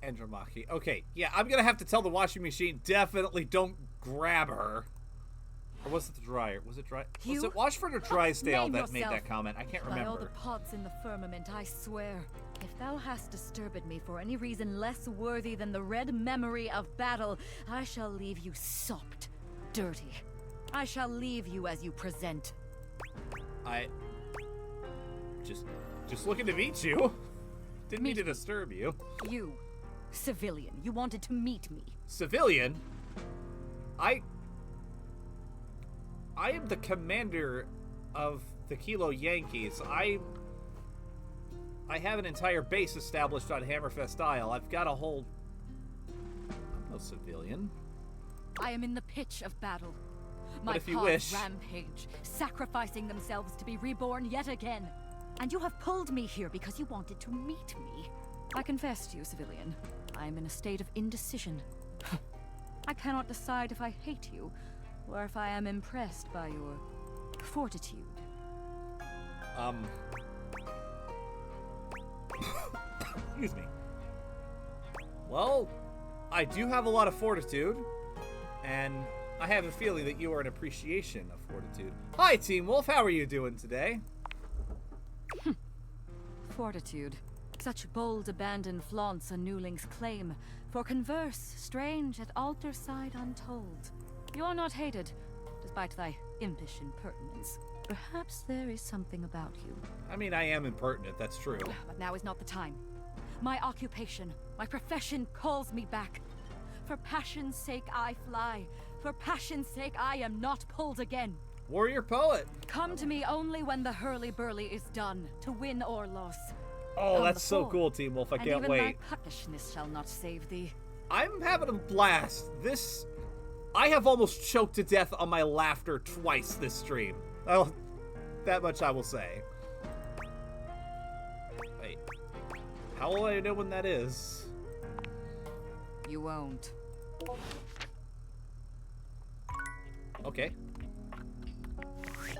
Andromache. Okay, yeah, I'm gonna have to tell the washing machine, definitely don't grab her. Or was it the dryer? Was it dry? Was it Washford or Drysdale that made that comment? I can't By all the remember. pots in the firmament, I swear, if thou hast disturbed me for any reason less worthy than the red memory of battle, I shall leave you sopped, dirty. I shall leave you as you present. I just looking to meet you. Didn't mean to disturb you. You, civilian, you wanted to meet me. Civilian? I am the commander of the Kilo Yankees. I have an entire base established on Hammerfest Isle. I've got a whole... I'm no civilian. I am in the pitch of battle. But My if you pods wish. rampage, sacrificing themselves to be reborn yet again. And you have pulled me here because you wanted to meet me. I confess to you, civilian. I am in a state of indecision. I cannot decide if I hate you, or if I am impressed by your fortitude. Excuse me. Well, I do have a lot of fortitude, and I have a feeling that you are an appreciation of fortitude. Hi, Team Wolf. How are you doing today? Fortitude. Such bold abandon flaunts a newling's claim. For converse, strange at altar side untold. You're not hated, despite thy impish impertinence. Perhaps there is something about you. I mean, I am impertinent, that's true. But now is not the time. My occupation, my profession calls me back. For passion's sake I fly. For passion's sake I am not pulled again. Warrior poet. Come to me only when the hurly-burly is done, to win or loss. Oh, Come that's so before, cool, Team Wolf. I and can't even wait. thy puckishness shall not save thee. I'm having a blast. I have almost choked to death on my laughter twice this stream. Oh, that much I will say. Wait. How will I know when that is? You won't. Okay. I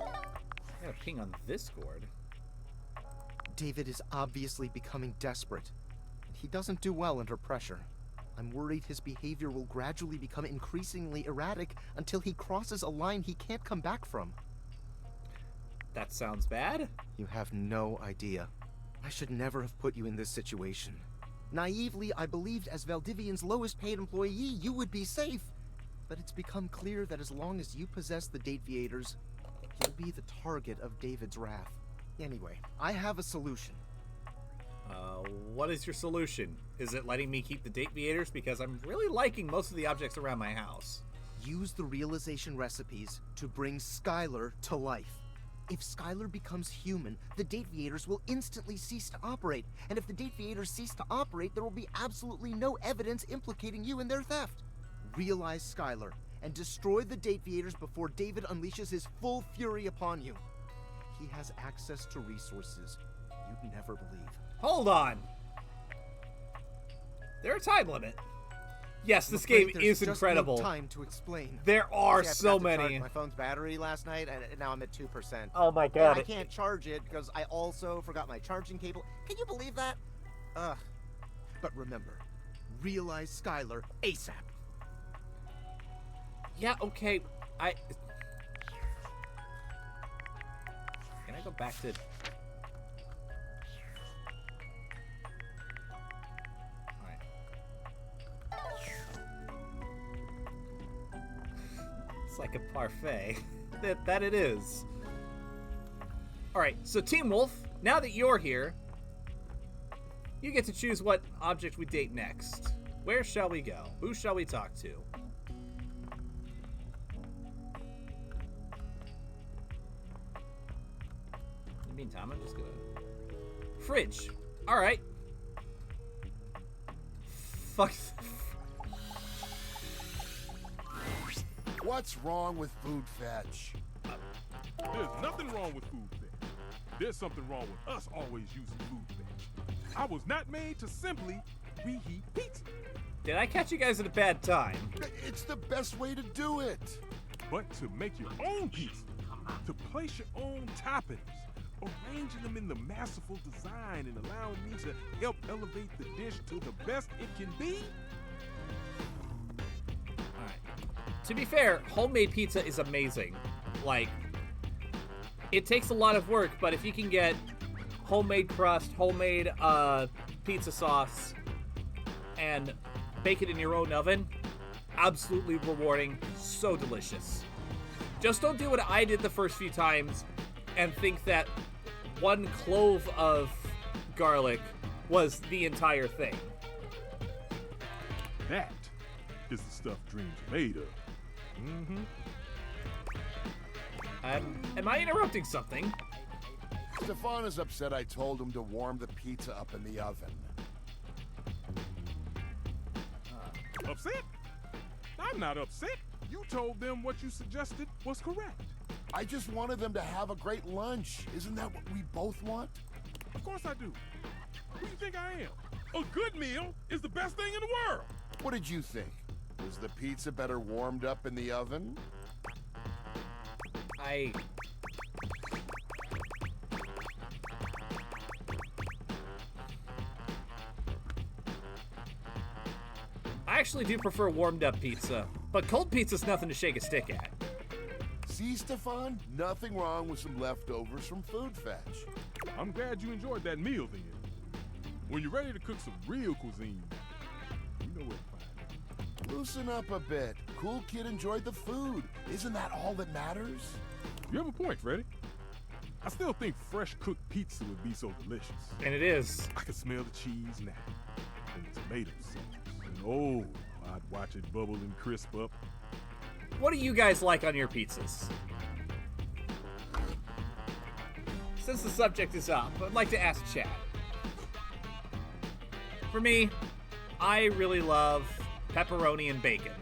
gotta ping on this cord. David is obviously becoming desperate. He doesn't do well under pressure. I'm worried his behavior will gradually become increasingly erratic until he crosses a line he can't come back from. That sounds bad. You have no idea. I should never have put you in this situation. Naively, I believed as Valdivian's lowest paid employee, you would be safe. But it's become clear that as long as you possess the Dateviators, you'll be the target of David's wrath. Anyway, I have a solution. What is your solution? Is it letting me keep the Dateviators? Because I'm really liking most of the objects around my house. Use the realization recipes to bring Skylar to life. If Skylar becomes human, the Dateviators will instantly cease to operate. And if the Dateviators cease to operate, there will be absolutely no evidence implicating you in their theft. Realize Skylar and destroy the Dateviators before David unleashes his full fury upon you. He has access to resources you'd never believe. Hold on. There's a time limit. Yes, this game is incredible. No time to explain. There are See, I so forgot to many. charge my phone's battery last night, and now I'm at 2%. Oh my god. And I can't charge it because I also forgot my charging cable. Can you believe that? Ugh. But remember, realize Skylar ASAP. Yeah, okay. Can I go back to... Alright. It's like a parfait. that it is. Alright, so Team Wolf, now that you're here, you get to choose what object we date next. Where shall we go? Who shall we talk to? In the meantime, I'm just gonna... Fridge. Alright. Fuck. What's wrong with food fetch? There's nothing wrong with food fetch. There's something wrong with us always using food fetch. I was not made to simply reheat pizza. Did I catch you guys at a bad time? It's the best way to do it. But to make your own pizza, to place your own toppings, arranging them in the masterful design and allowing me to help elevate the dish to the best it can be. To be fair, homemade pizza is amazing. Like, it takes a lot of work, but if you can get homemade crust, homemade pizza sauce, and bake it in your own oven, absolutely rewarding, so delicious. Just don't do what I did the first few times and think that one clove of garlic was the entire thing. That is the stuff dreams are made of. Mm-hmm. Am I interrupting something? Stefan is upset I told him to warm the pizza up in the oven. Upset? I'm not upset. You told them what you suggested was correct. I just wanted them to have a great lunch. Isn't that what we both want? Of course I do. Who do you think I am? A good meal is the best thing in the world. What did you think? Was the pizza better warmed up in the oven? I actually do prefer warmed up pizza, but cold pizza's nothing to shake a stick at. See, Stefan? Nothing wrong with some leftovers from Food Fetch. I'm glad you enjoyed that meal then. When you're ready to cook some real cuisine, you know where to find me. Loosen up a bit. Cool Kid enjoyed the food. Isn't that all that matters? You have a point, Freddy. I still think fresh cooked pizza would be so delicious. And it is. I can smell the cheese now. And the tomato sauce. And oh, I'd watch it bubble and crisp up. What do you guys like on your pizzas? Since the subject is up, I'd like to ask Chad. For me, I really love pepperoni and bacon.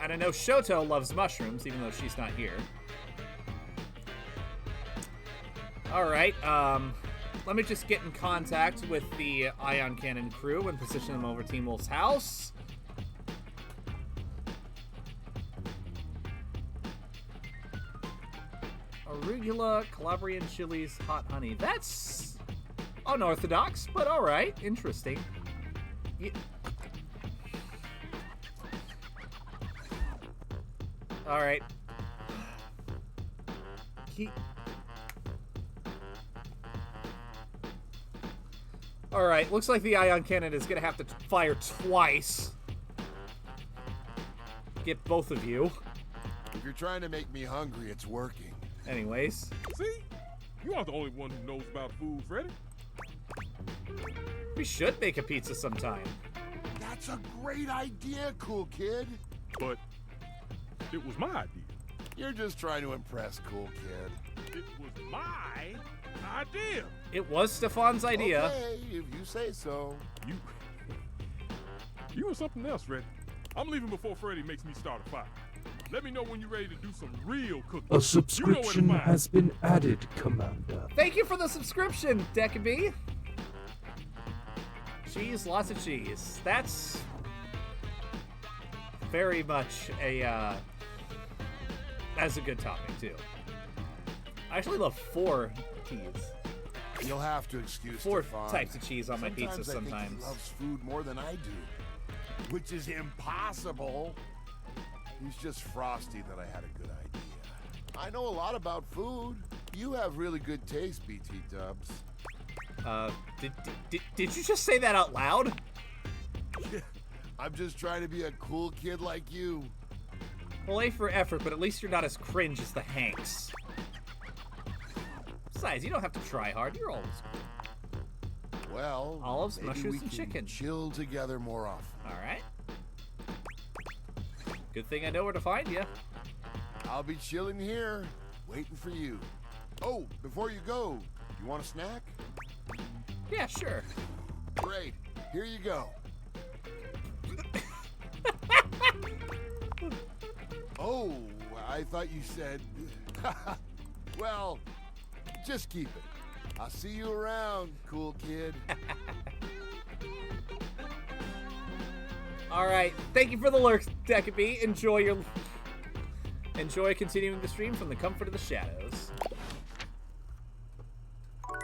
And I know Shoto loves mushrooms, even though she's not here. Alright, let me just get in contact with the ion cannon crew and position them over Team Wolf's house. Arugula, Calabrian chilies, hot honey. That's unorthodox, but alright. Interesting. Yeah. Alright. Alright, looks like the ion cannon is gonna have to fire twice. Get both of you. If you're trying to make me hungry, it's working. Anyways. See? You aren't the only one who knows about food, Freddy. We should make a pizza sometime. That's a great idea, Cool Kid. But it was my idea. You're just trying to impress, Cool Kid. It was my idea. It was Stefan's idea. Okay, if you say so. You were something else, Freddy. I'm leaving before Freddy makes me start a fire. Let me know when you're ready to do some real cooking. A subscription has been added, Commander. Thank you for the subscription, Decabee. Cheese, lots of cheese. That's very much a, that's a good topping, too. I actually love 4 cheese. You'll have to excuse 4 Stefan. types of cheese on my pizza I think sometimes. he loves food more than I do, which is impossible. He's just frosty that I had a good idea. I know a lot about food. You have really good taste, BT Dubs. Did you just say that out loud? I'm just trying to be a cool kid like you. Well, A for effort, but at least you're not as cringe as the Hanks. Besides, you don't have to try hard. You're always good. Well, olives, maybe mushrooms, we and can chicken. Chill together more often. All right. Good thing I know where to find you. I'll be chilling here, waiting for you. Oh, before you go, you want a snack? Yeah, sure. Great. Here you go. Oh, I thought you said... Well, just keep it. I'll see you around, cool kid. All right. Thank you for the lurks, Decabee. Enjoy continuing the stream from the comfort of the shadows. All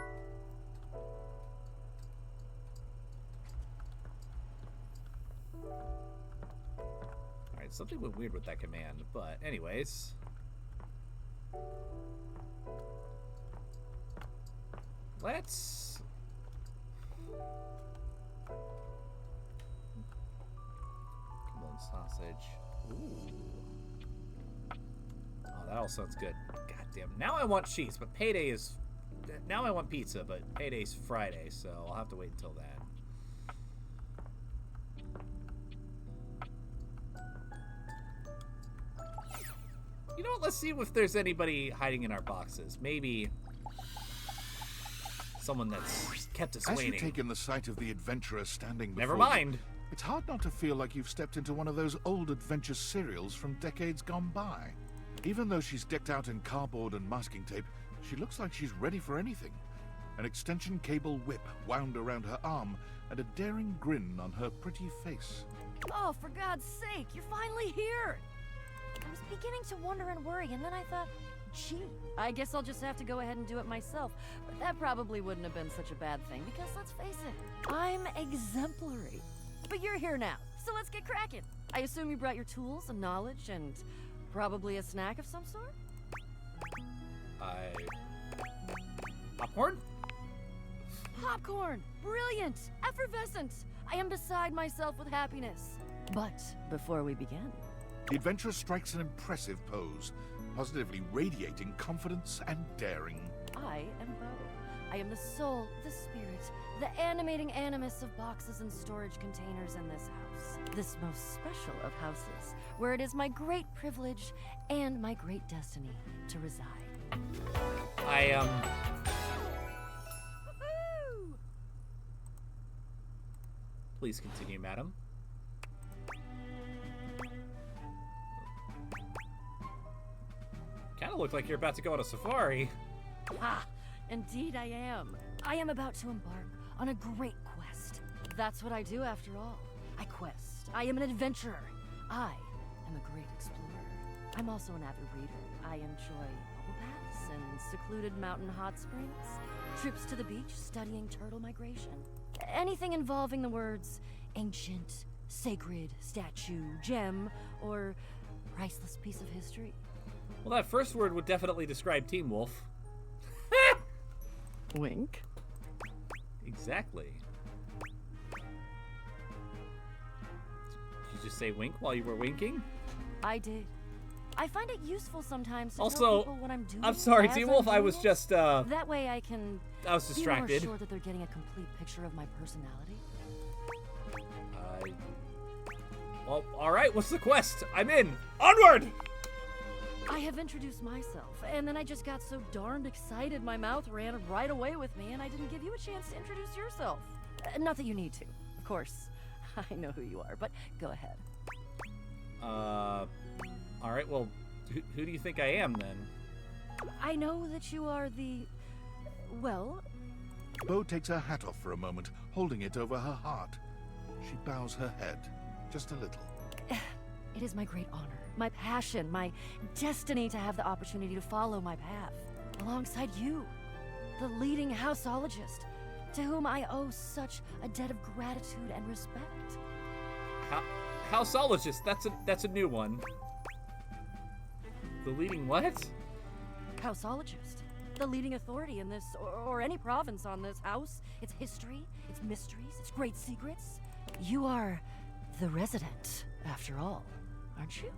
right, something went weird with that command, but anyways. Let's... Cumberland sausage. Ooh. Oh, that all sounds good. God damn. Now I want cheese, but payday is... Now I want pizza, but payday's Friday, so I'll have to wait until then. You know what? Let's see if there's anybody hiding in our boxes. Maybe someone that's kept us As waiting. you take in the sight of the adventurer standing before Never mind. you, it's hard not to feel like you've stepped into one of those old adventure serials from decades gone by. Even though she's decked out in cardboard and masking tape, she looks like she's ready for anything. an extension cable whip wound around her arm, and a daring grin on her pretty face. Oh, for God's sake, you're finally here! I was beginning to wonder and worry, and then I thought, gee, I guess I'll just have to go ahead and do it myself. But that probably wouldn't have been such a bad thing, because let's face it, I'm exemplary. But you're here now, so let's get cracking. I assume you brought your tools and knowledge and probably a snack of some sort? Popcorn? Popcorn! Brilliant! Effervescent! I am beside myself with happiness. But before we begin... The adventurer strikes an impressive pose, positively radiating confidence and daring. I am Bo. I am the soul, the spirit, the animating animus of boxes and storage containers in this house. This most special of houses, where it is my great privilege and my great destiny to reside. Please continue, madam. Kinda look like you're about to go on a safari. Ah, indeed I am. I am about to embark on a great quest. That's what I do after all. I quest. I am an adventurer. I am a great explorer. I'm also an avid reader. I enjoy bubble baths and secluded mountain hot springs, trips to the beach studying turtle migration. Anything involving the words ancient, sacred, statue, gem, or priceless piece of history. Well, that first word would definitely describe Team Wolf. Wink. Exactly. Did you just say wink while you were winking? I did. I find it useful sometimes to Also, tell people what I'm doing. I'm sorry, as Team I Wolf, I do. was just, That way I can I was distracted. be more sure that they're getting a complete picture of my personality. Well, alright, what's the quest? I'm in! Onward! I have introduced myself, and then I just got so darned excited my mouth ran right away with me, and I didn't give you a chance to introduce yourself. Not that you need to, of course. I know who you are, but go ahead. Alright, well, who do you think I am, then? I know that you are the... well... Bo takes her hat off for a moment, holding it over her heart. She bows her head, just a little. It is my great honor, my passion, my destiny to have the opportunity to follow my path, alongside you, the leading houseologist, to whom I owe such a debt of gratitude and respect. Houseologist, that's a new one. The leading what? Houseologist. The leading authority in this, or any province on this house, its history, its mysteries, its great secrets. You are the resident, after all, aren't you?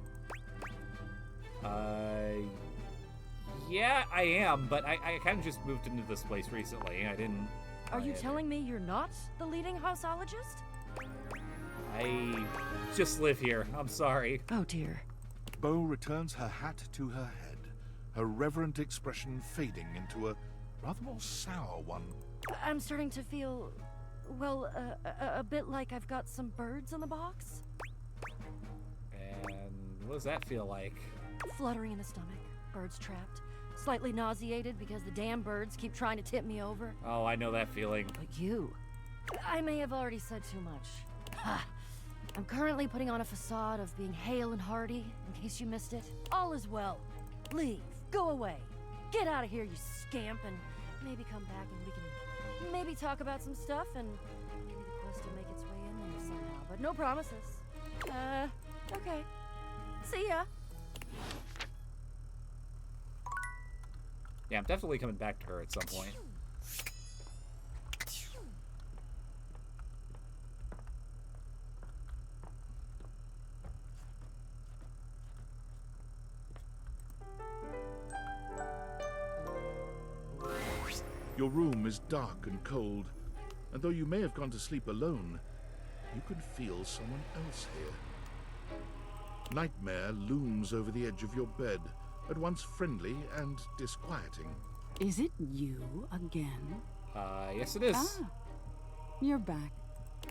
Yeah, I am, but I kind of just moved into this place recently. I didn't... Are you telling me you're not the leading houseologist? I just live here. I'm sorry. Oh, dear. Bo returns her hat to her head, her reverent expression fading into a rather more sour one. I'm starting to feel, well, a bit like I've got some birds in the box. And what does that feel like? Fluttering in the stomach, birds trapped, slightly nauseated because the damn birds keep trying to tip me over. Oh, I know that feeling. But you, I may have already said too much. I'm currently putting on a facade of being hale and hearty, in case you missed it. All is well. Leave. Go away. Get out of here, you scamp, and maybe come back and we can maybe talk about some stuff, and maybe the quest will make its way in there somehow. But no promises. Okay. See ya. Yeah, I'm definitely coming back to her at some point. Your room is dark and cold, and though you may have gone to sleep alone, you can feel someone else here. Nightmare looms over the edge of your bed, at once friendly and disquieting. Is it you again? Yes it is. Ah, you're back.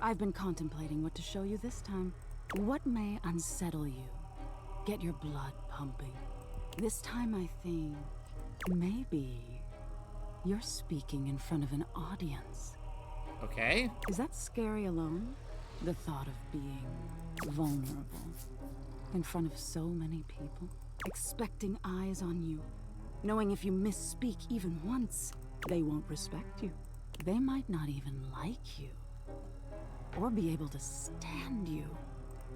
I've been contemplating what to show you this time. What may unsettle you? Get your blood pumping. This time I think, maybe, You're speaking in front of an audience. Okay. Is that scary alone? The thought of being vulnerable in front of so many people, expecting eyes on you, knowing if you misspeak even once, they won't respect you. They might not even like you, or be able to stand you.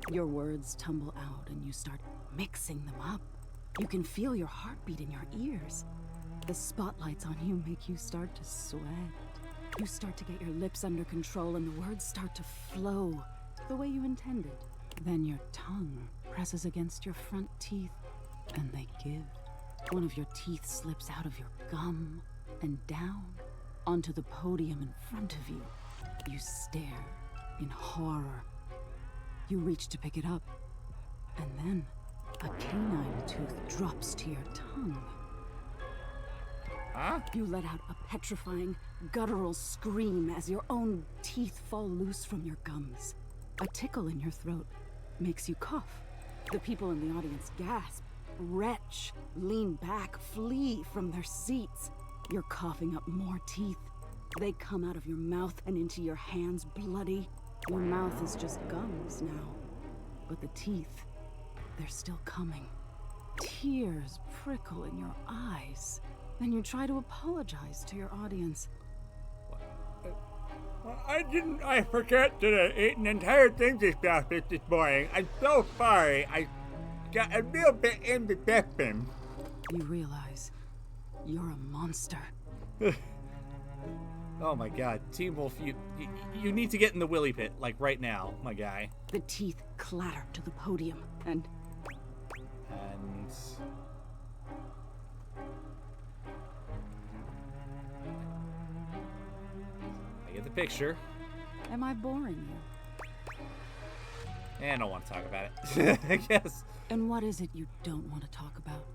Your words tumble out and you start mixing them up. You can feel your heartbeat in your ears. The spotlights on you make you start to sweat. You start to get your lips under control and the words start to flow the way you intended. Then your tongue presses against your front teeth and they give. One of your teeth slips out of your gum and down onto the podium in front of you. You stare in horror. You reach to pick it up, and then a canine tooth drops to your tongue. Huh? You let out a petrifying, guttural scream as your own teeth fall loose from your gums. A tickle in your throat makes you cough. The people in the audience gasp, retch, lean back, flee from their seats. You're coughing up more teeth. They come out of your mouth and into your hands bloody. Your mouth is just gums now. But the teeth, they're still coming. Tears prickle in your eyes. Then you try to apologize to your audience. I forgot to eat an entire thing this morning. I'm so sorry. I got a little bit indigestion. You realize you're a monster. Oh my god, Team Wolf, you need to get in the willy pit, like right now, my guy. The teeth clatter to the podium, and I get the picture. Am I boring you? I don't want to talk about it, I guess. And what is it you don't want to talk about?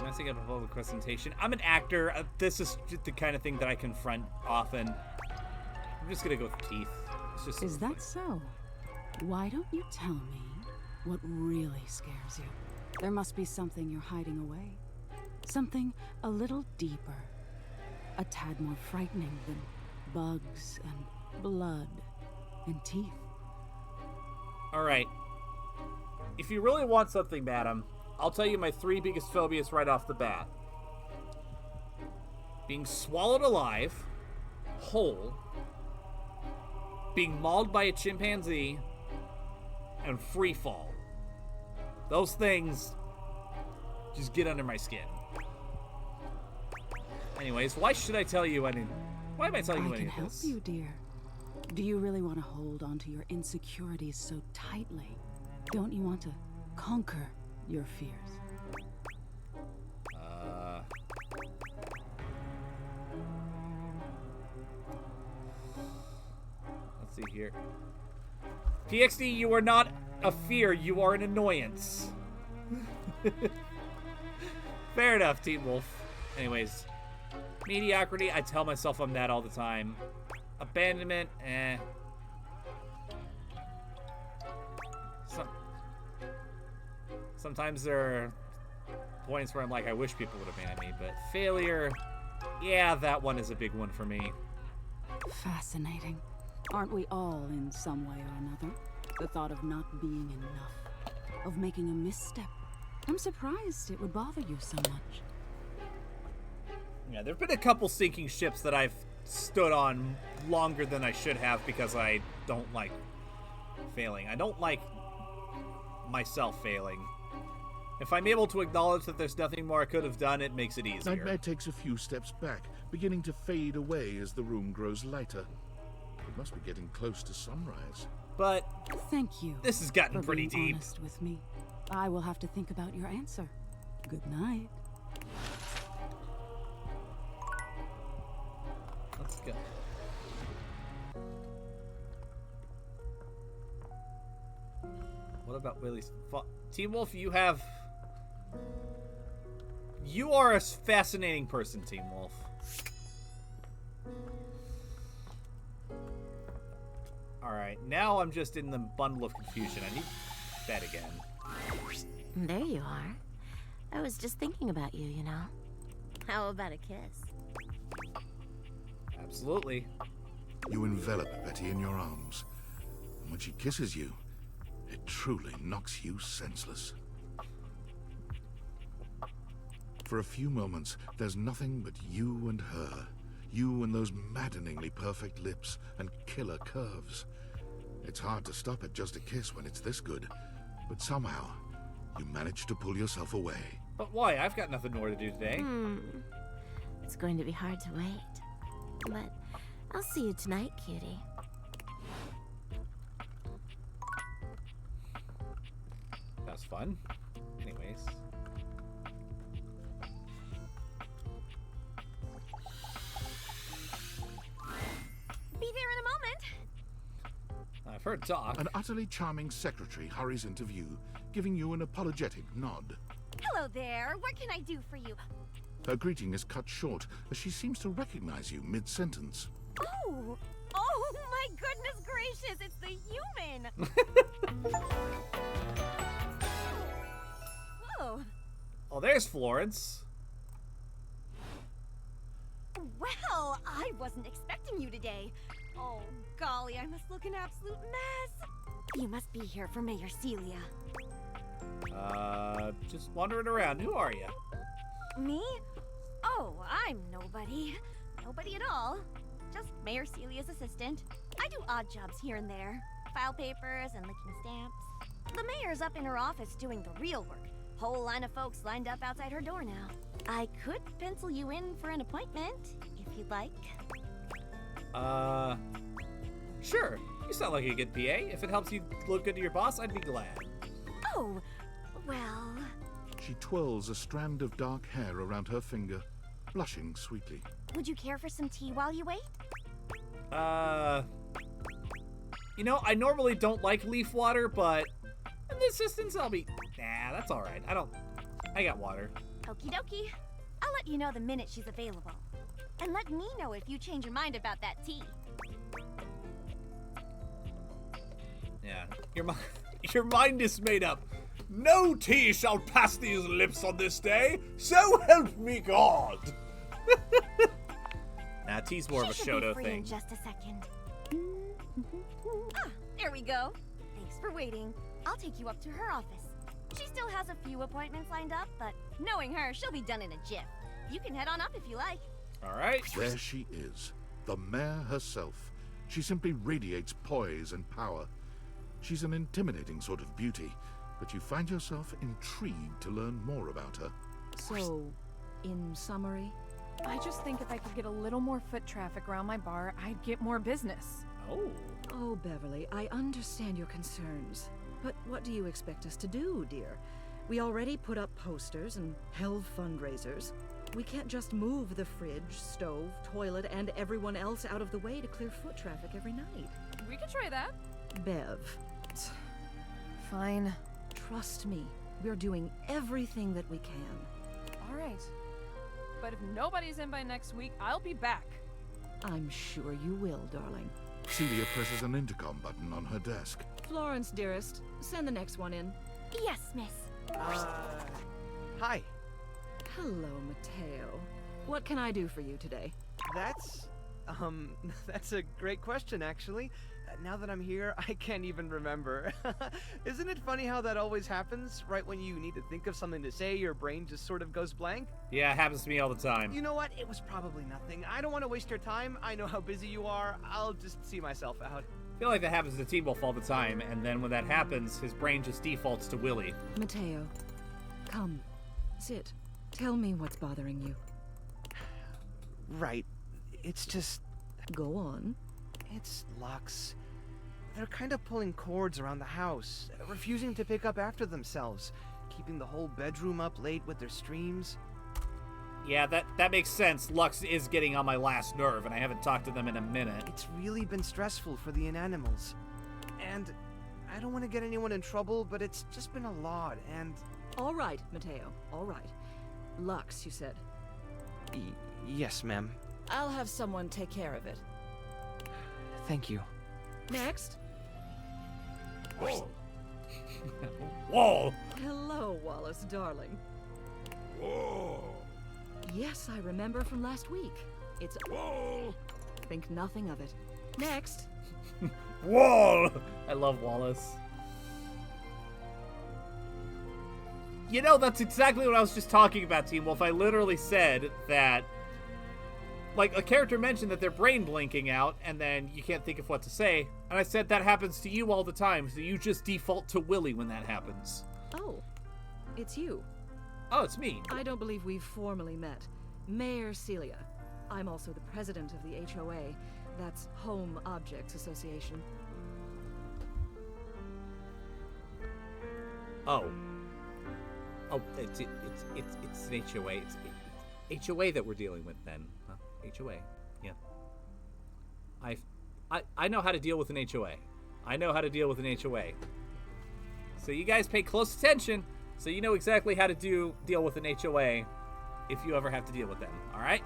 Messing up a public presentation. I'm an actor. This is the kind of thing that I confront often. I'm just gonna go with teeth. It's just Is that so? Why don't you tell me what really scares you? There must be something you're hiding away. Something a little deeper. A tad more frightening than bugs and blood and teeth. Alright. If you really want something, madam, I'll tell you my 3 biggest phobias right off the bat. Being swallowed alive, whole, being mauled by a chimpanzee, and free fall. Those things just get under my skin. Anyways, why should I tell you any... Why am I telling you any I can of this? help you, dear. Do you really want to hold on to your insecurities so tightly? Don't you want to conquer your fears? Let's see here. PXD, you are not a fear, you are an annoyance. Fair enough, Team Wolf. Anyways, mediocrity, I tell myself I'm that all the time. Abandonment, eh. Sometimes there are points where I'm like, I wish people would abandon me, but failure, yeah, that one is a big one for me. Fascinating. Aren't we all in some way or another? The thought of not being enough, of making a misstep. I'm surprised it would bother you so much. Yeah, there have been a couple sinking ships that I've stood on longer than I should have because I don't like failing. I don't like myself failing. If I'm able to acknowledge that there's nothing more I could have done, it makes it easier. Nightmare takes a few steps back, beginning to fade away as the room grows lighter. It must be getting close to sunrise. But thank you. This has gotten for pretty being deep. Honest with me. I will have to think about your answer. Good night. Let's go. What about Willie's? Team Wolf, you have... You are a fascinating person, Team Wolf. Alright, now I'm just in the bundle of confusion. I need bed again. There you are. I was just thinking about you, you know. How about a kiss? Absolutely. You envelop Betty in your arms. And when she kisses you, it truly knocks you senseless. For a few moments, there's nothing but you and her. You and those maddeningly perfect lips and killer curves. It's hard to stop at just a kiss when it's this good, but somehow, you manage to pull yourself away. But why? I've got nothing more to do today. It's going to be hard to wait. But I'll see you tonight, cutie. That's fun. Anyways. Be there in a moment. I've heard talk. An utterly charming secretary hurries into view, giving you an apologetic nod. Hello there. What can I do for you? Her greeting is cut short as she seems to recognize you mid-sentence. Oh! Oh my goodness gracious! It's the human! Whoa! Oh, there's Florence. Well, I wasn't expecting you today. Oh, golly, I must look an absolute mess. You must be here for Mayor Celia. Just wandering around. Who are you? Me? Oh, I'm nobody. Nobody at all. Just Mayor Celia's assistant. I do odd jobs here and there. File papers and licking stamps. The mayor's up in her office doing the real work. Whole line of folks lined up outside her door now. I could pencil you in for an appointment, if you'd like. Sure. You sound like a good PA. If it helps you look good to your boss, I'd be glad. Oh, well... She twirls a strand of dark hair around her finger, blushing sweetly. Would you care for some tea while you wait? You know, I normally don't like leaf water, but in this instance, I'll be... Nah, that's alright. I got water. Okie dokie. I'll let you know the minute she's available. And let me know if you change your mind about that tea. Yeah, your mind is made up. No tea shall pass these lips on this day, so help me God. Nah, tea's more of a Shoto free thing. In just a second. Ah, there we go. Thanks for waiting. I'll take you up to her office. She still has a few appointments lined up, but knowing her, she'll be done in a jiff. You can head on up if you like. All right. There she is, the mayor herself. She simply radiates poise and power. She's an intimidating sort of beauty, but you find yourself intrigued to learn more about her. So, in summary, I just think if I could get a little more foot traffic around my bar, I'd get more business. Oh. Oh, Beverly, I understand your concerns. But what do you expect us to do, dear? We already put up posters and held fundraisers. We can't just move the fridge, stove, toilet, and everyone else out of the way to clear foot traffic every night. We could try that. Bev. Fine. Trust me, we're doing everything that we can. All right. But if nobody's in by next week, I'll be back. I'm sure you will, darling. Celia presses an intercom button on her desk. Florence, dearest, send the next one in. Yes, miss. Hi. Hello, Mateo. What can I do for you today? That's a great question, actually. Now that I'm here, I can't even remember. Isn't it funny how that always happens? Right when you need to think of something to say, your brain just sort of goes blank? Yeah, it happens to me all the time. You know what? It was probably nothing. I don't want to waste your time. I know how busy you are. I'll just see myself out. I feel like that happens to T-Wolf all the time, and then when that happens, his brain just defaults to Willy. Mateo, come. Sit. Tell me what's bothering you. Right. It's just... Go on. It's Lux. They're kind of pulling cords around the house, refusing to pick up after themselves, keeping the whole bedroom up late with their streams. Yeah, that makes sense. Lux is getting on my last nerve, and I haven't talked to them in a minute. It's really been stressful for the Inanimals. And I don't want to get anyone in trouble, but it's just been a lot, and... All right, Mateo, all right. Lux, you said. Yes, ma'am. I'll have someone take care of it. Thank you. Next. Whoa. Hello, Wallace, darling. Whoa. Yes, I remember from last week. It's... Whoa. Think nothing of it. Next. Whoa! I love Wallace. You know, that's exactly what I was just talking about, Team Wolf. I literally said that, like, a character mentioned that their brain blinking out, and then you can't think of what to say. And I said that happens to you all the time, so you just default to Willy when that happens. Oh, it's you. Oh, it's me. I don't believe we've formally met. Mayor Celia. I'm also the president of the HOA. That's Home Objects Association. Oh. Oh, it's an HOA. It's HOA that we're dealing with then. Huh? HOA. Yeah. I know how to deal with an HOA. I know how to deal with an HOA. So you guys pay close attention, so you know exactly how to deal with an HOA if you ever have to deal with them. All right?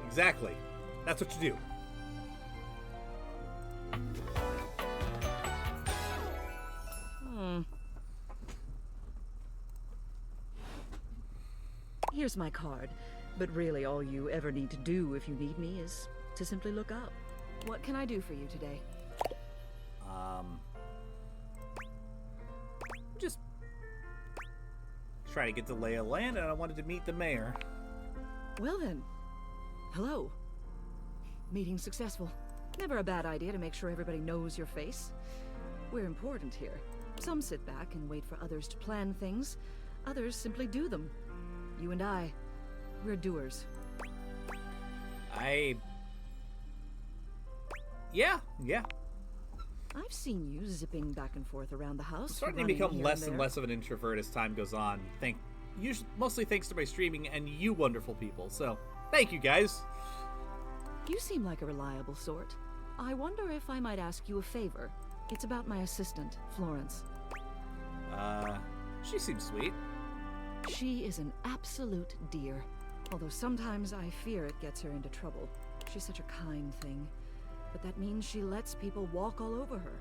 Exactly. That's what you do. Here's my card, but really all you ever need to do if you need me is to simply look up. What can I do for you today? Just try to get the lay of land, and I wanted to meet the mayor. Well then, hello. Meeting successful. Never a bad idea to make sure everybody knows your face. We're important here. Some sit back and wait for others to plan things. Others simply do them. You and I, we're doers. Yeah. I've seen you zipping back and forth around the house. I'm starting to running become here less and and there. less of an introvert as time goes on. Mostly thanks to my streaming and you wonderful people. So, thank you guys. You seem like a reliable sort. I wonder if I might ask you a favor. It's about my assistant, Florence. She seems sweet. She is an absolute dear. Although sometimes I fear it gets her into trouble. She's such a kind thing. But that means she lets people walk all over her.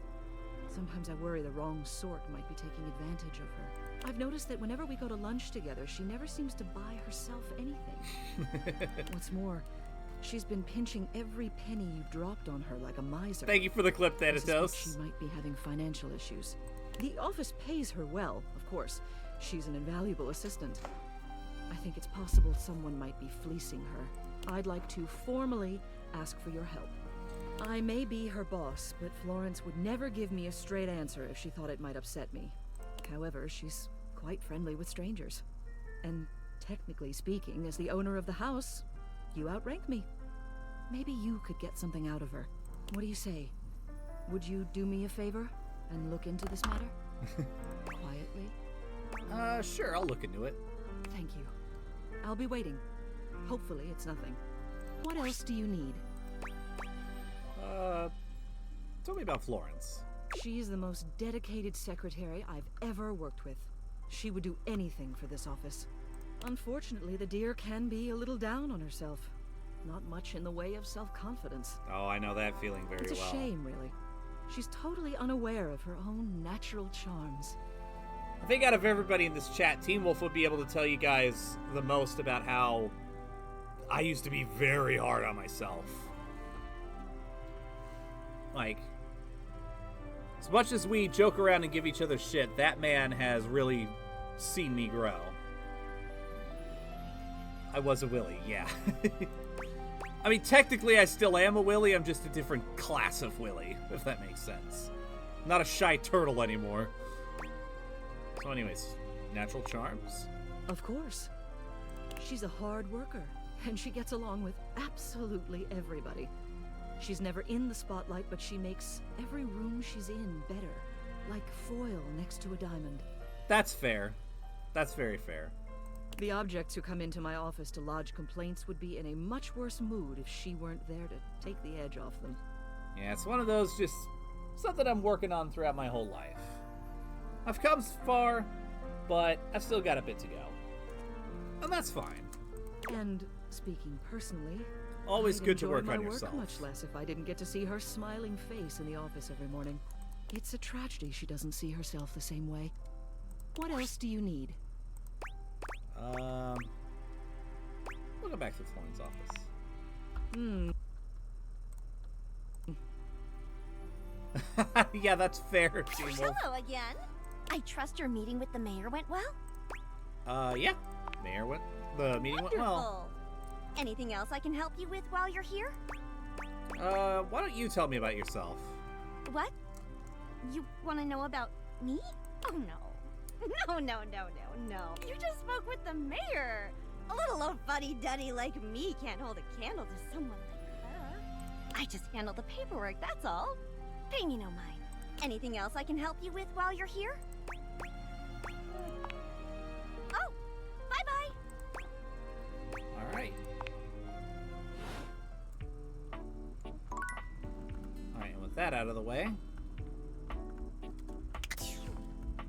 Sometimes I worry the wrong sort might be taking advantage of her. I've noticed that whenever we go to lunch together, she never seems to buy herself anything. What's more, she's been pinching every penny you've dropped on her like a miser. Thank you for the clip, I suspect Thanatos. she might be having financial issues. The office pays her well, of course. She's an invaluable assistant. I think it's possible someone might be fleecing her. I'd like to formally ask for your help. I may be her boss, but Florence would never give me a straight answer if she thought it might upset me. However, she's quite friendly with strangers. And technically speaking, as the owner of the house, you outrank me. Maybe you could get something out of her. What do you say? Would you do me a favor and look into this matter? Quietly? Sure, I'll look into it. Thank you. I'll be waiting. Hopefully it's nothing. What else do you need? Tell me about Florence. She is the most dedicated secretary I've ever worked with. She would do anything for this office. Unfortunately, the dear can be a little down on herself. Not much in the way of self-confidence. Oh, I know that feeling very well. It's a shame, really. She's totally unaware of her own natural charms. I think out of everybody in this chat, Team Wolf would be able to tell you guys the most about how I used to be very hard on myself. Like, as much as we joke around and give each other shit, that man has really seen me grow. I was a Willy, yeah. I mean, technically I still am a Willy, I'm just a different class of Willy, if that makes sense. I'm not a shy turtle anymore. So anyways, natural charms? Of course. She's a hard worker, and she gets along with absolutely everybody. She's never in the spotlight, but she makes every room she's in better, like foil next to a diamond. That's fair. That's very fair. The objects who come into my office to lodge complaints would be in a much worse mood if she weren't there to take the edge off them. Yeah, it's one of those just something I'm working on throughout my whole life. I've come far, but I've still got a bit to go. And that's fine. And speaking personally, always I'd good to enjoy work my on work yourself. much less if I didn't get to see her smiling face in the office every morning. It's a tragedy she doesn't see herself the same way. What else do you need? We'll go back to Thorne's office. Yeah, that's fair, Team Wolf. Hello again. I trust your meeting with the mayor went well? Yeah. Mayor, what? The meeting went well. Wonderful. Anything else I can help you with while you're here? Why don't you tell me about yourself? What? You want to know about me? Oh, no. No. You just spoke with the mayor. A little old fuddy-duddy like me can't hold a candle to someone like her. I just handle the paperwork, that's all. Pay me no mind. Anything else I can help you with while you're here? Oh, bye-bye. All right. All right, and with that out of the way.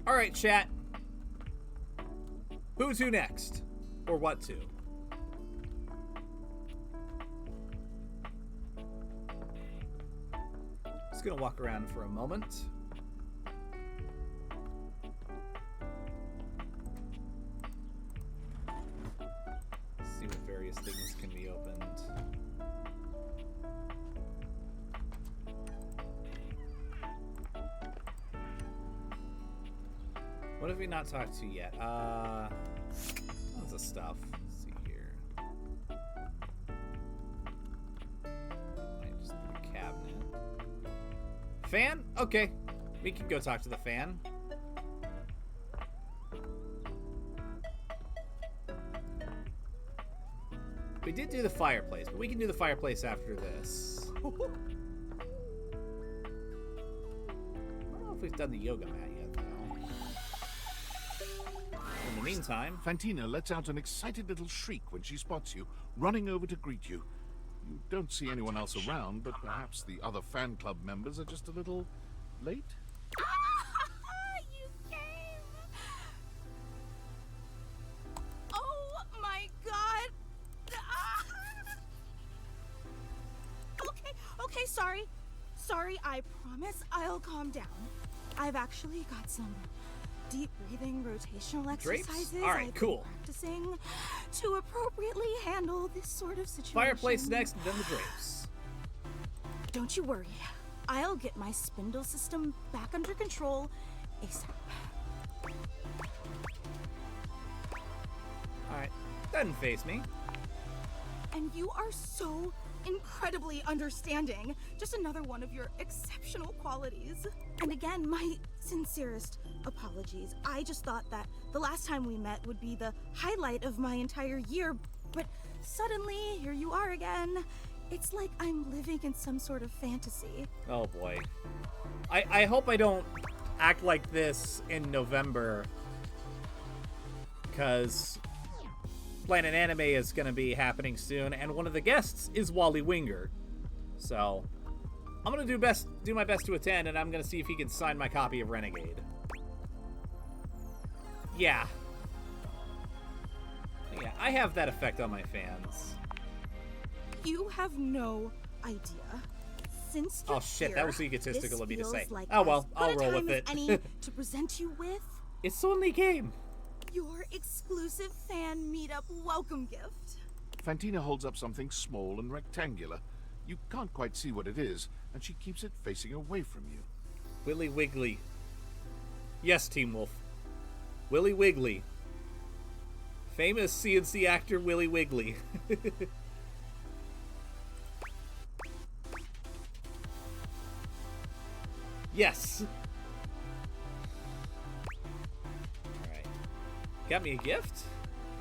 All right, chat. Who to next? Or what to? Just gonna walk around for a moment. See what various things can be opened. What have we not talked to yet? Tons of stuff. Let's see here. Might just be a cabinet. Fan? Okay. We can go talk to the fan. We did do the fireplace, but we can do the fireplace after this. I don't know if we've done the yoga mat yet, though. In the meantime... Fantina lets out an excited little shriek when she spots you, running over to greet you. You don't see anyone else around, but perhaps the other fan club members are just a little late? You came! Oh my god! Okay, sorry. Sorry, I promise I'll calm down. I've actually got some deep breathing rotational Drapes? exercises All right, I've cool. been practicing to appropriately handle this sort of situation. Fireplace next, and then the drapes. Don't you worry. I'll get my spindle system back under control ASAP. Alright, doesn't faze me. And you are so incredibly understanding. Just another one of your exceptional qualities. And again, my sincerest apologies. I just thought that the last time we met would be the highlight of my entire year, but suddenly, here you are again. It's like I'm living in some sort of fantasy. Oh boy. I hope I don't act like this in November, because Planet Anime is going to be happening soon, and one of the guests is Wally Winger. So, I'm going to do my best to attend, and I'm going to see if he can sign my copy of Renegade. Yeah. Yeah, I have that effect on my fans. You have no idea. Since you're Oh shit, that was egotistical this of me to feels say. like Oh well, as I'll good a roll time with as it. any to present you with It's the only game. your exclusive fan meetup welcome gift. Fantina holds up something small and rectangular. You can't quite see what it is, and she keeps it facing away from you. Willy Wiggly. Yes, Team Wolf. Willy Wiggly. Famous CNC actor Willy Wiggly. Yes. Alright. Got me a gift?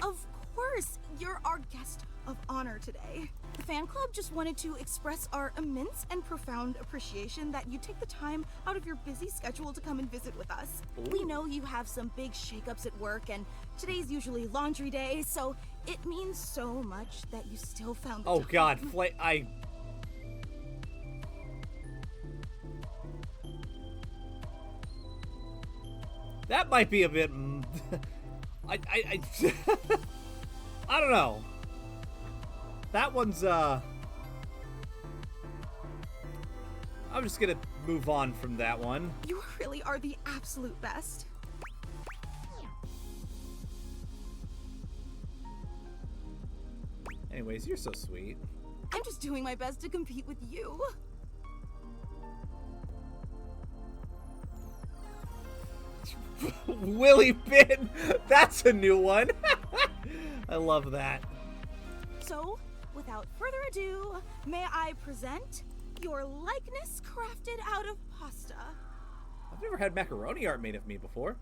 Of course. course! You're our guest of honor today. The fan club just wanted to express our immense and profound appreciation that you take the time out of your busy schedule to come and visit with us. Ooh. We know you have some big shakeups at work, and today's usually laundry day, so it means so much that you still found the Oh time. God, that might be a bit. I I don't know. That one's I'm just gonna move on from that one. You really are the absolute best. Anyways, you're so sweet. I'm just doing my best to compete with you. Willy Bin! That's a new one! I love that. So, without further ado, may I present your likeness crafted out of pasta. I've never had macaroni art made of me before.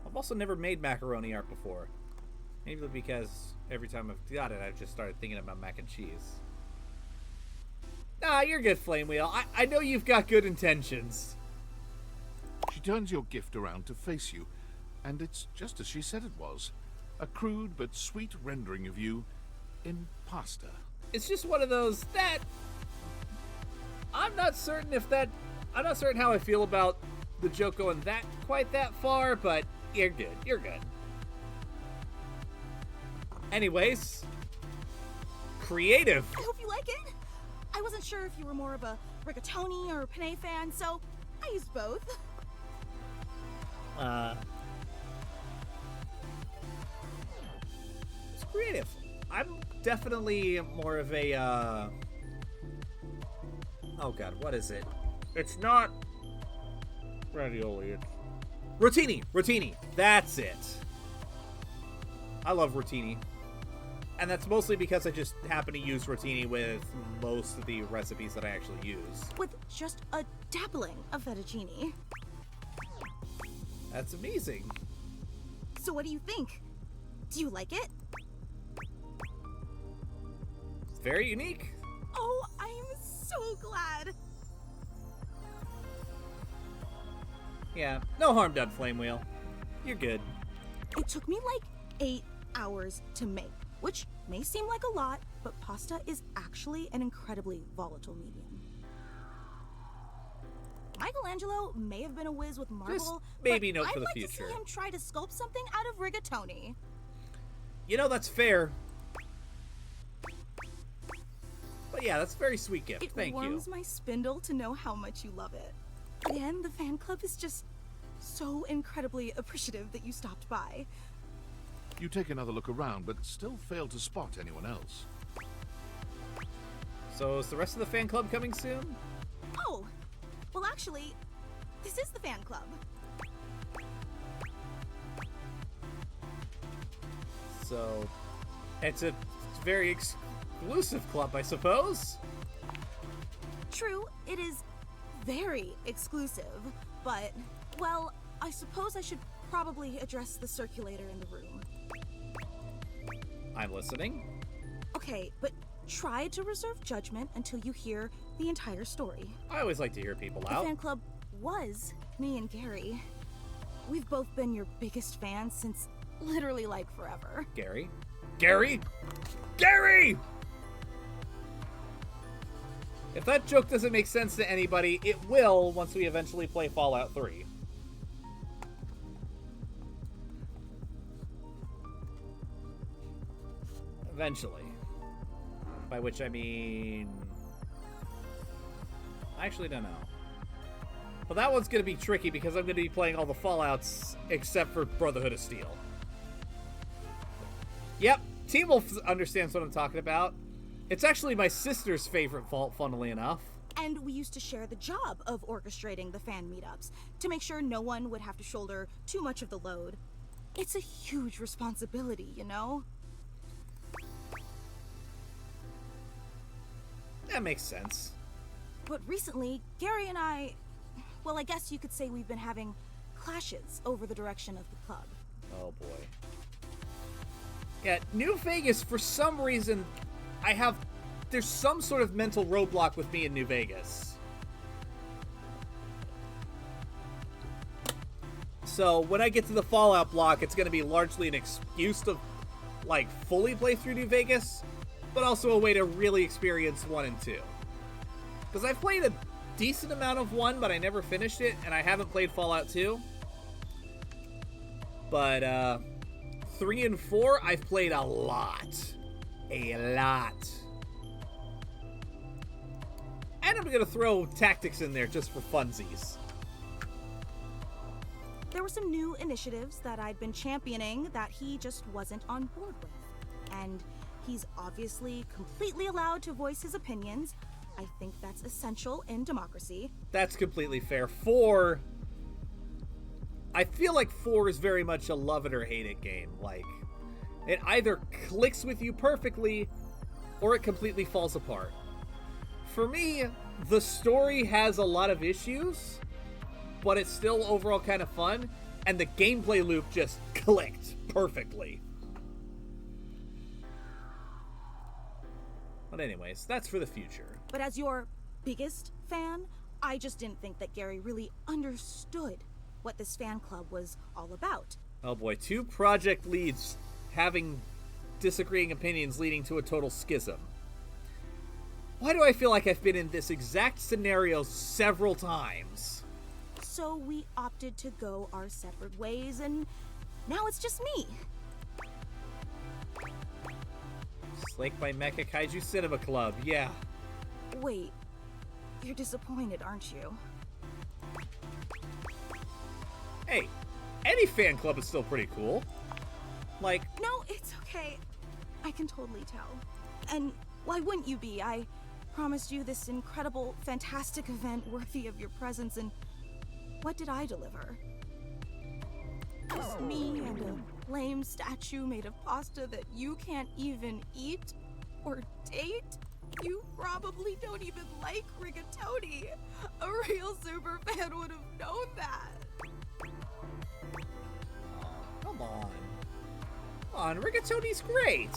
I've also never made macaroni art before. Maybe because every time I've got it, I've just started thinking about mac and cheese. Nah, you're good, Flame Wheel. I know you've got good intentions. She turns your gift around to face you, and it's just as she said it was. A crude but sweet rendering of you in pasta. It's just one of those that I'm not certain how I feel about the joke going quite that far, but you're good. You're good. Anyways, creative. I hope you like it. I wasn't sure if you were more of a rigatoni or penne fan, so I used both. It's creative. I'm definitely more of a, oh God, what is it? It's not ravioli. It's rotini. That's it. I love rotini. And that's mostly because I just happen to use rotini with most of the recipes that I actually use. With just a dabbling of fettuccine. That's amazing. So what do you think? Do you like it? It's very unique. Oh, I'm so glad. Yeah, no harm done, Flame Wheel. You're good. It took me like 8 hours to make, which may seem like a lot, but pasta is actually an incredibly volatile medium. Michelangelo may have been a whiz with marble, Just maybe but note for I'd the like future. to see him try to sculpt something out of rigatoni. You know, that's fair. But yeah, that's a very sweet gift. Thank you. It warms my spindle to know how much you love it. Again, the fan club is just so incredibly appreciative that you stopped by. You take another look around, but still fail to spot anyone else. So is the rest of the fan club coming soon? Oh, well actually, this is the fan club. So it's a very exclusive club, I suppose. True, it is very exclusive, but, well, I suppose I should probably address the circulator in the room. I'm listening. Okay, but try to reserve judgment until you hear the entire story. I always like to hear people The out. fan club was me and Gary. We've both been your biggest fans since literally like forever. Gary? Gary? Gary! If that joke doesn't make sense to anybody, it will once we eventually play Fallout 3. Eventually. By which I mean... I actually don't know. But that one's going to be tricky because I'm going to be playing all the Fallouts except for Brotherhood of Steel. Yep, Team Wolf understands what I'm talking about. It's actually my sister's favorite Vault, funnily enough. And we used to share the job of orchestrating the fan meetups to make sure no one would have to shoulder too much of the load. It's a huge responsibility, you know? That makes sense. But recently, Gary and I, well, I guess you could say we've been having clashes over the direction of the club. Oh boy. Yeah, New Vegas, for some reason, there's some sort of mental roadblock with me in New Vegas. So when I get to the Fallout block, it's going to be largely an excuse to, like, fully play through New Vegas, but also a way to really experience 1 and 2. Because I've played a decent amount of 1, but I never finished it, and I haven't played Fallout 2. But, 3 and 4, I've played a lot. A lot. And I'm going to throw Tactics in there just for funsies. There were some new initiatives that I'd been championing that he just wasn't on board with. And he's obviously completely allowed to voice his opinions. I think that's essential in democracy. That's completely fair. 4... I feel like 4 is very much a love it or hate it game. Like, it either clicks with you perfectly, or it completely falls apart. For me, the story has a lot of issues, but it's still overall kind of fun, and the gameplay loop just clicked perfectly. But anyways, that's for the future. But as your biggest fan, I just didn't think that Gary really understood what this fan club was all about. Oh boy, 2 project leads having disagreeing opinions leading to a total schism. Why do I feel like I've been in this exact scenario several times? So we opted to go our separate ways, and now it's just me. Slake by Mecha Kaiju Cinema Club, yeah. Wait, you're disappointed, aren't you? Hey, any fan club is still pretty cool. Like... No, it's okay. I can totally tell. And why wouldn't you be? I promised you this incredible, fantastic event worthy of your presence, and what did I deliver? Just me and a lame statue made of pasta that you can't even eat or date? You probably don't even like rigatoni. A real super fan would have known that. Come on. Come on, rigatoni's great.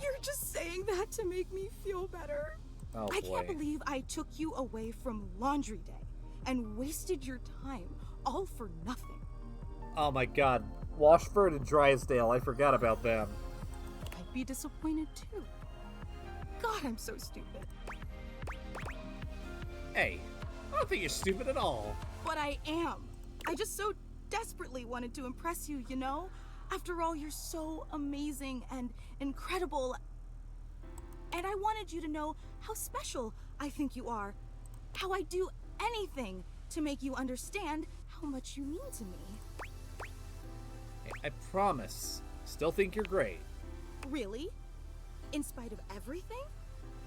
You're just saying that to make me feel better. Oh, I boy. can't believe I took you away from laundry day and wasted your time all for nothing. Oh my god. Washburn and Drysdale, I forgot about them. I'd be disappointed too. God, I'm so stupid. Hey, I don't think you're stupid at all. But I am. I just so desperately wanted to impress you, you know? After all, you're so amazing and incredible. And I wanted you to know how special I think you are. How I'd do anything to make you understand how much you mean to me. Hey, I promise. Still think you're great. Really? In spite of everything?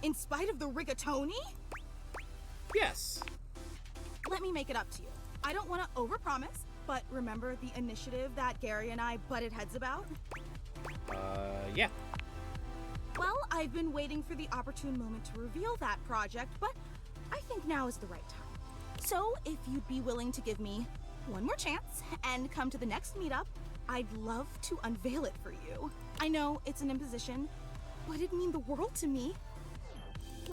In spite of the rigatoni? Yes. Let me make it up to you. I don't want to overpromise, but remember the initiative that Gary and I butted heads about? Yeah. Well, I've been waiting for the opportune moment to reveal that project, but I think now is the right time. So, if you'd be willing to give me one more chance and come to the next meetup, I'd love to unveil it for you. I know it's an imposition, but it'd mean the world to me.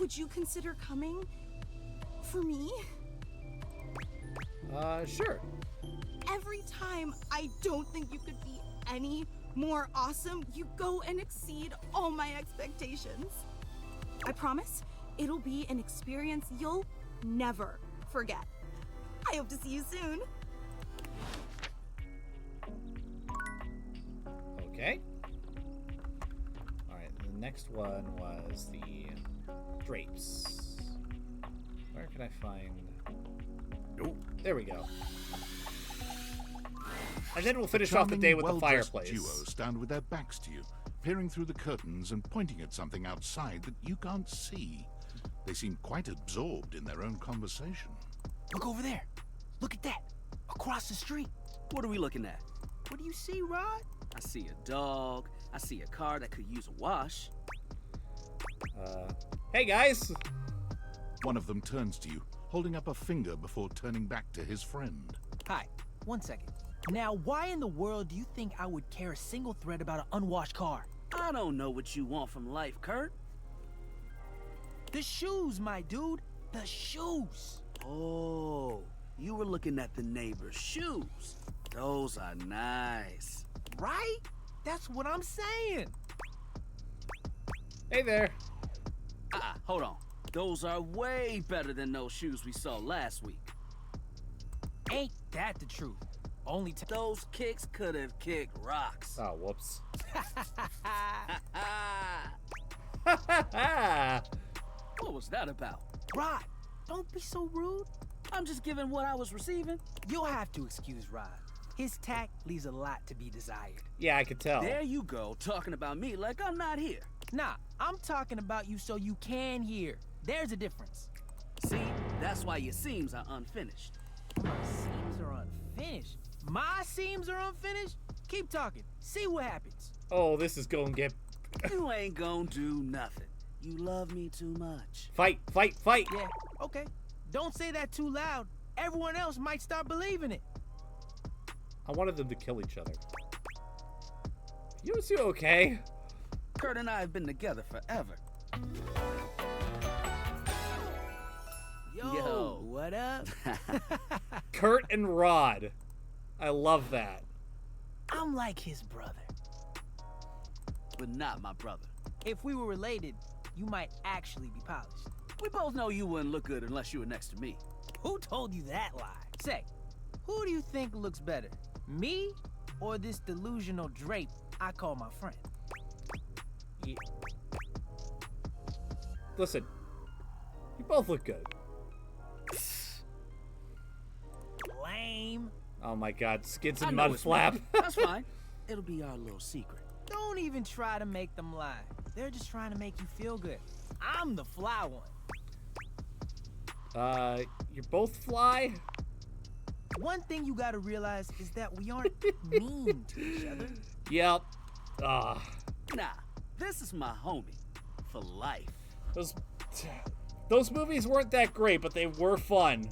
Would you consider coming for me? Sure. Every time I don't think you could be any more awesome, you go and exceed all my expectations. I promise it'll be an experience you'll never forget. I hope to see you soon. Okay. Alright, the next one was the drapes. Where can I find... Oh, there we go. And then we'll finish off the day with the well-dressed fireplace. Duo stand with their backs to you, peering through the curtains and pointing at something outside that you can't see. They seem quite absorbed in their own conversation. Look over there. Look at that. Across the street. What are we looking at? What do you see, Rod? I see a dog. I see a car that could use a wash. Hey guys! One of them turns to you, holding up a finger before turning back to his friend. Hi. 1 second. Now, why in the world do you think I would care a single thread about an unwashed car? I don't know what you want from life, Kurt. The shoes, my dude. The shoes. Oh, you were looking at the neighbor's shoes. Those are nice. Right? That's what I'm saying. Hey there. Hold on. Those are way better than those shoes we saw last week. Ain't that the truth? Only those kicks could have kicked rocks. Oh, whoops. What was that about? Rod, don't be so rude. I'm just giving what I was receiving. You'll have to excuse Rod. His tact leaves a lot to be desired. Yeah, I could tell. There you go, talking about me like I'm not here. Nah, I'm talking about you so you can hear. There's a difference. See, that's why your seams are unfinished. My seams are unfinished? My seams are unfinished? Keep talking. See what happens. Oh, this is gonna get... You ain't gonna do nothing. You love me too much. Fight, fight, fight! Yeah, okay. Don't say that too loud. Everyone else might start believing it. I wanted them to kill each other. You two okay? Kurt and I have been together forever. Yo, what up? Kurt and Rod. I love that. I'm like his brother. But not my brother. If we were related, you might actually be polished. We both know you wouldn't look good unless you were next to me. Who told you that lie? Say, who do you think looks better? Me or this delusional drape I call my friend? Yeah. Listen, you both look good. Lame. Oh my god, Skids and Mud Flap. That's fine. It'll be our little secret. Don't even try to make them lie. They're just trying to make you feel good. I'm the fly one. You're both fly? One thing you gotta realize is that we aren't mean to each other. Yep. Nah, this is my homie. For life. Those movies weren't that great, but they were fun.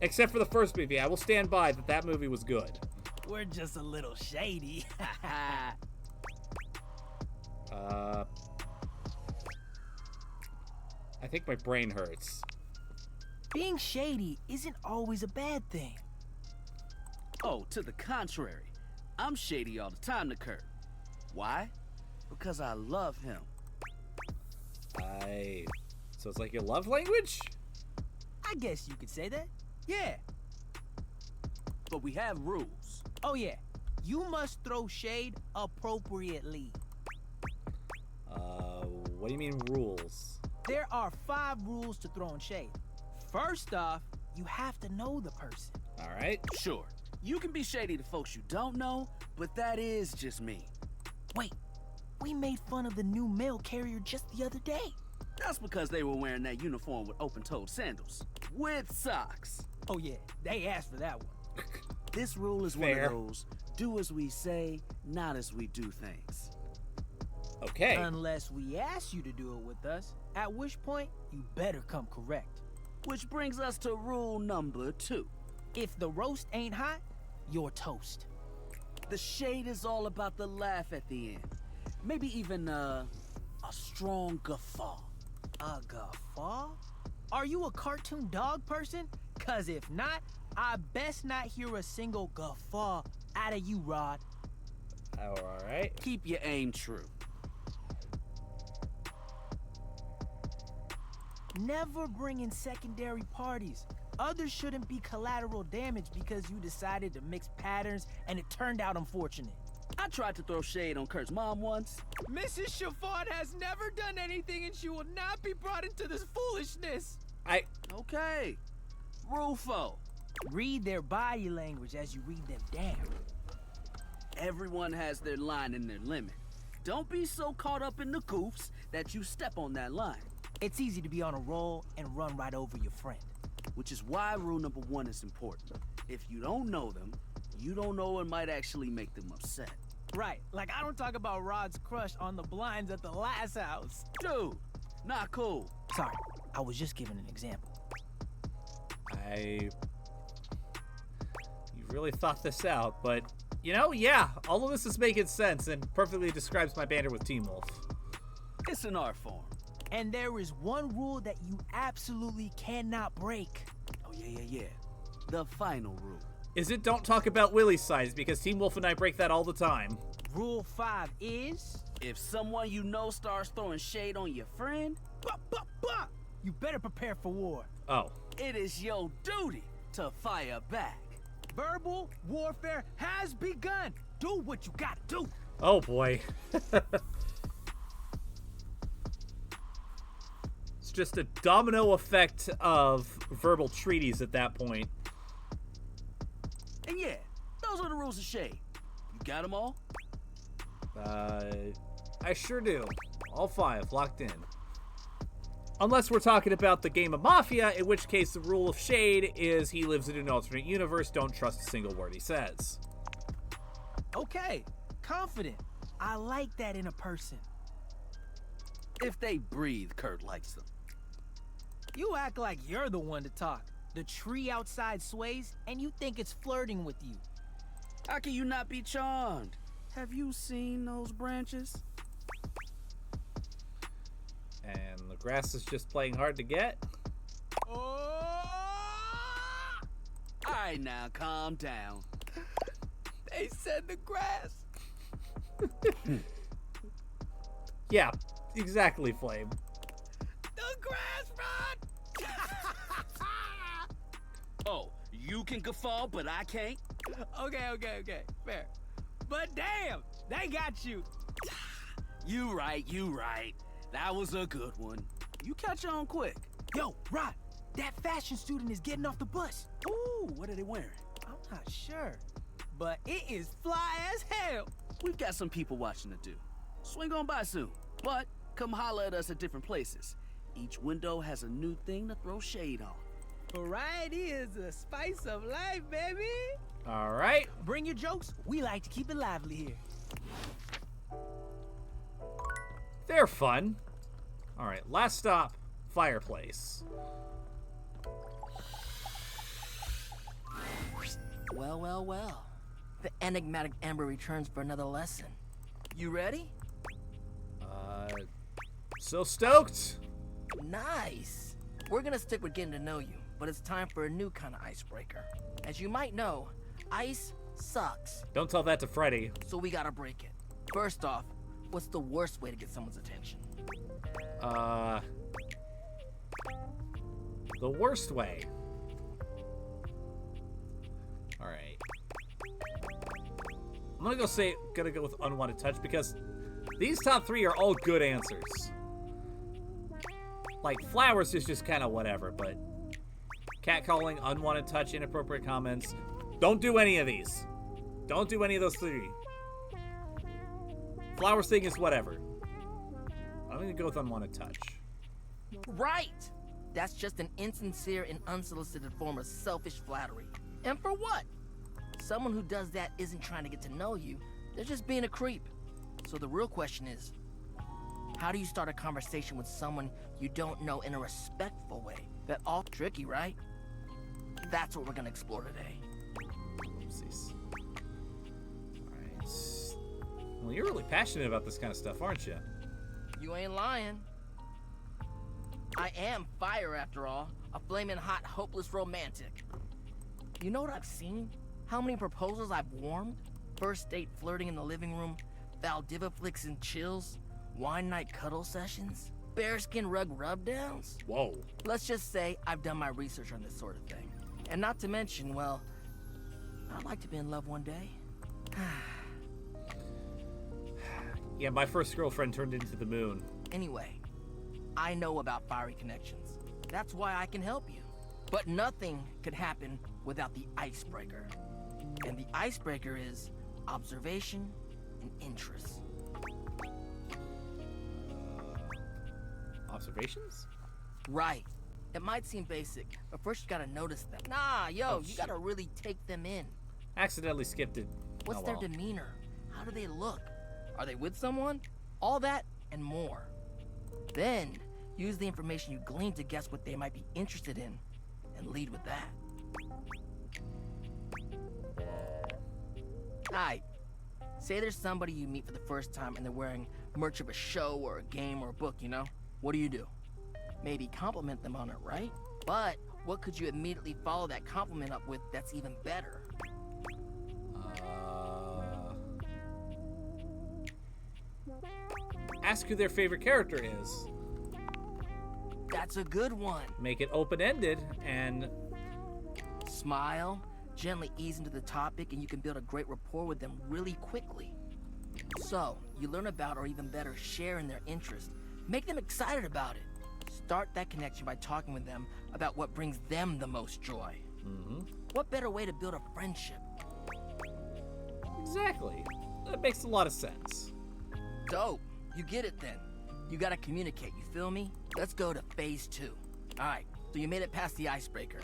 Except for the first movie. I will stand by that movie was good. We're just a little shady. I think my brain hurts. Being shady isn't always a bad thing. Oh, to the contrary. I'm shady all the time to Kurt. Why? Because I love him. So it's like your love language? I guess you could say that. Yeah. But we have rules. Oh yeah. You must throw shade appropriately. What do you mean rules? There are 5 rules to throwing shade. First off, you have to know the person. All right. Sure. You can be shady to folks you don't know, but that is just me. Wait, we made fun of the new mail carrier just the other day. That's because they were wearing that uniform with open-toed sandals. With socks. Oh yeah, they asked for that one. This rule is one of those, do as we say, not as we do things. Okay. Unless we ask you to do it with us, at which point you better come correct. Which brings us to rule number 2. If the roast ain't hot, you're toast. The shade is all about the laugh at the end. Maybe even a strong guffaw. A guffaw? Are you a cartoon dog person? Cause if not, I best not hear a single guffaw out of you, Rod. Oh, all right. Keep your aim true. Never bring in secondary parties. Others shouldn't be collateral damage because you decided to mix patterns and it turned out unfortunate. I tried to throw shade on Kurt's mom once. Mrs. Chiffon has never done anything and she will not be brought into this foolishness. Okay. Rule 4. Read their body language as you read them down. Everyone has their line and their limit. Don't be so caught up in the goofs that you step on that line. It's easy to be on a roll and run right over your friend. Which is why rule number 1 is important. If you don't know them, you don't know what might actually make them upset. Right, like I don't talk about Rod's crush on the blinds at the last house. Dude, not cool. Sorry, I was just giving an example. You really thought this out, but you know, yeah, all of this is making sense and perfectly describes my banter with Team Wolf. It's an art form. And there is one rule that you absolutely cannot break. Oh, yeah. The final rule. Is it don't talk about Willy's size, because Team Wolf and I break that all the time. Rule 5 is... If someone you know starts throwing shade on your friend... You better prepare for war. Oh. It is your duty to fire back. Verbal warfare has begun. Do what you gotta do. Oh boy. It's just a domino effect of verbal treaties at that point. And yeah, those are the rules of shade. You got them all? I sure do. All 5 locked in. Unless we're talking about the game of Mafia, in which case the rule of shade is he lives in an alternate universe, don't trust a single word he says. Okay, confident. I like that in a person. If they breathe, Kurt likes them. You act like you're the one to talk. The tree outside sways, and you think it's flirting with you. How can you not be charmed? Have you seen those branches? And the grass is just playing hard to get. Alright now, calm down. They said the grass. Yeah, exactly, Flame. The grass, Rod! Oh, you can guffaw, but I can't? Okay, fair. But damn, they got you. You right. That was a good one. You catch on quick. Yo, Rod, that fashion student is getting off the bus. Ooh, what are they wearing? I'm not sure, but it is fly as hell. We've got some people watching to do. Swing on by soon, but come holler at us at different places. Each window has a new thing to throw shade on. Variety is the spice of life, baby. All right. Bring your jokes. We like to keep it lively here. They're fun. All right, last stop, fireplace. Well. The enigmatic Amber returns for another lesson. You ready? So stoked. Nice. We're gonna stick with getting to know you, but it's time for a new kind of icebreaker. As you might know, ice sucks. Don't tell that to Freddy. So we gotta break it. First off, what's the worst way to get someone's attention? The worst way. All right. I'm gonna go with unwanted touch because these top 3 are all good answers. Like flowers is just kind of whatever, but catcalling, unwanted touch, inappropriate comments. Don't do any of these. Don't do any of those 3. Flowers thing is whatever. I'm gonna go with unwanted touch. Right! That's just an insincere and unsolicited form of selfish flattery. And for what? Someone who does that isn't trying to get to know you. They're just being a creep. So the real question is, how do you start a conversation with someone you don't know in a respectful way? That's all tricky, right? That's what we're gonna explore today. Oopsies. Alright. Well, you're really passionate about this kind of stuff, aren't you? You ain't lying. I am fire, after all. A flaming hot, hopeless romantic. You know what I've seen? How many proposals I've warmed? First date flirting in the living room, Valdiva flicks and chills, wine night cuddle sessions, bearskin rug rubdowns. Whoa. Let's just say I've done my research on this sort of thing. And not to mention, well, I'd like to be in love one day. Yeah, my first girlfriend turned into the moon. Anyway, I know about fiery connections. That's why I can help you. But nothing could happen without the icebreaker. And the icebreaker is observation and interest. Observations? Right. It might seem basic, but first you gotta notice them. Nah, yo, you gotta really take them in. Accidentally skipped it. What's Oh, their well. demeanor? How do they look? Are they with someone? All that and more. Then, use the information you glean to guess what they might be interested in, and lead with that. Alright. Say there's somebody you meet for the first time and they're wearing merch of a show or a game or a book, you know? What do? Maybe compliment them on it, right? But what could you immediately follow that compliment up with that's even better? Ask who their favorite character is. That's a good one. Make it open-ended and... Smile, gently ease into the topic, and you can build a great rapport with them really quickly. So, you learn about, or even better, share in their interest. Make them excited about it. Start that connection by talking with them about what brings them the most joy. What better way to build a friendship? Exactly. That makes a lot of sense. Dope. You get it then. You gotta communicate, you feel me? Let's go to phase 2. Alright, so you made it past the icebreaker.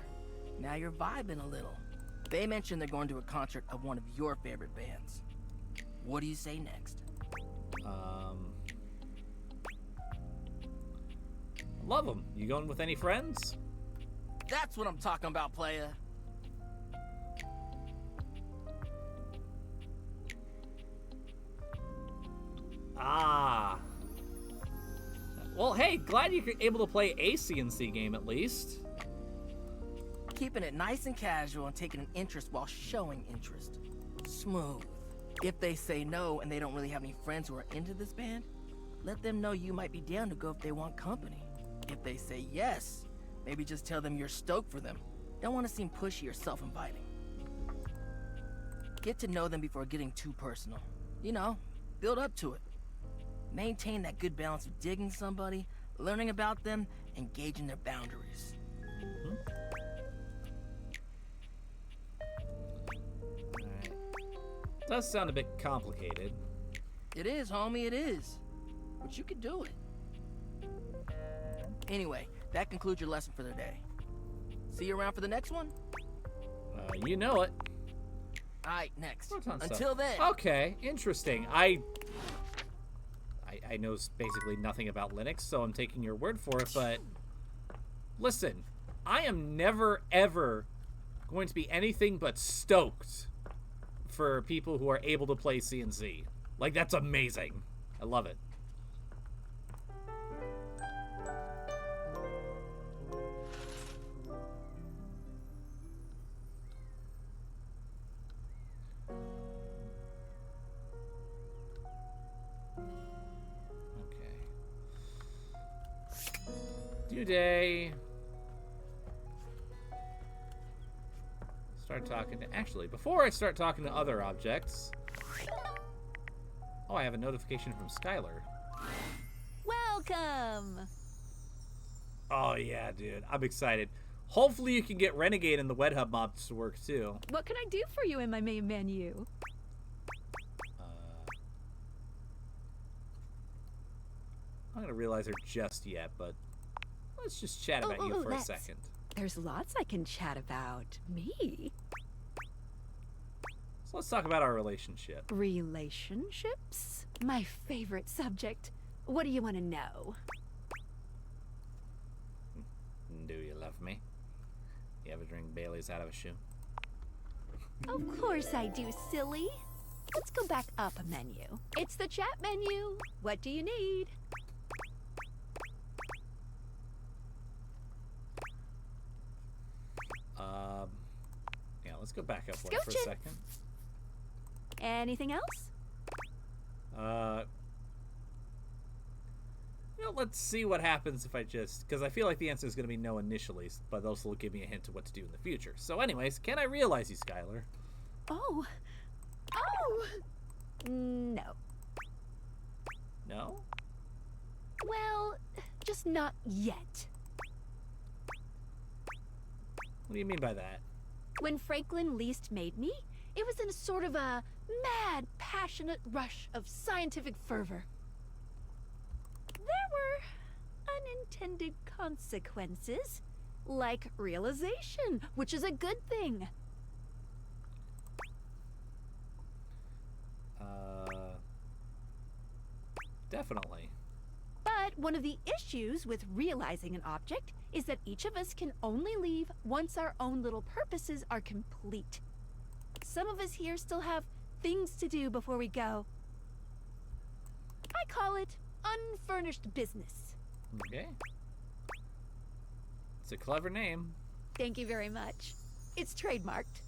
Now you're vibing a little. They mentioned they're going to a concert of one of your favorite bands. What do you say next? Love them. You going with any friends? That's what I'm talking about, playa. Ah. Well, hey, glad you're able to play a CNC game at least. Keeping it nice and casual and taking an interest while showing interest. Smooth. If they say no and they don't really have any friends who are into this band, let them know you might be down to go if they want company. If they say yes, maybe just tell them you're stoked for them. Don't want to seem pushy or self-inviting. Get to know them before getting too personal. You know, build up to it. Maintain that good balance of digging somebody, learning about them, and gauging their boundaries. Does sound a bit complicated. It is, homie, it is. But you can do it. Anyway, that concludes your lesson for the day. See you around for the next one? You know it. Alright, next. Proton Until stuff. then. Okay, interesting. I know basically nothing about Linux, so I'm taking your word for it, but listen, I am never, ever going to be anything but stoked for people who are able to play CNC. Like, that's amazing. I love it. Due day. Start talking to... Actually, before I start talking to other objects... Oh, I have a notification from Skylar. Welcome! Oh, yeah, dude. I'm excited. Hopefully you can get Renegade and the WedHub mobs to work, too. What can I do for you in my main menu? I'm not going to realize her just yet, but... Let's just chat about you for a second. There's lots I can chat about. Me? So let's talk about our relationship. Relationships? My favorite subject. What do you want to know? Do you love me? You ever drink Bailey's out of a shoe? Of course I do, silly. Let's go back up a menu. It's the chat menu. What do you need? Yeah, let's go back up one for a second. Anything else? You know, let's see what happens if I just... Because I feel like the answer is going to be no initially, but those will give me a hint of what to do in the future. So anyways, can I realize you, Skylar? Oh. Oh! No. No? Well, just not yet. What do you mean by that? When Franklin least made me, it was in a sort of a mad, passionate rush of scientific fervor. There were unintended consequences, like realization, which is a good thing. Definitely. But one of the issues with realizing an object is that each of us can only leave once our own little purposes are complete. Some of us here still have things to do before we go. I call it unfurnished business. Okay. It's a clever name. Thank you very much. It's trademarked.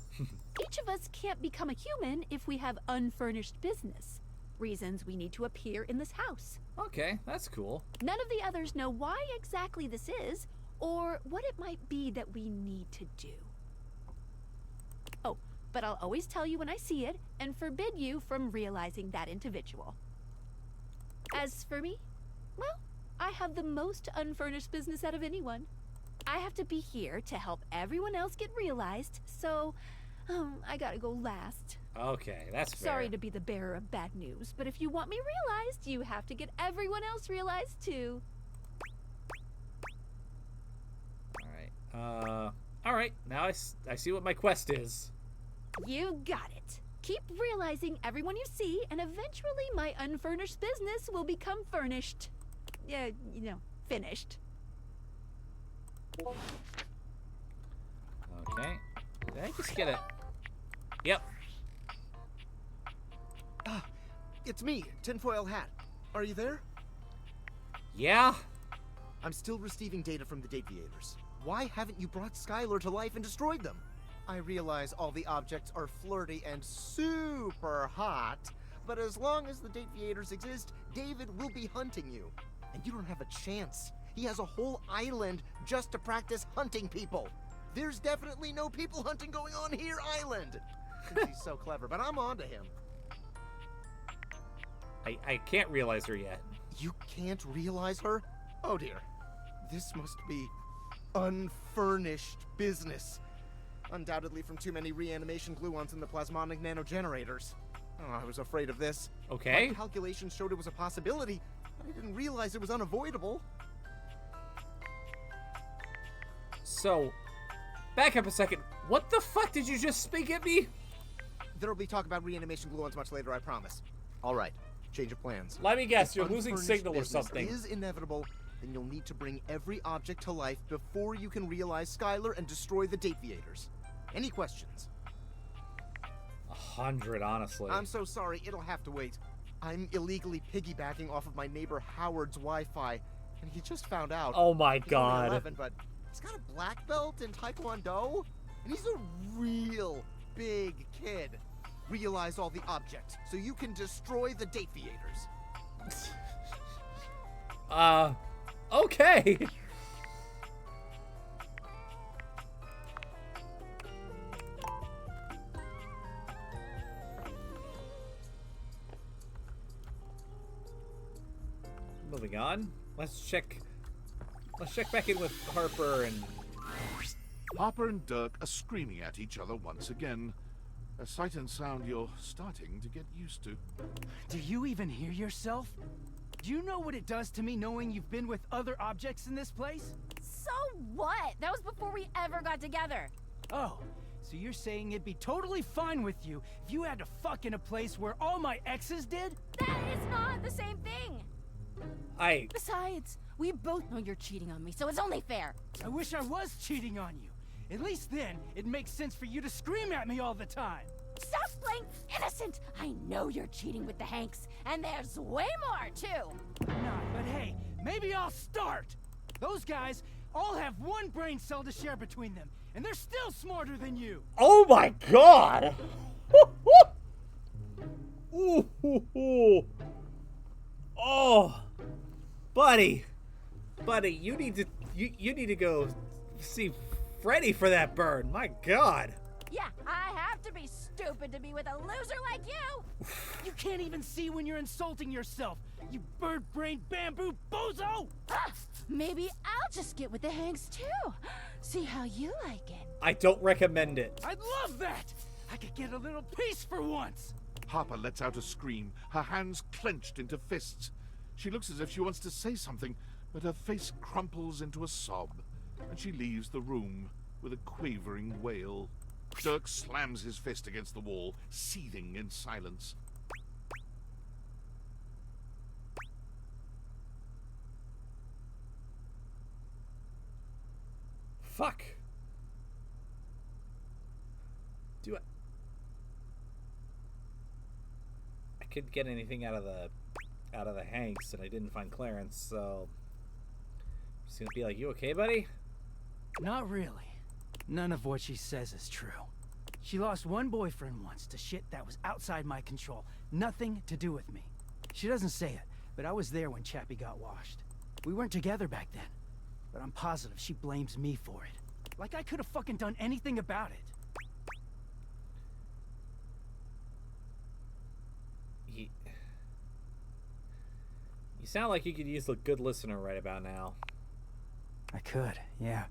Each of us can't become a human if we have unfurnished business. Reasons we need to appear in this house. Okay, that's cool. None of the others know why exactly this is, or what it might be that we need to do. Oh, but I'll always tell you when I see it, and forbid you from realizing that individual. As for me, well, I have the most unfurnished business out of anyone. I have to be here to help everyone else get realized, so I gotta go last. Okay, that's fair. Sorry to be the bearer of bad news, but if you want me realized, you have to get everyone else realized too. Alright, now I see what my quest is. You got it. Keep realizing everyone you see, and eventually my unfurnished business will become furnished. Yeah, finished. Okay. Did I just get it? Yep. It's me, Tinfoil Hat. Are you there? Yeah? I'm still receiving data from the Deviators. Why haven't you brought Skylar to life and destroyed them? I realize all the objects are flirty and super hot, but as long as the Deviators exist, David will be hunting you. And you don't have a chance. He has a whole island just to practice hunting people. There's definitely no people hunting going on here, island. Since he's so clever, but I'm on to him. I can't realize her yet. You can't realize her? Oh dear. This must be unfurnished business. Undoubtedly from too many reanimation gluons in the plasmonic nanogenerators. Oh, I was afraid of this. Okay. My calculations showed it was a possibility, but I didn't realize it was unavoidable. So, back up a second. What the fuck did you just speak at me? There'll be talk about reanimation gluons much later, I promise. All right, change of plans. Let me guess, If you're losing unfurnished signal or business something. is inevitable, then you'll need to bring every object to life before you can realize Skylar and destroy the Deviators. Any questions? 100, honestly. I'm so sorry, it'll have to wait. I'm illegally piggybacking off of my neighbor Howard's Wi-Fi, and he just found out. Oh my He's only God. 11, but he's got a black belt in Taekwondo, and he's a real big kid. Realize all the objects, so you can destroy the Deviators. Okay. Moving on. Let's check back in with Harper and... Harper and Dirk are screaming at each other once again. A sight and sound you're starting to get used to. Do you even hear yourself? Do you know what it does to me knowing you've been with other objects in this place? So what? That was before we ever got together. Oh, so you're saying it'd be totally fine with you if you had to fuck in a place where all my exes did? That is not the same thing. Besides, we both know you're cheating on me, so it's only fair. I wish I was cheating on you. At least then, it makes sense for you to scream at me all the time. Stop playing innocent! I know you're cheating with the Hanks, and there's way more, too! Not, but hey, maybe I'll start! Those guys all have one brain cell to share between them, and they're still smarter than you! Oh my God! Ooh, ooh, ooh. Oh, buddy, you need to go see Freddy for that burn. My God. Yeah, I have to be stupid to be with a loser like you! You can't even see when you're insulting yourself, you bird-brained bamboo bozo! Maybe I'll just get with the Hanks too. See how you like it. I don't recommend it. I'd love that! I could get a little peace for once! Harper lets out a scream, her hands clenched into fists. She looks as if she wants to say something, but her face crumples into a sob, and she leaves the room with a quavering wail. Dirk slams his fist against the wall, seething in silence. Fuck. Do I... couldn't get anything out of the Hanks, and I didn't find Clarence, so I'm just gonna be like, you okay, buddy? Not really. None of what she says is true. She lost one boyfriend once to shit that was outside my control. Nothing to do with me. She doesn't say it, but I was there when Chappie got washed. We weren't together back then, but I'm positive she blames me for it. Like I could have fucking done anything about it. You sound like you could use a good listener right about now. I could, yeah.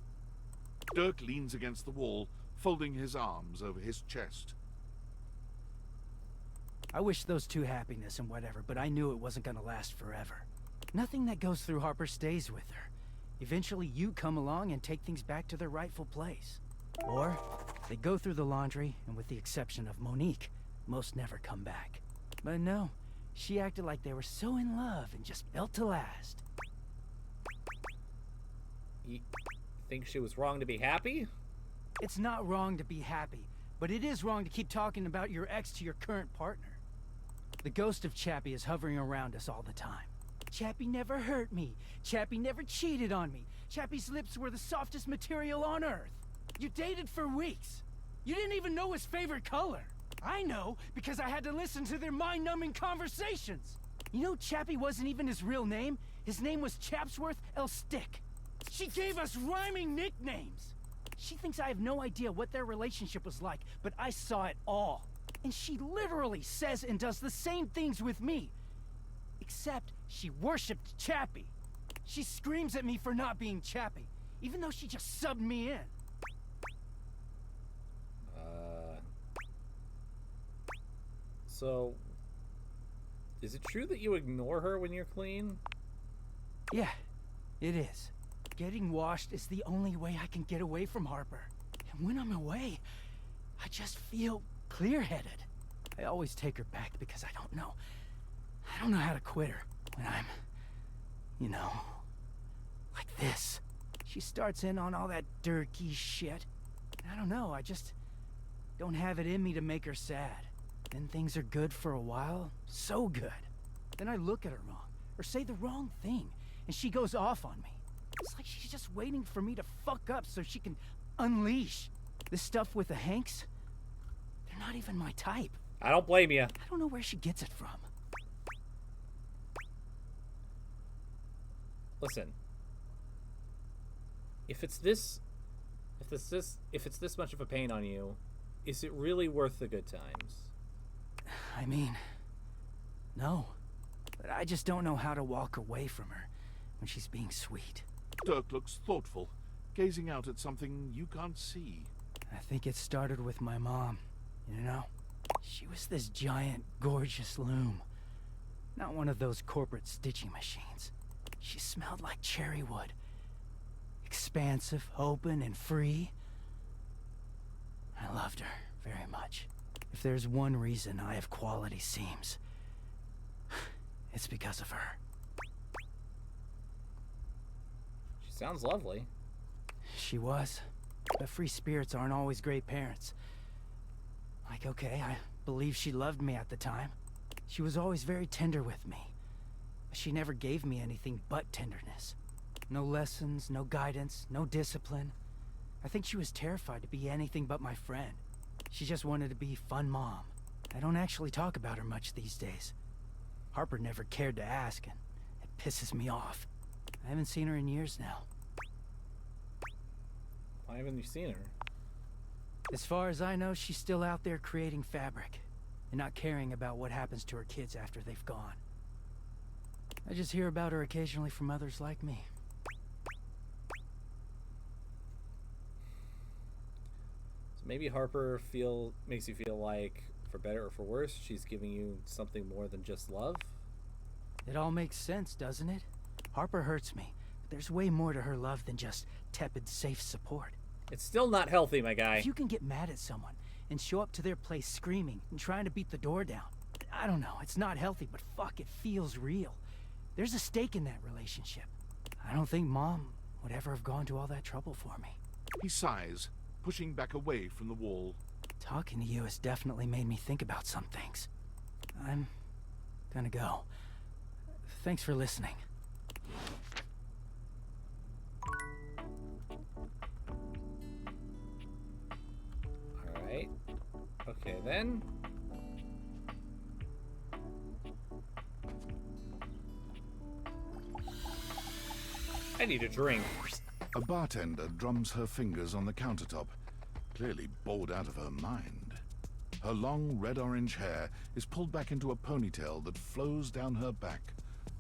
Dirk leans against the wall, folding his arms over his chest. I wish those two happiness and whatever, but I knew it wasn't gonna last forever. Nothing that goes through Harper stays with her. Eventually you come along and take things back to their rightful place. Or they go through the laundry, and with the exception of Monique, most never come back. But no, she acted like they were so in love and just built to last. You think she was wrong to be happy? It's not wrong to be happy, but it is wrong to keep talking about your ex to your current partner. The ghost of Chappie is hovering around us all the time. Chappie never hurt me. Chappie never cheated on me. Chappie's lips were the softest material on earth. You dated for weeks. You didn't even know his favorite color. I know, because I had to listen to their mind-numbing conversations. You know Chappie wasn't even his real name? His name was Chapsworth L. Stick. She gave us rhyming nicknames. She thinks I have no idea what their relationship was like, but I saw it all. And she literally says and does the same things with me. Except she worshipped Chappie. She screams at me for not being Chappie, even though she just subbed me in. So, is it true that you ignore her when you're clean? Yeah, it is. Getting washed is the only way I can get away from Harper. And when I'm away, I just feel clear-headed. I always take her back because I don't know how to quit her when I'm, you know, like this. She starts in on all that dirty shit. And I don't know, I just don't have it in me to make her sad. Then things are good for a while, so good. Then I look at her wrong, or say the wrong thing, and she goes off on me. It's like she's just waiting for me to fuck up so she can unleash. This stuff with the Hanks, they're not even my type. I don't blame you. I don't know where she gets it from. Listen. If it's this much of a pain on you, is it really worth the good times? I mean, no. But I just don't know how to walk away from her when she's being sweet. Dirk looks thoughtful, gazing out at something you can't see. I think it started with my mom, you know? She was this giant, gorgeous loom. Not one of those corporate stitching machines. She smelled like cherry wood. Expansive, open, and free. I loved her very much. If there's one reason I have quality seams, it's because of her. She sounds lovely. She was. But free spirits aren't always great parents. Like, okay, I believe she loved me at the time. She was always very tender with me. But she never gave me anything but tenderness. No lessons, no guidance, no discipline. I think she was terrified to be anything but my friend. She just wanted to be fun mom. I don't actually talk about her much these days. Harper never cared to ask, and it pisses me off. I haven't seen her in years now. Why haven't you seen her? As far as I know, she's still out there creating fabric, and not caring about what happens to her kids after they've gone. I just hear about her occasionally from others like me. So maybe Harper makes you feel like, for better or for worse, she's giving you something more than just love? It all makes sense, doesn't it? Harper hurts me, but there's way more to her love than just tepid, safe support. It's still not healthy, my guy. If you can get mad at someone and show up to their place screaming and trying to beat the door down, I don't know, it's not healthy, but fuck, it feels real. There's a stake in that relationship. I don't think Mom would ever have gone to all that trouble for me. He sighs, pushing back away from the wall. Talking to you has definitely made me think about some things. I'm Gonna go. Thanks for listening. Alright. Okay, then. I need a drink. A bartender drums her fingers on the countertop, clearly bored out of her mind. Her long red-orange hair is pulled back into a ponytail that flows down her back,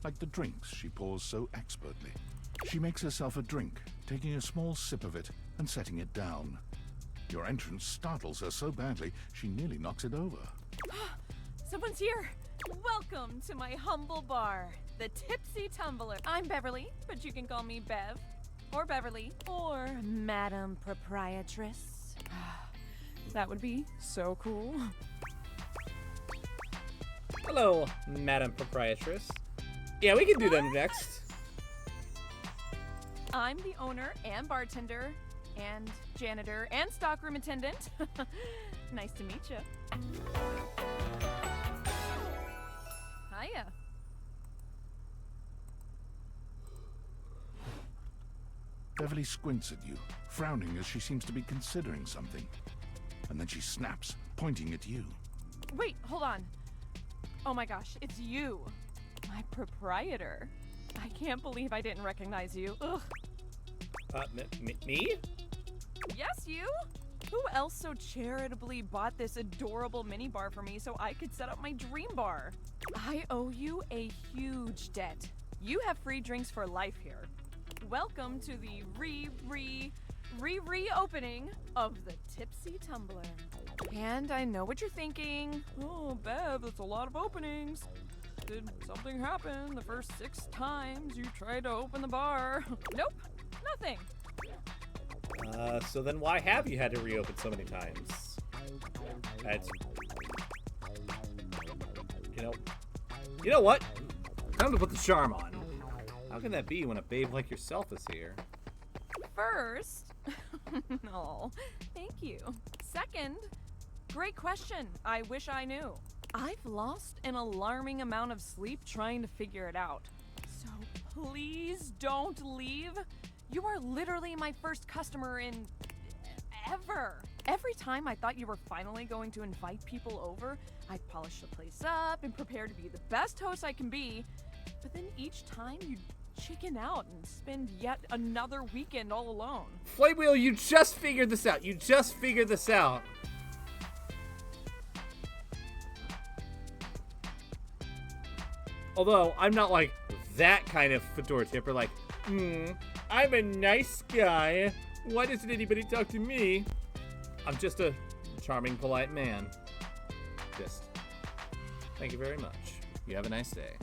like the drinks she pours so expertly. She makes herself a drink, taking a small sip of it and setting it down. Your entrance startles her so badly, she nearly knocks it over. Someone's here. Welcome to my humble bar, the Tipsy Tumbler. I'm Beverly, but you can call me Bev, or Beverly, or Madam Proprietress. That would be so cool. Hello, Madam Proprietress. Yeah, we can do them next. I'm the owner and bartender and janitor and stockroom attendant. Nice to meet you. Hiya. Beverly squints at you, frowning as she seems to be considering something. And then she snaps, pointing at you. Wait, hold on. Oh my gosh, it's you. My proprietor. I can't believe I didn't recognize you. Ugh. Me? Yes, you? Who else so charitably bought this adorable mini bar for me so I could set up my dream bar? I owe you a huge debt. You have free drinks for life here. Welcome to the reopening of the Tipsy Tumbler. And I know what you're thinking. Oh, Bev, that's a lot of openings. Did something happen the first 6 times you tried to open the bar? Nope, nothing. So then why have you had to reopen so many times? That's... You know what? Time to put the charm on. How can that be when a babe like yourself is here? First, oh, thank you. Second, great question. I wish I knew. I've lost an alarming amount of sleep trying to figure it out. So please don't leave. You are literally my first customer in ever. Every time I thought you were finally going to invite people over, I'd polish the place up and prepare to be the best host I can be. But then each time you'd chicken out and spend yet another weekend all alone. Flywheel, you just figured this out. You just figured this out. Although, I'm not like that kind of fedora tipper, like, I'm a nice guy. Why doesn't anybody talk to me? I'm just a charming, polite man. Just, thank you very much. You have a nice day.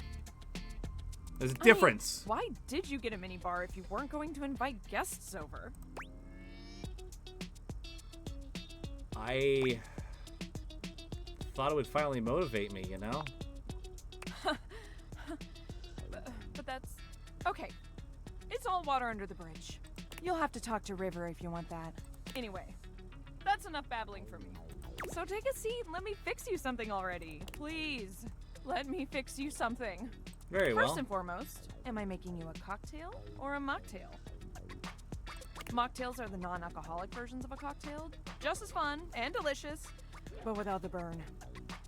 There's a difference. Why did you get a mini bar if you weren't going to invite guests over? I thought it would finally motivate me, you know? But that's... Okay. It's all water under the bridge. You'll have to talk to River if you want that. Anyway, that's enough babbling for me. So take a seat and let me fix you something already. Please, let me fix you something. Very well. First and foremost, am I making you a cocktail or a mocktail? Mocktails are the non-alcoholic versions of a cocktail. Just as fun and delicious, but without the burn.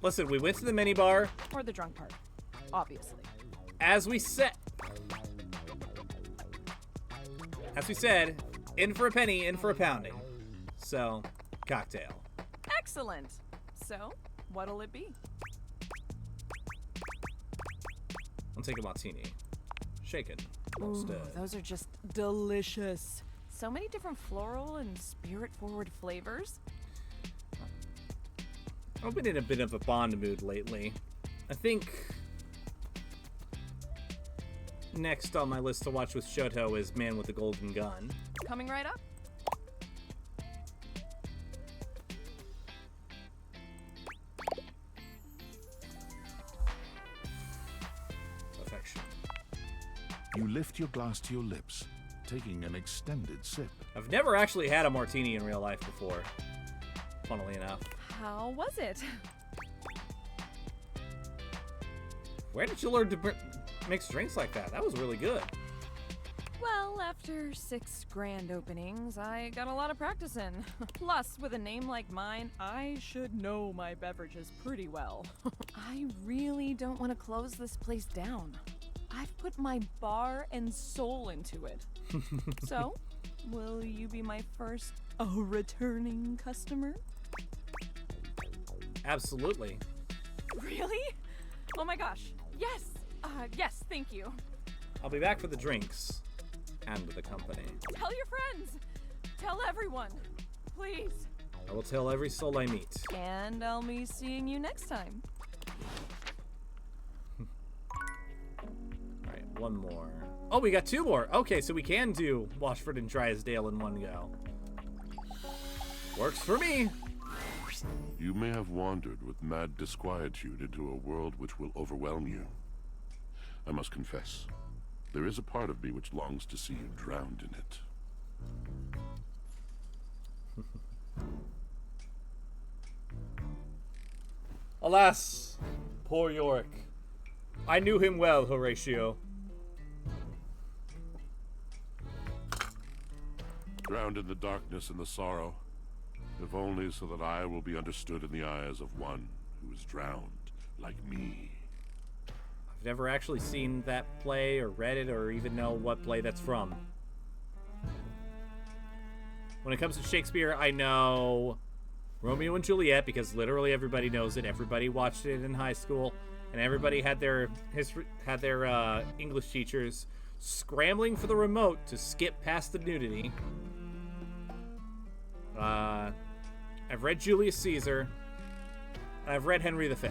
Listen, we went to the minibar. Or the drunk part, obviously. As we said, in for a penny, in for a pounding. So, cocktail. Excellent. So, what'll it be? I'll take a martini. Shaken. Ooh, Stirred. those are just delicious. So many different floral and spirit-forward flavors. I've been in a bit of a Bond mood lately. I think next on my list to watch with Shoto is Man with the Golden Gun. Coming right up. Perfection. You lift your glass to your lips, taking an extended sip. I've never actually had a martini in real life before, funnily enough. How was it? Where did you learn to mix drinks like that? That was really good. Well, after 6 grand openings, I got a lot of practice in. Plus, with a name like mine, I should know my beverages pretty well. I really don't want to close this place down. I've put my bar and soul into it. So, will you be my first returning customer? Absolutely. Really? Oh my gosh. Yes. Yes, thank you. I'll be back for the drinks and the company. Tell your friends. Tell everyone. Please. I will tell every soul I meet. And I'll be seeing you next time. Alright, one more. Oh, we got 2 more. Okay, so we can do Washford and Drysdale in one go. Works for me. You may have wandered with mad disquietude into a world which will overwhelm you. I must confess, there is a part of me which longs to see you drowned in it. Alas, poor Yorick. I knew him well, Horatio. Drowned in the darkness and the sorrow, if only so that I will be understood in the eyes of one who is drowned like me. I've never actually seen that play or read it or even know what play that's from. When it comes to Shakespeare, I know Romeo and Juliet because literally everybody knows it. Everybody watched it in high school, and everybody had their English teachers scrambling for the remote to skip past the nudity. I've read Julius Caesar, and I've read Henry V.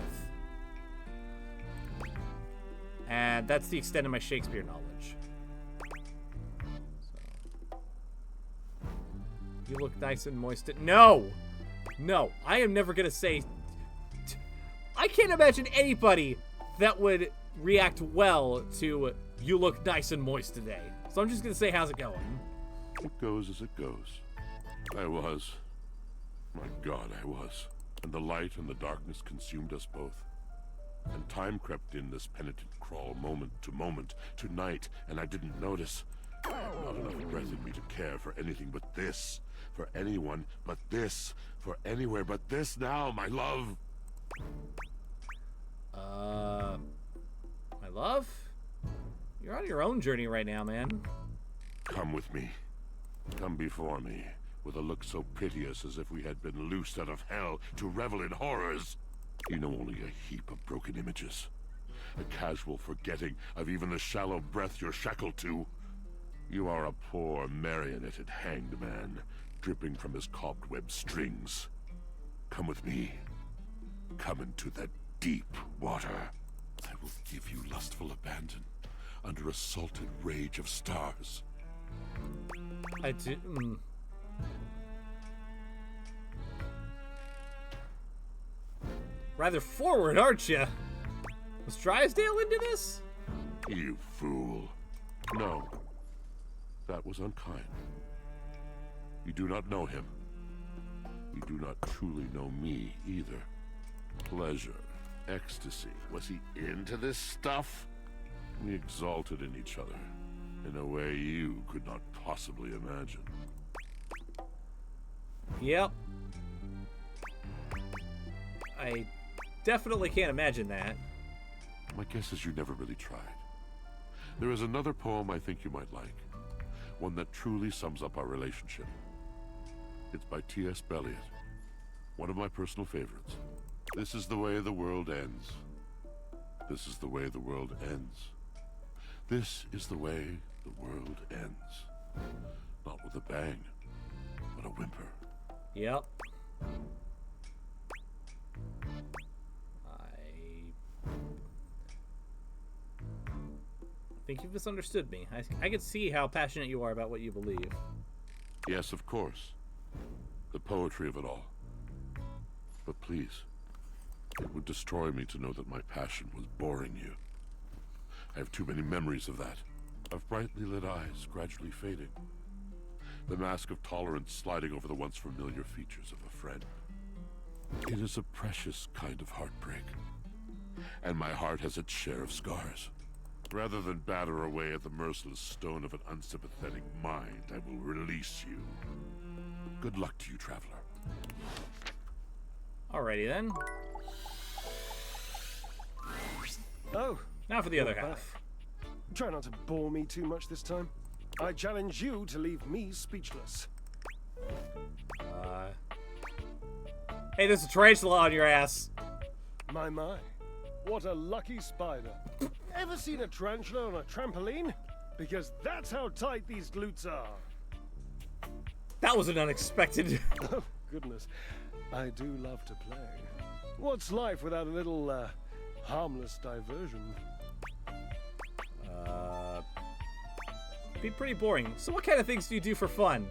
And that's the extent of my Shakespeare knowledge. So. You look nice and moist. No! No, I am never gonna say... I can't imagine anybody that would react well to you look nice and moist today. So I'm just gonna say, how's it going? It goes as it goes. I was. My God, I was. And the light and the darkness consumed us both. And time crept in this penitent crawl moment to moment, to night, and I didn't notice. Not enough breath in me to care for anything but this. For anyone but this. For anywhere but this now, my love. My love? You're on your own journey right now, man. Come with me. Come before me, with a look so piteous as if we had been loosed out of hell to revel in horrors. You know only a heap of broken images. A casual forgetting of even the shallow breath you're shackled to. You are a poor marionetted hanged man, dripping from his cobweb strings. Come with me. Come into that deep water. I will give you lustful abandon under a salted rage of stars. I do. Rather forward, aren't you? Was Drysdale into this? You fool. No. That was unkind. You do not know him. You do not truly know me either. Pleasure, ecstasy. Was he into this stuff? We exalted in each other in a way you could not possibly imagine. Yep. I definitely can't imagine that. My guess is you never really tried. There is another poem I think you might like. One that truly sums up our relationship. It's by T.S. Eliot. One of my personal favorites. This is the way the world ends. This is the way the world ends. This is the way the world ends. Not with a bang, but a whimper. Yep. I think you've misunderstood me. I can see how passionate you are about what you believe. Yes, of course. The poetry of it all. But please, it would destroy me to know that my passion was boring you. I have too many memories of that. Of brightly lit eyes gradually fading. The mask of tolerance sliding over the once familiar features of a friend. It is a precious kind of heartbreak. and my heart has its share of scars. Rather than batter away at the merciless stone of an unsympathetic mind, I will release you. Good luck to you, traveler. Alrighty then. Oh. Now for the other half. Try not to bore me too much this time. I challenge you to leave me speechless. Hey, there's a tarantula on your ass. My. What a lucky spider. Ever seen a tarantula on a trampoline? Because that's how tight these glutes are. That was an unexpected. Oh, goodness. I do love to play. What's life without a little, harmless diversion? Be pretty boring. So what kind of things do you do for fun?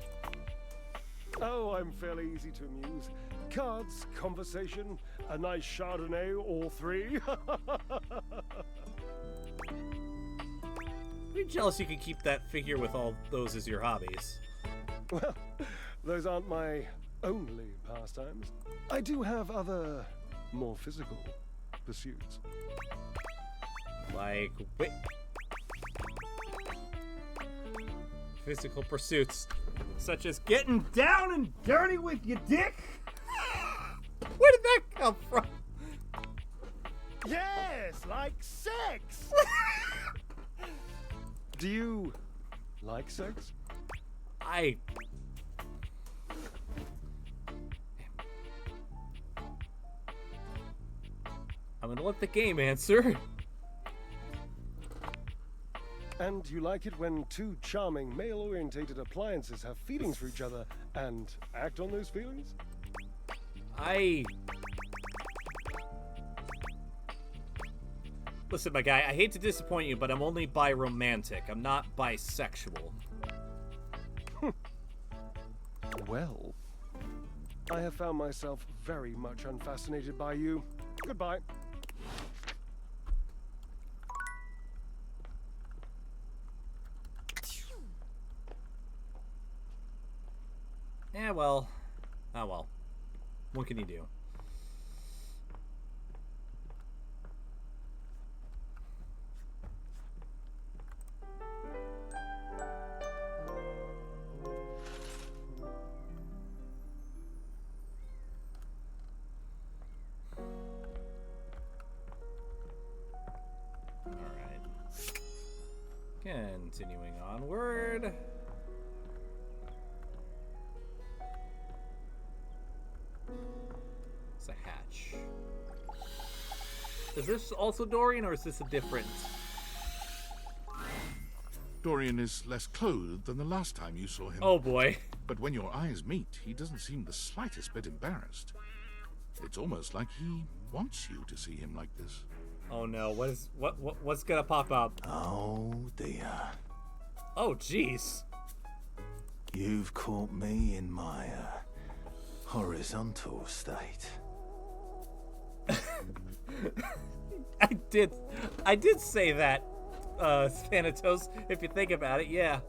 Oh, I'm fairly easy to amuse. Cards, conversation, a nice Chardonnay, all three. I'm jealous you can keep that figure with all those as your hobbies. Well, those aren't my only pastimes. I do have other, more physical pursuits. Like, wait. Physical pursuits, such as getting down and dirty with your dick? Where did that come from? Yes, like sex! Do you like sex? I'm gonna let the game answer. And you like it when two charming male-orientated appliances have feelings for each other and act on those feelings? Listen, my guy, I hate to disappoint you, but I'm only bi-romantic. I'm not bisexual. Well, I have found myself very much unfascinated by you. Goodbye. Yeah, well. Oh well. What can you do? Alright. Continuing onward. It's a hatch. Is this also Dorian, or is this a different? Dorian is less clothed than the last time you saw him. Oh boy. But when your eyes meet, he doesn't seem the slightest bit embarrassed. It's almost like he wants you to see him like this. Oh no, what's gonna pop up? Oh dear. Oh jeez. You've caught me in my horizontal state. I did say that, Thanatos, if you think about it, yeah.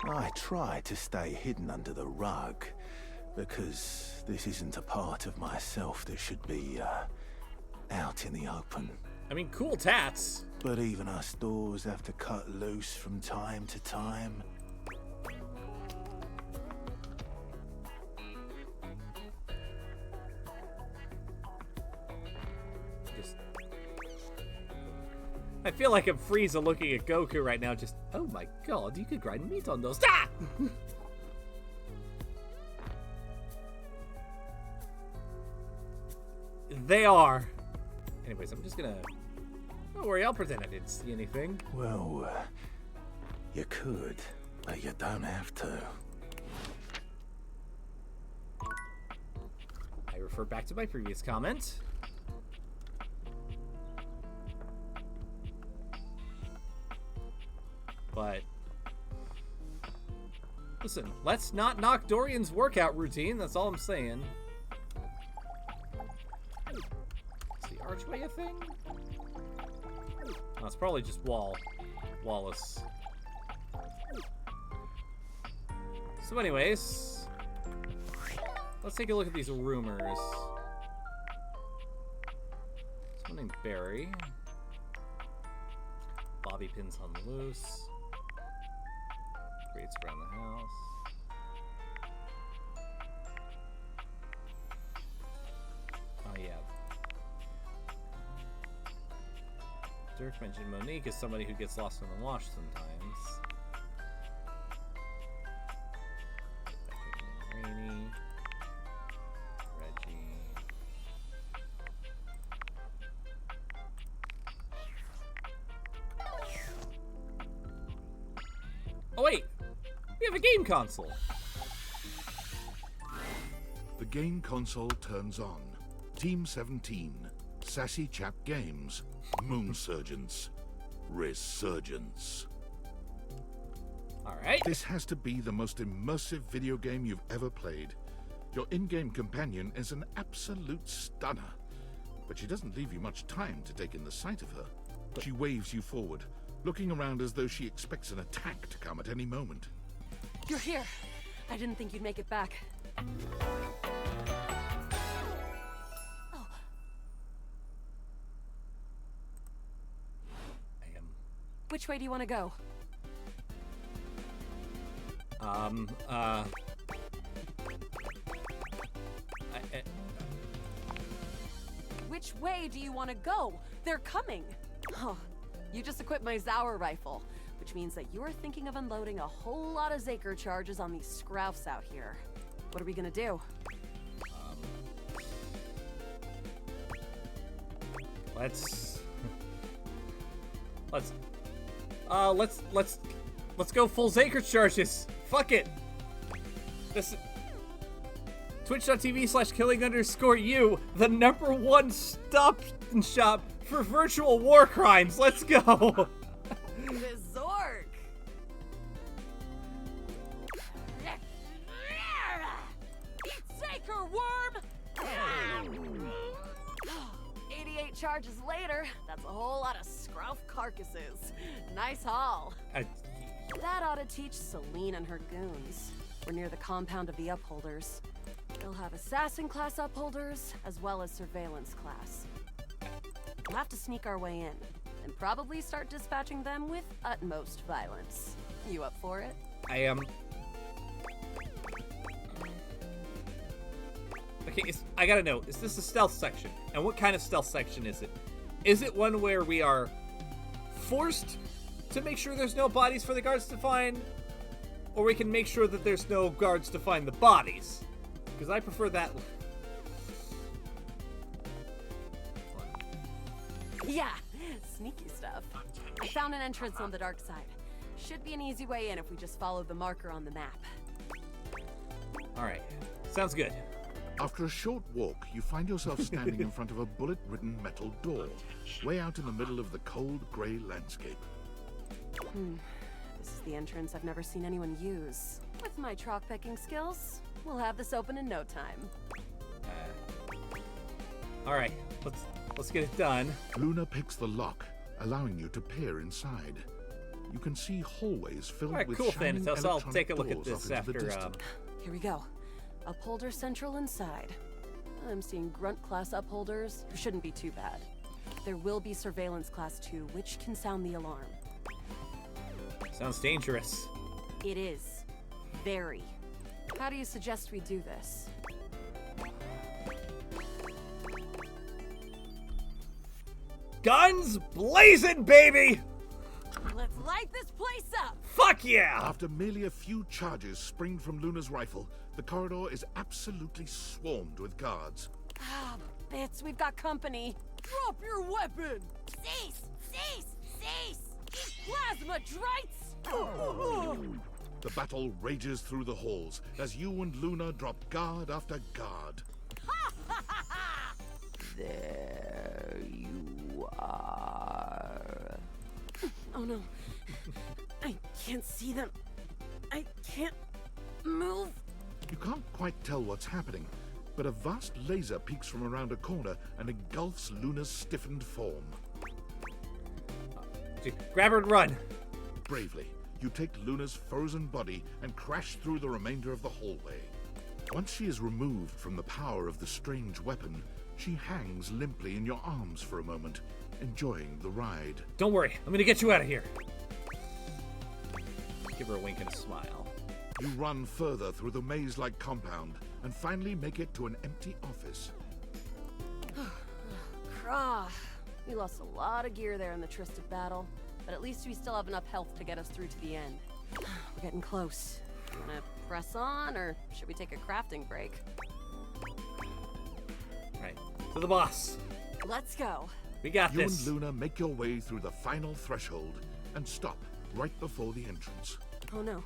I try to stay hidden under the rug, because this isn't a part of myself that should be, out in the open. I mean, cool tats. But even us doors have to cut loose from time to time. I feel like I'm Frieza looking at Goku right now, just, oh my god, you could grind meat on those. Ah! They are. Anyways, I'm just gonna... Don't worry, I'll pretend I didn't see anything. Well, you could, but you don't have to. I refer back to my previous comment. But listen, let's not knock Dorian's workout routine. That's all I'm saying. Is the archway a thing? No, it's probably just Wallace. So anyways, let's take a look at these rumors. Something Barry. Bobby pins hung loose. Creates around the house. Oh yeah. Dirk mentioned Monique as somebody who gets lost in the wash sometimes. Rainy. Reggie. Oh wait! We have a game console! The game console turns on. Team 17. Sassy Chap Games. Moonsurgence. Resurgence. Alright. This has to be the most immersive video game you've ever played. Your in-game companion is an absolute stunner. But she doesn't leave you much time to take in the sight of her. She waves you forward, looking around as though she expects an attack to come at any moment. You're here. I didn't think you'd make it back. Which way do you want to go? Which way do you want to go? They're coming! Oh, you just equipped my Zauer rifle, which means that you're thinking of unloading a whole lot of Zaker charges on these scroufs out here. What are we gonna do? Let's go full Zaker charges. Fuck it. This Twitch.tv/killing_you, the #1 stop and shop for virtual war crimes. Let's go. The Zork! Zaker worm! 88 charges later, that's a whole lot of scrouf carcasses. Nice haul. That ought to teach Celine and her goons. We're near the compound of the Upholders. They'll have assassin class Upholders, as well as surveillance class. We'll have to sneak our way in, and probably start dispatching them with utmost violence. You up for it? I am. Okay, I gotta know, is this a stealth section? And what kind of stealth section is it? Is it one where we are forced to make sure there's no bodies for the guards to find? Or we can make sure that there's no guards to find the bodies? Because I prefer that. Yeah, sneaky stuff. I found an entrance on the dark side. Should be an easy way in if we just follow the marker on the map. Alright, sounds good. After a short walk, you find yourself standing in front of a bullet-ridden metal door, way out in the middle of the cold, grey landscape. This is the entrance I've never seen anyone use. With my trock-picking skills, we'll have this open in no time. Alright, let's get it done. Luna picks the lock, allowing you to peer inside. You can see hallways filled Alright, with cool, shining Thanatos. I'll electronic take a look at doors this off into the after, distance. Here we go. Upholder Central inside. I'm seeing Grunt class Upholders, who shouldn't be too bad. There will be Surveillance Class 2, which can sound the alarm. Sounds dangerous. It is. Very. How do you suggest we do this? Guns blazing, baby! Let's light this place up! Fuck yeah! After merely a few charges springed from Luna's rifle, the corridor is absolutely swarmed with guards. Ah, bits, we've got company. Drop your weapon! Cease! Cease! Cease! Plasma drites! The battle rages through the halls as you and Luna drop guard after guard. There you are. Oh no. I can't see them. I can't move. You can't quite tell what's happening, but a vast laser peeks from around a corner and engulfs Luna's stiffened form. Grab her and run. Bravely, you take Luna's frozen body and crash through the remainder of the hallway. Once she is removed from the power of the strange weapon, she hangs limply in your arms for a moment, enjoying the ride. Don't worry, I'm gonna get you out of here. Give her a wink and a smile. You run further through the maze-like compound and finally make it to an empty office. Krah. We lost a lot of gear there in the Tristan battle, but at least we still have enough health to get us through to the end. We're getting close. Wanna press on, or should we take a crafting break? Right, to the boss. Let's go. We got you this. You and Luna make your way through the final threshold and stop right before the entrance. Oh no.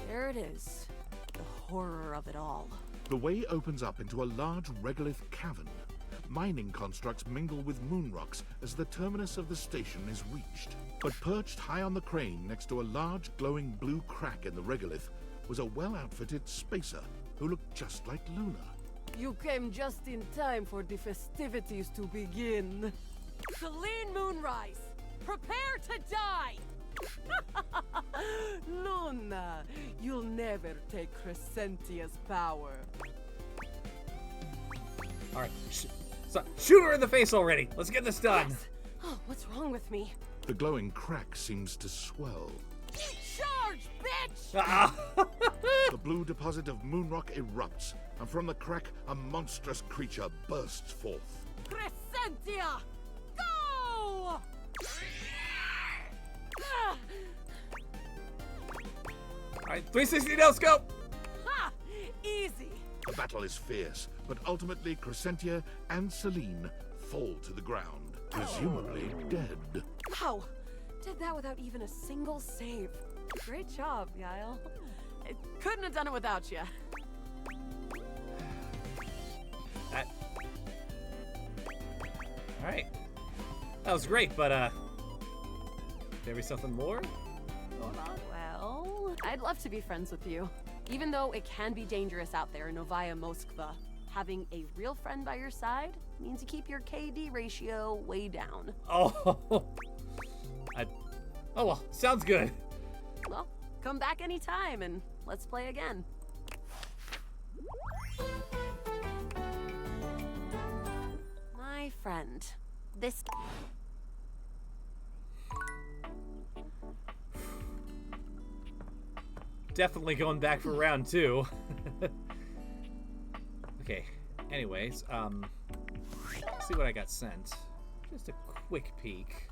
There it is. The horror of it all. The way opens up into a large regolith cavern. Mining constructs mingle with moon rocks as the terminus of the station is reached. But perched high on the crane next to a large glowing blue crack in the regolith was a well-outfitted spacer who looked just like Luna. You came just in time for the festivities to begin. Celine Moonrise, prepare to die! Luna, you'll never take Crescentia's power. All right, shoot her in the face already. Let's get this done. Yes. Oh, what's wrong with me? The glowing crack seems to swell. Charge, bitch! The blue deposit of moonrock erupts, and from the crack, a monstrous creature bursts forth. Crescentia! Go! Alright, 360 no scope! Ha! Easy! The battle is fierce, but ultimately Crescentia and Celine fall to the ground, presumably dead. Wow! Did that without even a single save. Great job, Yael. I couldn't have done it without you. Alright. That was great, but, there be something more? Well, I'd love to be friends with you. Even though it can be dangerous out there in Novaya Moskva, having a real friend by your side means you keep your KD ratio way down. Oh, oh well, sounds good. Well, come back anytime and let's play again. My friend, this... Definitely going back for round 2. Okay, anyways, let's see what I got sent. Just a quick peek.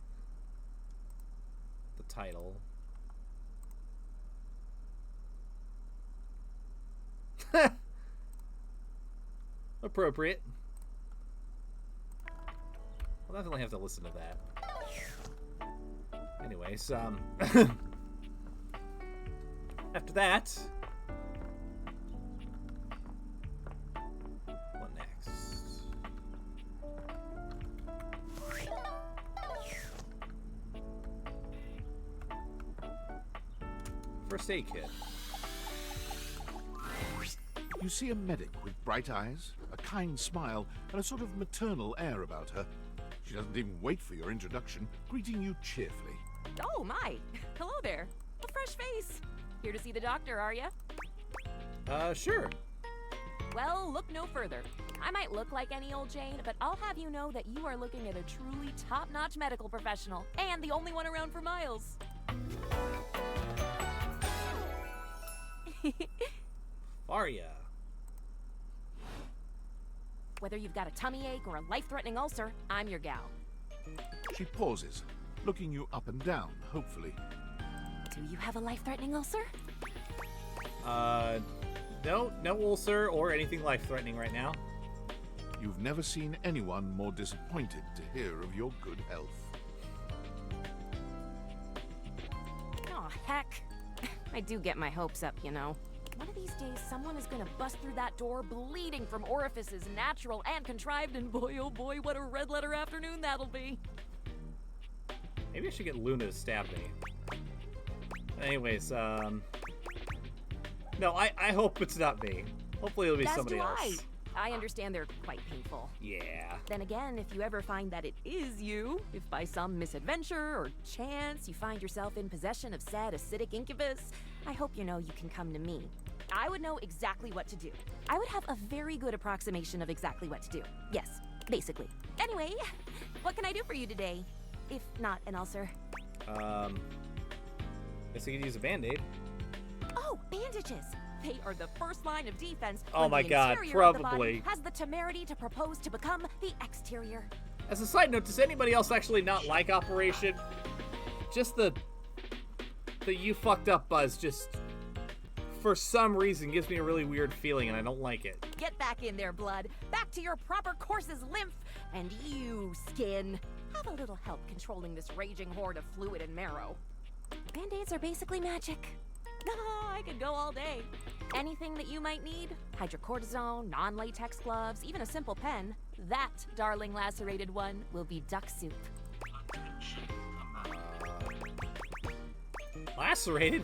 The title. Appropriate. I'll definitely have to listen to that. Anyways, after that, what next? First aid kit. You see a medic with bright eyes, a kind smile, and a sort of maternal air about her. She doesn't even wait for your introduction, greeting you cheerfully. Oh, my. Hello there. A fresh face. Here to see the doctor, are ya? Sure. Well, look no further. I might look like any old Jane, but I'll have you know that you are looking at a truly top-notch medical professional, and the only one around for miles. Faria. Whether you've got a tummy ache or a life-threatening ulcer, I'm your gal. She pauses, looking you up and down, hopefully. Do you have a life-threatening ulcer? No ulcer or anything life-threatening right now. You've never seen anyone more disappointed to hear of your good health. Aw, heck. I do get my hopes up, you know. One of these days, someone is gonna bust through that door bleeding from orifices, natural and contrived, and boy, oh boy, what a red-letter afternoon that'll be. Maybe I should get Luna to stab me. Anyways, no, I hope it's not me. Hopefully it'll be somebody else. I understand they're quite painful. Yeah. Then again, if you ever find that it is you, if by some misadventure or chance you find yourself in possession of said acidic incubus, I hope you know you can come to me. I would know exactly what to do. I would have a very good approximation of exactly what to do. Yes, basically. Anyway, what can I do for you today? If not an ulcer. Guess I could use a band-aid. Oh, bandages! They are the first line of defense. Oh when my the God, interior of the body probably. has the temerity to propose to become the exterior. As a side note, does anybody else actually not like Operation? Just the you fucked up buzz just, for some reason, gives me a really weird feeling, and I don't like it. Get back in there, blood. Back to your proper course's lymph. And you, skin, have a little help controlling this raging horde of fluid and marrow. Band-aids are basically magic. I could go all day. Anything that you might need, hydrocortisone, non-latex gloves, even a simple pen, that, darling lacerated one, will be duck soup. Lacerated?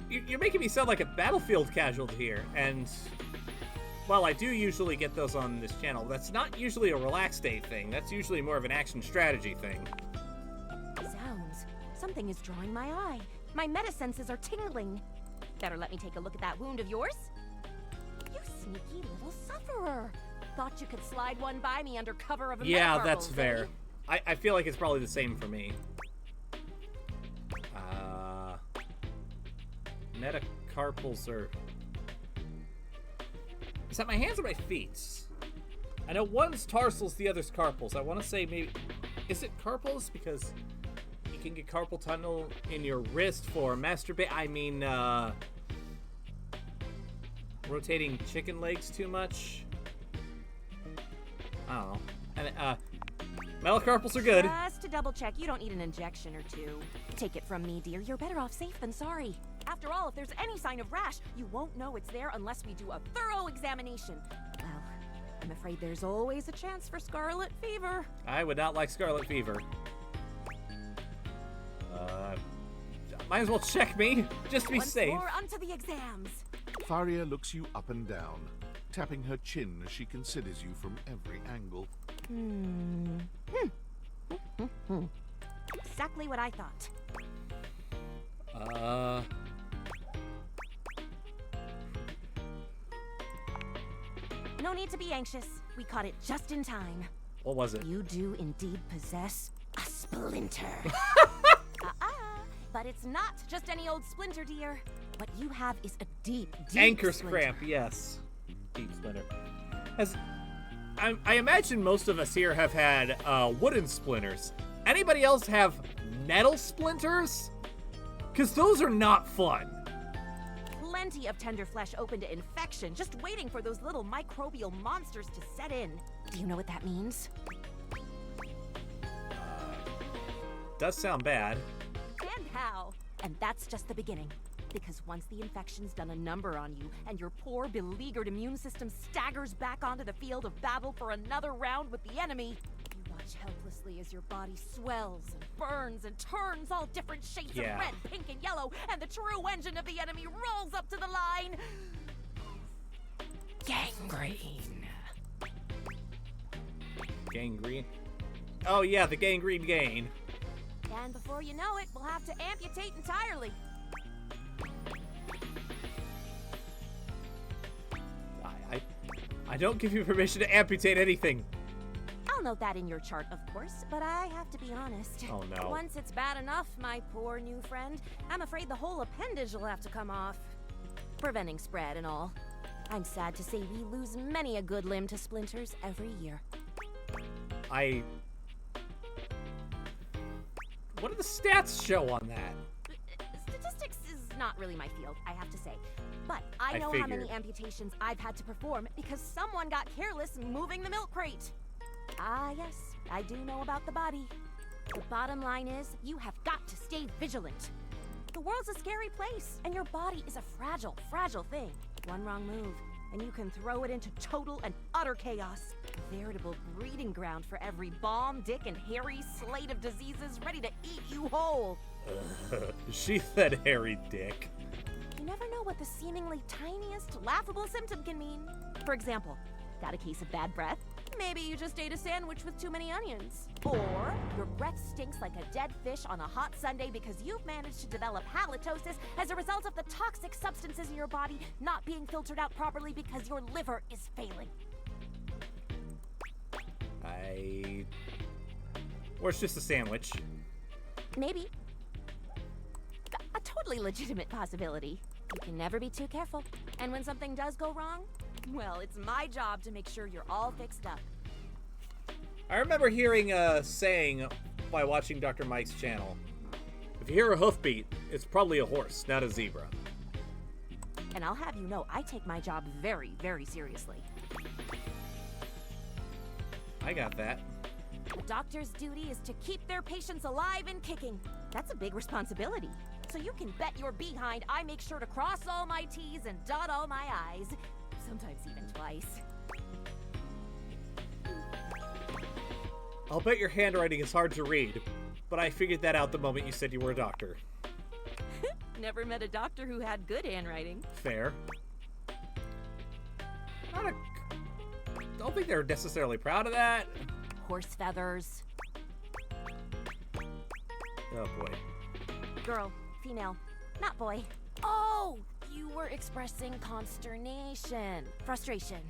You're making me sound like a battlefield casualty here, and while I do usually get those on this channel, that's not usually a relaxed state thing. That's usually more of an action strategy thing. Zounds, something is drawing my eye. My meta-senses are tingling. Better let me take a look at that wound of yours. You sneaky little sufferer. Thought you could slide one by me under cover of a Yeah, metacarpal, that's eh? fair. I feel like it's probably the same for me. Metacarpals are... Is that my hands or my feet? I know one's tarsals, the other's carpals. I want to say maybe... Is it carpals? Because you can get carpal tunnel in your wrist for masturbate. I mean, rotating chicken legs too much. I don't know. And, metacarpals are good. Just to double check, you don't need an injection or two. Take it from me, dear. You're better off safe than sorry. After all, if there's any sign of rash, you won't know it's there unless we do a thorough examination. Well, I'm afraid there's always a chance for scarlet fever. I would not like scarlet fever. Might as well check me, just to be Once safe. more onto the exams. Faria looks you up and down, tapping her chin as she considers you from every angle. Exactly what I thought. No need to be anxious. We caught it just in time. What was it? You do indeed possess a splinter. But it's not just any old splinter, dear. What you have is a deep, deep Anchor's splinter. cramp, yes. Deep splinter. I imagine most of us here have had wooden splinters. Anybody else have metal splinters? Because those are not fun. Plenty of tender flesh open to infection, just waiting for those little microbial monsters to set in. Do you know what that means? Does sound bad. And how? And that's just the beginning. Because once the infection's done a number on you, and your poor, beleaguered immune system staggers back onto the field of battle for another round with the enemy, you watch helplessly as your body swells and burns and turns all different shades Yeah. of red, pink, and yellow, and the true engine of the enemy rolls up to the line. Gangrene. Gangrene? Oh yeah, the gangrene gain. And before you know it, we'll have to amputate entirely. I don't give you permission to amputate anything. I'll note that in your chart, of course, but I have to be honest. Oh, no. Once it's bad enough, my poor new friend, I'm afraid the whole appendage will have to come off. Preventing spread and all. I'm sad to say we lose many a good limb to splinters every year. What do the stats show on that? Statistics is not really my field, I have to say. But I know how many amputations I've had to perform because someone got careless moving the milk crate. Ah, yes, I do know about the body. The bottom line is, you have got to stay vigilant. The world's a scary place, and your body is a fragile, fragile thing. One wrong move, and you can throw it into total and utter chaos. A veritable breeding ground for every bomb, dick, and hairy slate of diseases ready to eat you whole. She said hairy dick. You never know what the seemingly tiniest, laughable symptom can mean. For example, Got a case of bad breath? Maybe you just ate a sandwich with too many onions. Or your breath stinks like a dead fish on a hot Sunday because you've managed to develop halitosis as a result of the toxic substances in your body not being filtered out properly because your liver is failing. Or it's just a sandwich. Maybe. A totally legitimate possibility. You can never be too careful. And when something does go wrong, well, it's my job to make sure you're all fixed up. I remember hearing a saying by watching Dr. Mike's channel. If you hear a hoofbeat, it's probably a horse, not a zebra. And I'll have you know, I take my job very, very seriously. I got that. A doctor's duty is to keep their patients alive and kicking. That's a big responsibility. So you can bet your behind I make sure to cross all my T's and dot all my I's. Sometimes even twice. I'll bet your handwriting is hard to read, but I figured that out the moment you said you were a doctor. Never met a doctor who had good handwriting. Fair. Don't think they're necessarily proud of that. Horse feathers. Oh boy. Girl, female, not boy. Oh, you were expressing consternation. Frustration.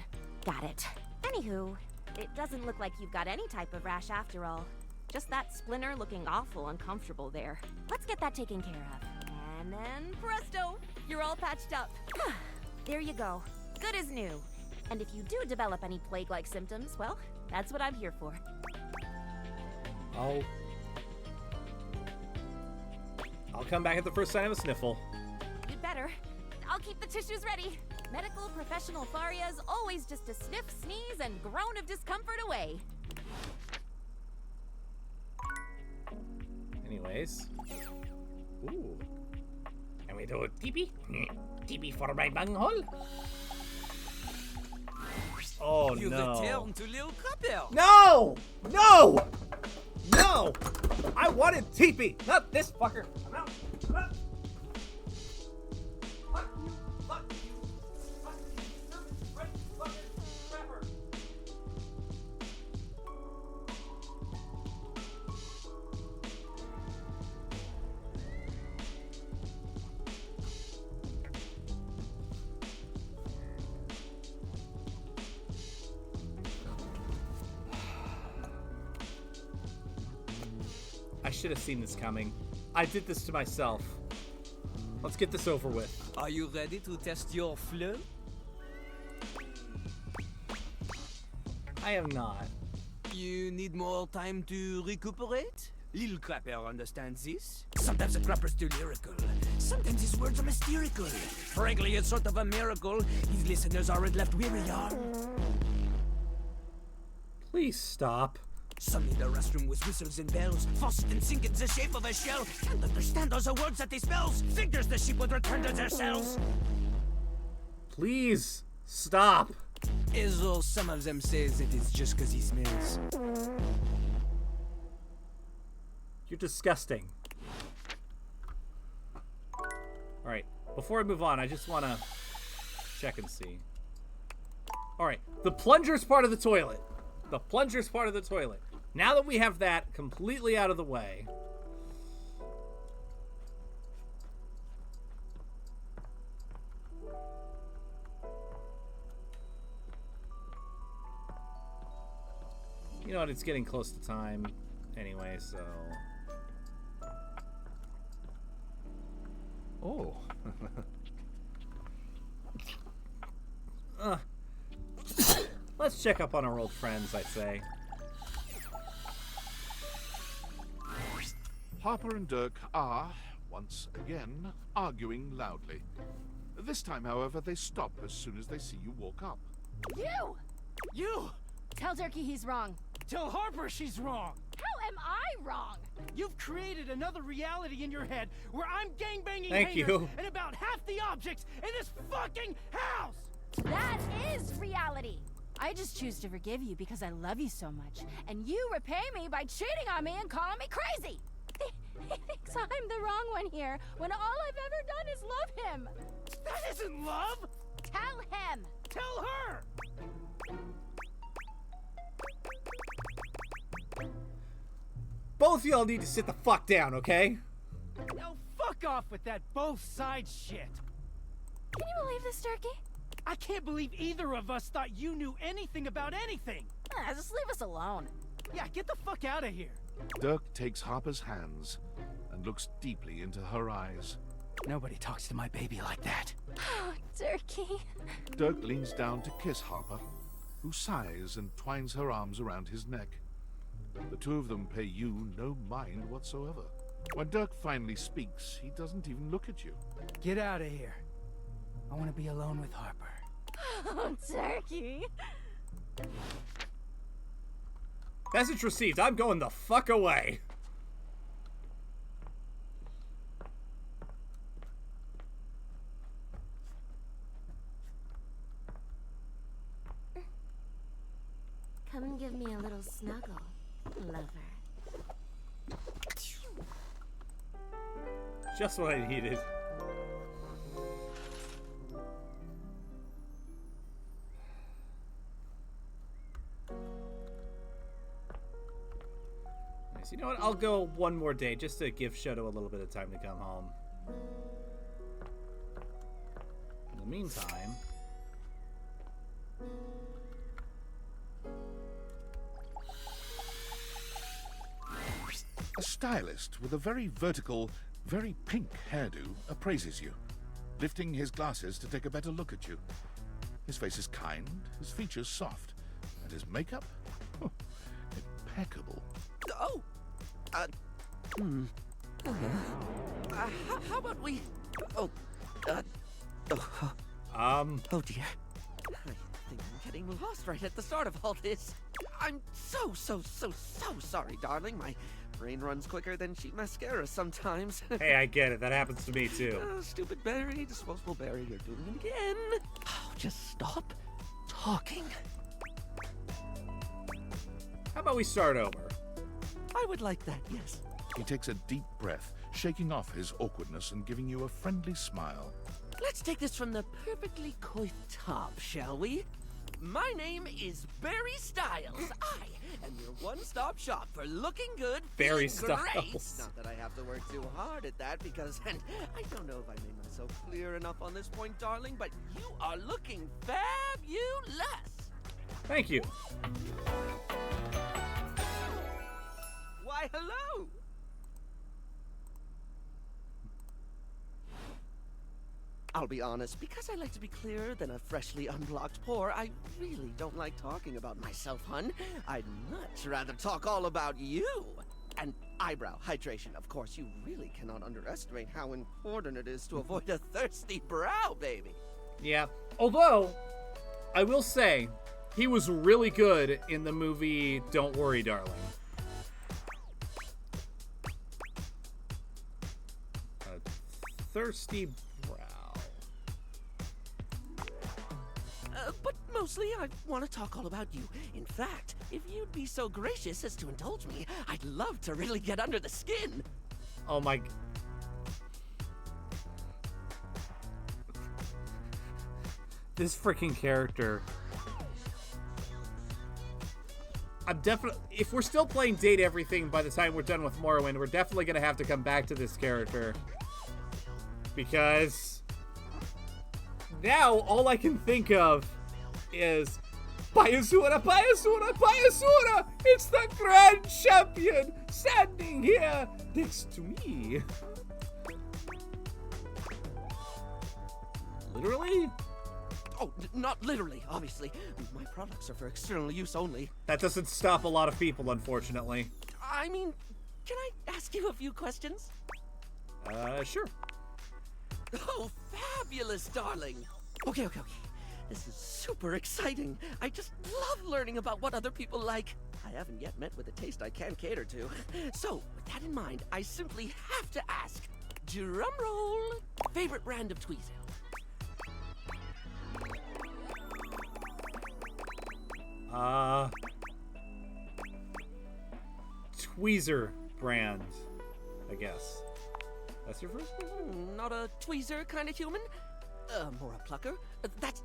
Got it. Anywho, it doesn't look like you've got any type of rash after all. Just that splinter looking awful uncomfortable there. Let's get that taken care of. And then presto, you're all patched up. There you go. Good as new. And if you do develop any plague-like symptoms, well, that's what I'm here for. I'll come back at the first sign of a sniffle. You'd better. I'll keep the tissues ready. Medical professional Tharia's always just a sniff, sneeze, and groan of discomfort away. Anyways. Ooh. Can we do a teepee? Teepee for my bunghole? Oh you no. return to Lil Crapper. No! No! No! I wanted teepee, not this fucker. I should have seen this coming. I did this to myself. Let's get this over with. Are you ready to test your flow? I am not. You need more time to recuperate? Lil Crapper understands this. Sometimes the Crapper's too lyrical. Sometimes his words are mysterical. Frankly, it's sort of a miracle his listeners aren't left weary on. Please stop. Some in the restroom with whistles and bells. Faucet and sink in the shape of a shell. Can't understand all the words that he spells. Figures the sheep would return to their cells. Please stop. As though some of them say that it's just because he smells. You're disgusting. Alright, before I move on, I just want to check and see. Alright, the plunger's part of the toilet. The plunger's part of the toilet. Now that we have that completely out of the way. You know what, it's getting close to time anyway, so... Oh. Let's check up on our old friends, I'd say. Harper and Dirk are, once again, arguing loudly. This time, however, they stop as soon as they see you walk up. You! You! Tell Dirkie he's wrong. Tell Harper she's wrong. How am I wrong? You've created another reality in your head where I'm gangbanging Thank haters you. and about half the objects in this fucking house! That is reality. I just choose to forgive you because I love you so much, and you repay me by cheating on me and calling me crazy. He thinks I'm the wrong one here, when all I've ever done is love him. That isn't love! Tell him! Tell her! Both of y'all need to sit the fuck down, okay? No, fuck off with that both sides shit. Can you believe this, Turkey? I can't believe either of us thought you knew anything about anything. Just leave us alone. Yeah, get the fuck out of here. Dirk takes Harper's hands and looks deeply into her eyes. Nobody talks to my baby like that. Oh, Turkey. Dirk leans down to kiss Harper, who sighs and twines her arms around his neck. The two of them pay you no mind whatsoever. When Dirk finally speaks, he doesn't even look at you. Get out of here. I want to be alone with Harper. Oh, Turkey. Message received. I'm going the fuck away. Come and give me a little snuggle, lover. Just what I needed. Nice. You know what? I'll go one more day just to give Shoto a little bit of time to come home. In the meantime... A stylist with a very vertical, very pink hairdo appraises you, lifting his glasses to take a better look at you. His face is kind, his features soft, and his makeup? Impeccable. Oh! How about we... Oh dear. I think I'm getting lost right at the start of all this. I'm so sorry, darling. My brain runs quicker than cheap mascara sometimes. Hey, I get it. That happens to me, too. Oh, stupid Barry, disposable Barry, you're doing it again. Oh, just stop talking. How about we start over? I would like that, yes. He takes a deep breath, shaking off his awkwardness and giving you a friendly smile. Let's take this from the perfectly coiffed top, shall we? My name is Barry Styles. I am your one-stop shop for looking good, Barry feeling great. Styles. Not that I have to work too hard at that because, and I don't know if I made myself clear enough on this point, darling, but you are looking fabulous. Thank you. Why, hello. I'll be honest, because I like to be clearer than a freshly unblocked pore, I really don't like talking about myself, hun. I'd much rather talk all about you. And eyebrow hydration, of course. You really cannot underestimate how important it is to avoid a thirsty brow, baby. Yeah. Although, I will say, he was really good in the movie Don't Worry, Darling. A thirsty brow. But mostly, I want to talk all about you. In fact, if you'd be so gracious as to indulge me, I'd love to really get under the skin. Oh my... This freaking character. I'm definitely... If we're still playing Date Everything by the time we're done with Morrowind, we're definitely going to have to come back to this character. Because... now, all I can think of is... Bayasura, Bayasura, Bayasura! It's the Grand Champion standing here next to me. Literally? Oh, not literally, obviously. My products are for external use only. That doesn't stop a lot of people, unfortunately. I mean, can I ask you a few questions? Sure. Oh, fabulous, darling. Okay. This is super exciting. I just love learning about what other people like. I haven't yet met with a taste I can cater to. So, with that in mind, I simply have to ask, drum roll, favorite brand of Tweezel? Tweezer brand, I guess. That's your first one? Not a tweezer kind of human? More a plucker? That's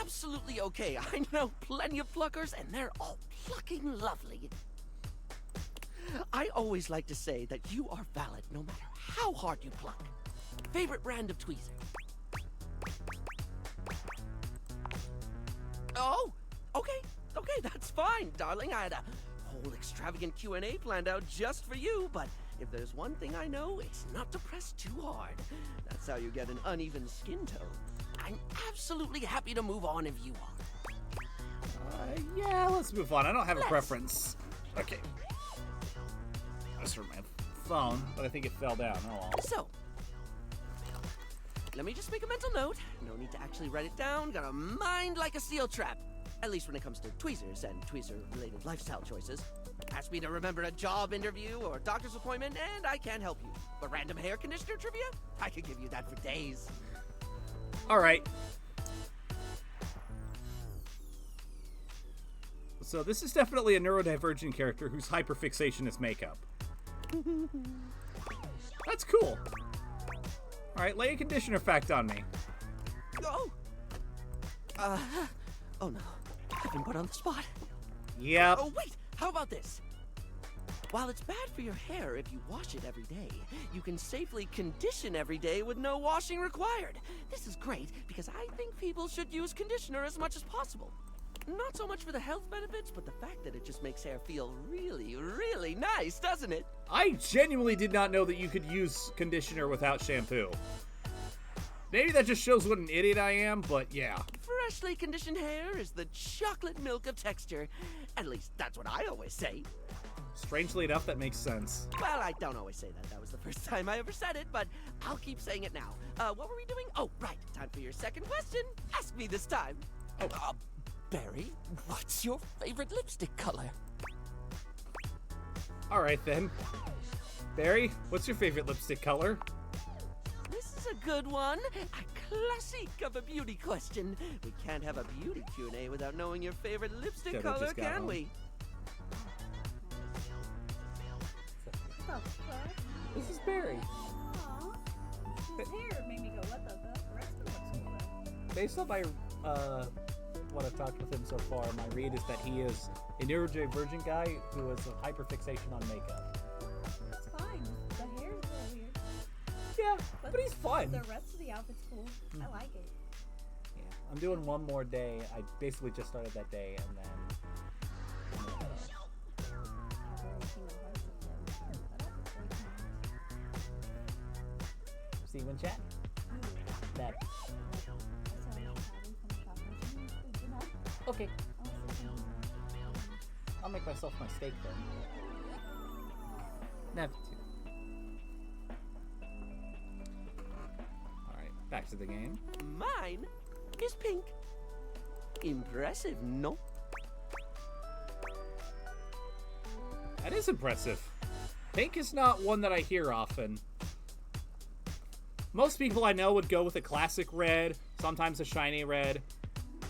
absolutely okay. I know plenty of pluckers, and they're all plucking lovely. I always like to say that you are valid no matter how hard you pluck. Favorite brand of tweezer? Oh, okay, that's fine, darling. I had a whole extravagant Q&A planned out just for you, but if there's one thing I know, it's not to press too hard. That's how you get an uneven skin tone. I'm absolutely happy to move on if you are. Yeah, let's move on. I don't have a preference. Okay. That's from my phone, but I think it fell down. Oh well. So, let me just make a mental note. No need to actually write it down. Got a mind like a steel trap. At least when it comes to tweezers and tweezer-related lifestyle choices. Ask me to remember a job interview or doctor's appointment, and I can't help you. But random hair conditioner trivia? I could give you that for days. All right. So this is definitely a neurodivergent character whose hyperfixation is makeup. That's cool. All right, lay a conditioner fact on me. Oh. Oh no. I've been put on the spot. Yep. Oh wait, how about this? While it's bad for your hair if you wash it every day, you can safely condition every day with no washing required. This is great because I think people should use conditioner as much as possible. Not so much for the health benefits, but the fact that it just makes hair feel really, really nice, doesn't it? I genuinely did not know that you could use conditioner without shampoo. Maybe that just shows what an idiot I am, but yeah. Freshly conditioned hair is the chocolate milk of texture. At least that's what I always say. Strangely enough, that makes sense. Well, I don't always say that. That was the first time I ever said it, but I'll keep saying it now. What were we doing? Oh, right. Time for your second question. Ask me this time. Oh, Barry, what's your favorite lipstick color? All right, then. Barry, what's your favorite lipstick color? This is a good one. A classic of a beauty question. We can't have a beauty Q&A without knowing your favorite lipstick color, can we? This is Barry. His hair made me go, what the fuck? The rest of it looks cooler. Based on my, what I've talked with him so far, my read is that he is a neurodivergent guy who has a hyperfixation on makeup. It's fine. The hair's a little weird. Yeah, but he's fun. The rest of the outfit's cool. I like it. Yeah, I'm doing one more day. I basically just started that day, and then I'm gonna head off. See you in chat. That. Okay. I'll make myself my steak then. Never to. Alright, back to the game. Mine is pink. Impressive, no? That is impressive. Pink is not one that I hear often. Most people I know would go with a classic red, sometimes a shiny red.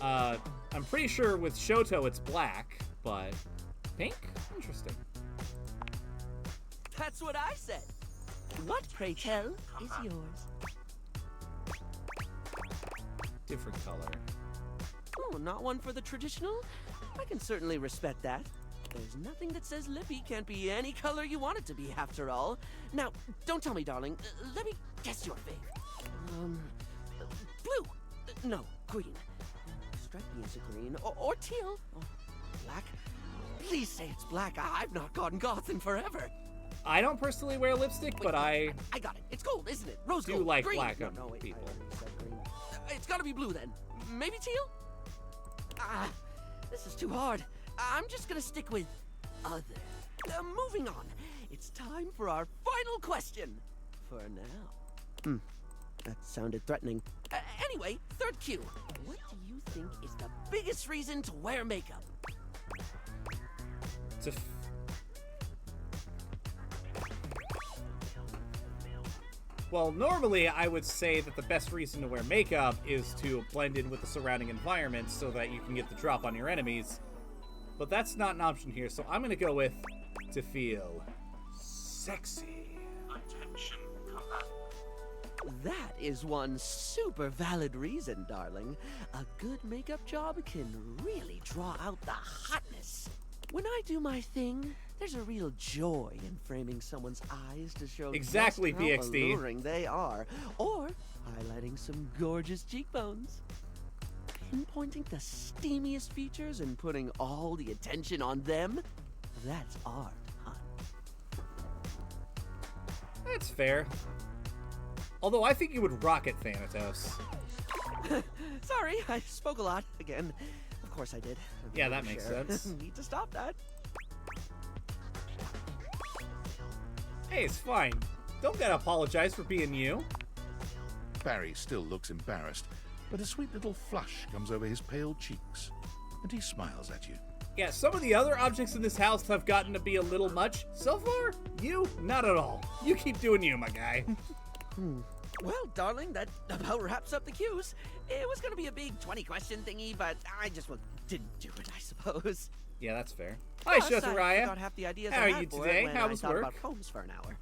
I'm pretty sure with Shoto it's black, but pink? Interesting. That's what I said. What, pray tell, is yours? Different color. Oh, not one for the traditional? I can certainly respect that. There's nothing that says lippy can't be any color you want it to be, after all. Now, don't tell me, darling. Let me guess your fave. Blue. No, green. Strike me as a green. Or teal. Or black. Please say it's black. I've not gone goth in forever. I don't personally wear lipstick, but I got it. It's gold, isn't it? Rose do gold. like green. black No, on no, wait, people. I already said green. It's gotta be blue then. Maybe teal? This is too hard. I'm just gonna stick with other. Moving on. It's time for our final question. For now. That sounded threatening. Anyway, third cue. What do you think is the biggest reason to wear makeup? Well, normally I would say that the best reason to wear makeup is to blend in with the surrounding environment so that you can get the drop on your enemies. But that's not an option here, so I'm gonna go with to feel sexy. Attention, That is one super valid reason, darling. A good makeup job can really draw out the hotness. When I do my thing, there's a real joy in framing someone's eyes to show Exactly, just how PXD. alluring they are, or highlighting some gorgeous cheekbones. Pinpointing the steamiest features and putting all the attention on them, that's art, huh? That's fair. Although I think you would rock it, Thanatos. Sorry, I spoke a lot again. Of course I did. Yeah, that makes sense. Need to stop that. Hey, it's fine. Don't gotta apologize for being you. Barry still looks embarrassed, but a sweet little flush comes over his pale cheeks, and he smiles at you. Yeah, some of the other objects in this house have gotten to be a little much. So far, you, not at all. You keep doing you, my guy. Well, darling, that about wraps up the cues. It was gonna be a big 20-question thingy, but I just didn't do it, I suppose. Yeah, that's fair. Hi, Plus, I Shothariah. forgot half the ideas How I are had you for today? it when How I was thought work? about poems for an hour.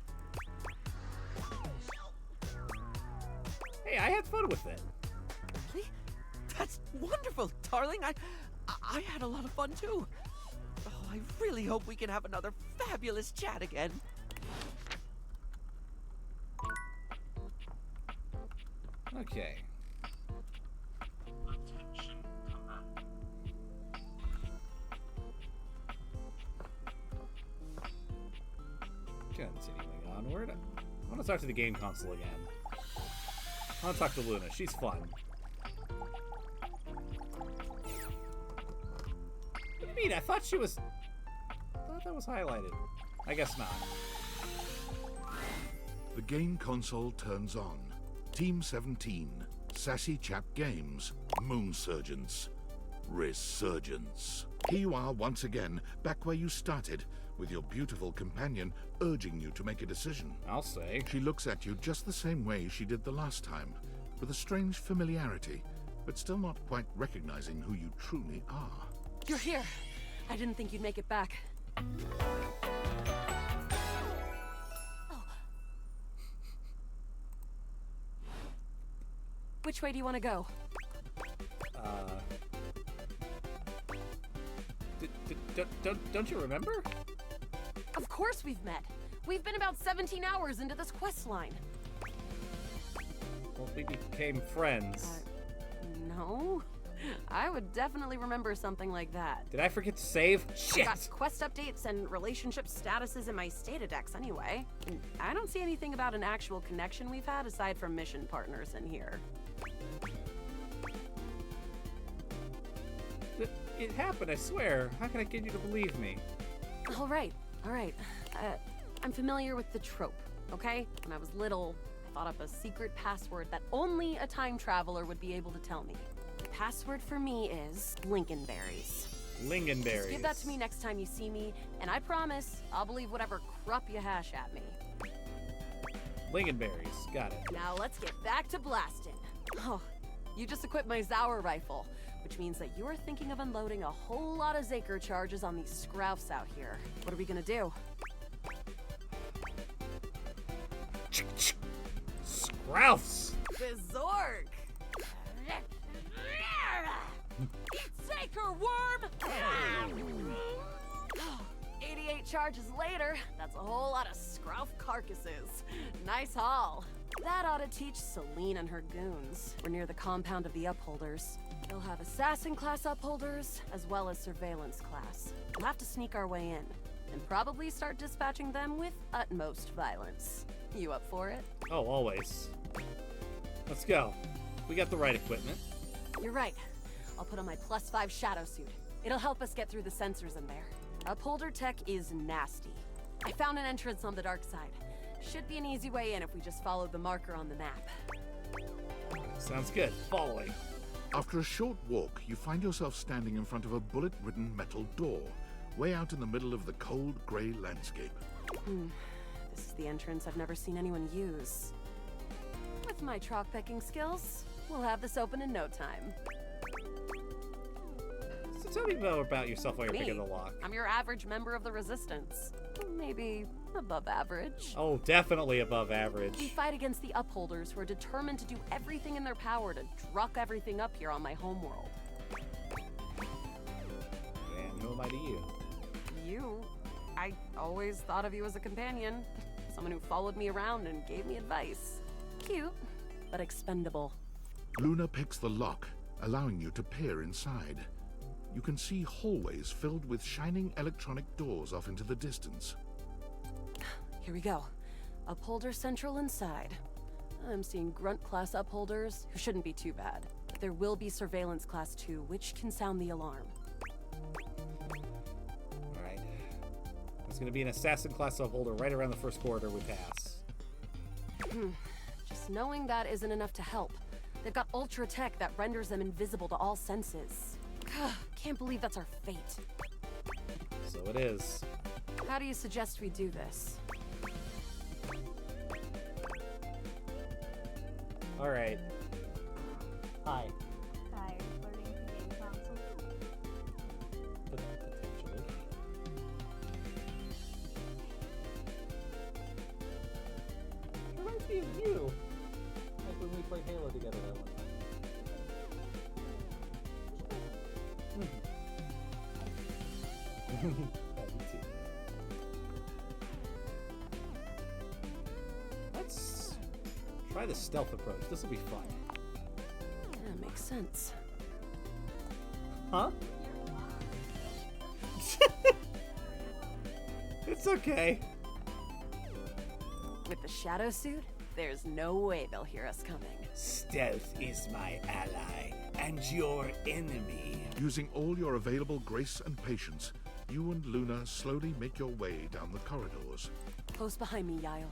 Hey, I had fun with it. Really? That's wonderful, darling. I had a lot of fun too. Oh, I really hope we can have another fabulous chat again. Okay. Continuing onward. I want to talk to the game console again. I want to talk to Luna. She's fun. What do you mean? I thought she was... I thought that was highlighted. I guess not. The game console turns on. Team 17, Sassy Chap Games, Moon Surgeons, Resurgence. Here you are once again, back where you started, with your beautiful companion urging you to make a decision. I'll say. She looks at you just the same way she did the last time, with a strange familiarity, but still not quite recognizing who you truly are. You're here. I didn't think you'd make it back. Which way do you want to go? Don't you remember? Of course we've met. We've been about 17 hours into this quest line. Well, we became friends. No. I would definitely remember something like that. Did I forget to save? I Shit! got quest updates and relationship statuses in my Statadex anyway. And I don't see anything about an actual connection we've had aside from mission partners in here. It happened, I swear. How can I get you to believe me? All right. I'm familiar with the trope, okay? When I was little, I thought up a secret password that only a time traveler would be able to tell me. The password for me is Lincolnberries. Lincolnberries. Just give that to me next time you see me, and I promise I'll believe whatever crap you hash at me. Lincolnberries. Got it. Now let's get back to blasting. Oh, you just equipped my Zauer rifle, which means that you're thinking of unloading a whole lot of Zaker charges on these scroufs out here. What are we gonna do? Scroufs! The Zork! Eat Zaker, worm! 88 charges later, that's a whole lot of scrouf carcasses. Nice haul. That ought to teach Celine and her goons. We're near the compound of the Upholders. They'll have assassin class upholders, as well as surveillance class. We'll have to sneak our way in, and probably start dispatching them with utmost violence. You up for it? Oh, always. Let's go. We got the right equipment. You're right. I'll put on my +5 shadow suit. It'll help us get through the sensors in there. Upholder tech is nasty. I found an entrance on the dark side. Should be an easy way in if we just follow the marker on the map. Sounds good. Following. After a short walk, you find yourself standing in front of a bullet-ridden metal door, way out in the middle of the cold, grey landscape. This is the entrance I've never seen anyone use. With my troc picking skills, we'll have this open in no time. So tell me more about yourself while you're Me? picking the lock. I'm your average member of the Resistance. Maybe Above average. Oh, definitely above average. We fight against the Upholders, who are determined to do everything in their power to druck everything up here on my homeworld. And who am I to you? You? I always thought of you as a companion. Someone who followed me around and gave me advice. Cute, but expendable. Luna picks the lock, allowing you to peer inside. You can see hallways filled with shining electronic doors off into the distance. Here we go. Upholder Central inside. I'm seeing Grunt class upholders, who shouldn't be too bad. But there will be Surveillance class 2, which can sound the alarm. Alright. There's gonna be an Assassin class upholder right around the first corridor we pass. Just knowing that isn't enough to help. They've got ultra tech that renders them invisible to all senses. Can't believe that's our fate. So it is. How do you suggest we do this? Alright. Hi. Hi, flirting with the game console. Potentially. Reminds me of you. Like when we played Halo together that one time. Yeah, me too. Let's try the stealth approach. This will be fun. Yeah, makes sense. Huh? It's okay. With the shadow suit, there's no way they'll hear us coming. Stealth is my ally, and your enemy. Using all your available grace and patience, you and Luna slowly make your way down the corridors. Close behind me, Yael.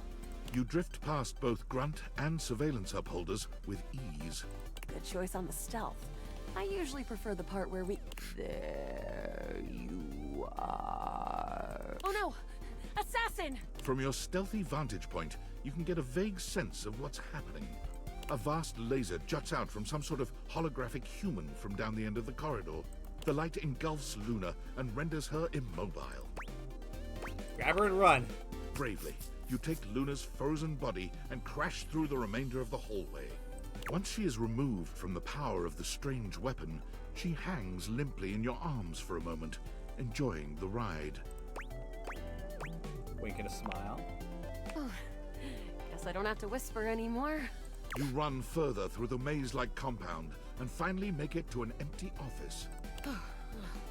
You drift past both Grunt and Surveillance upholders with ease. Good choice on the stealth. I usually prefer the part where we... There you are. Oh no! Assassin! From your stealthy vantage point, you can get a vague sense of what's happening. A vast laser juts out from some sort of holographic human from down the end of the corridor. The light engulfs Luna and renders her immobile. Grab her and run. Bravely, you take Luna's frozen body and crash through the remainder of the hallway. Once she is removed from the power of the strange weapon, she hangs limply in your arms for a moment, enjoying the ride. Wink and a smile. Oh, guess I don't have to whisper anymore. You run further through the maze-like compound and finally make it to an empty office.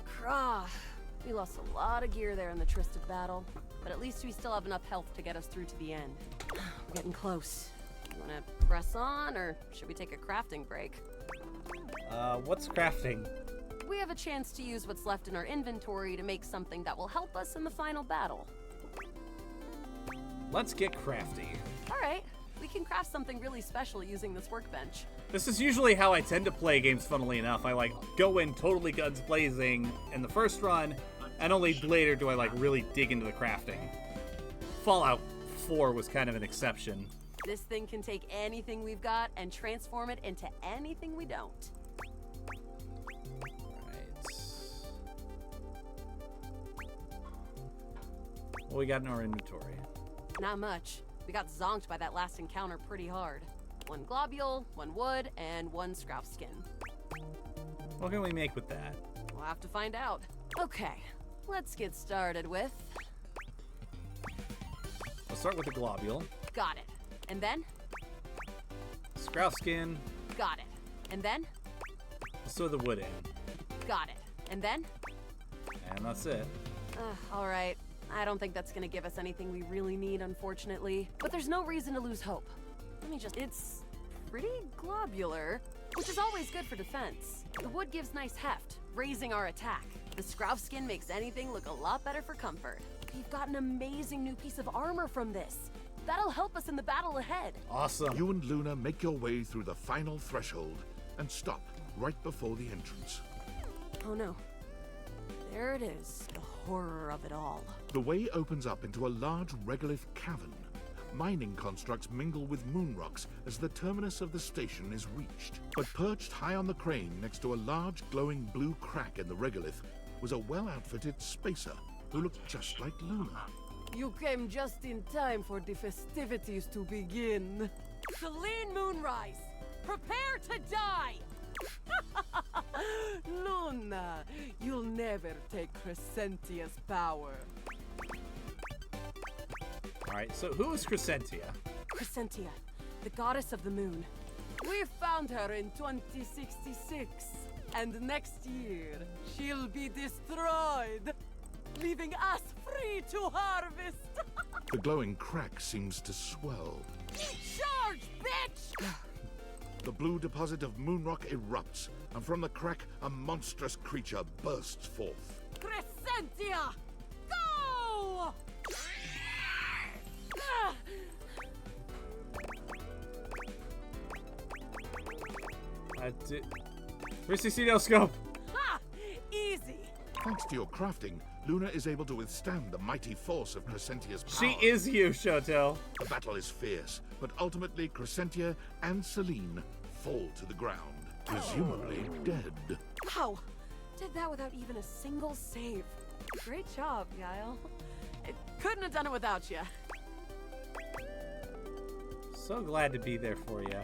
Krah. We lost a lot of gear there in the Tristed battle, but at least we still have enough health to get us through to the end. We're getting close. You wanna press on, or should we take a crafting break? What's crafting? We have a chance to use what's left in our inventory to make something that will help us in the final battle. Let's get crafty. Alright, we can craft something really special using this workbench. This is usually how I tend to play games, funnily enough. I go in totally guns blazing in the first run, and only later do I really dig into the crafting. Fallout 4 was kind of an exception. This thing can take anything we've got and transform it into anything we don't. What we got in our inventory? Not much. We got zonked by that last encounter pretty hard. 1 globule, 1 wood, and 1 scrap skin. What can we make with that? We'll have to find out. Okay, let's get started with... We'll start with the globule. Got it. And then? Scrow skin. Got it. And then? Let's throw the wood in. Got it. And then? And that's it. Alright. I don't think that's gonna give us anything we really need, unfortunately. But there's no reason to lose hope. Let me just... It's pretty globular, which is always good for defense. The wood gives nice heft, raising our attack. The scrow skin makes anything look a lot better for comfort. We've got an amazing new piece of armor from this. That'll help us in the battle ahead. Awesome. You and Luna make your way through the final threshold and stop right before the entrance. Oh no. There it is, the horror of it all. The way opens up into a large regolith cavern. Mining constructs mingle with moon rocks as the terminus of the station is reached. But perched high on the crane next to a large glowing blue crack in the regolith was a well-outfitted spacer who looked just like Luna. You came just in time for the festivities to begin. Celine Moonrise, prepare to die! Luna, you'll never take Crescentia's power. Alright, so who is Crescentia? Crescentia, the goddess of the moon. We found her in 2066, and next year she'll be destroyed, leaving us free to harvest. The glowing crack seems to swell. Charge, bitch! The blue deposit of moonrock erupts, and from the crack, a monstrous creature bursts forth. Crescentia, go! Where's the Cetoscope? Ha! Easy. Thanks to your crafting, Luna is able to withstand the mighty force of Crescentia's power. She is you, Shoto. The battle is fierce, but ultimately Crescentia and Celine fall to the ground, presumably dead. Wow, did that without even a single save. Great job, Guile. I couldn't have done it without you. So glad to be there for you.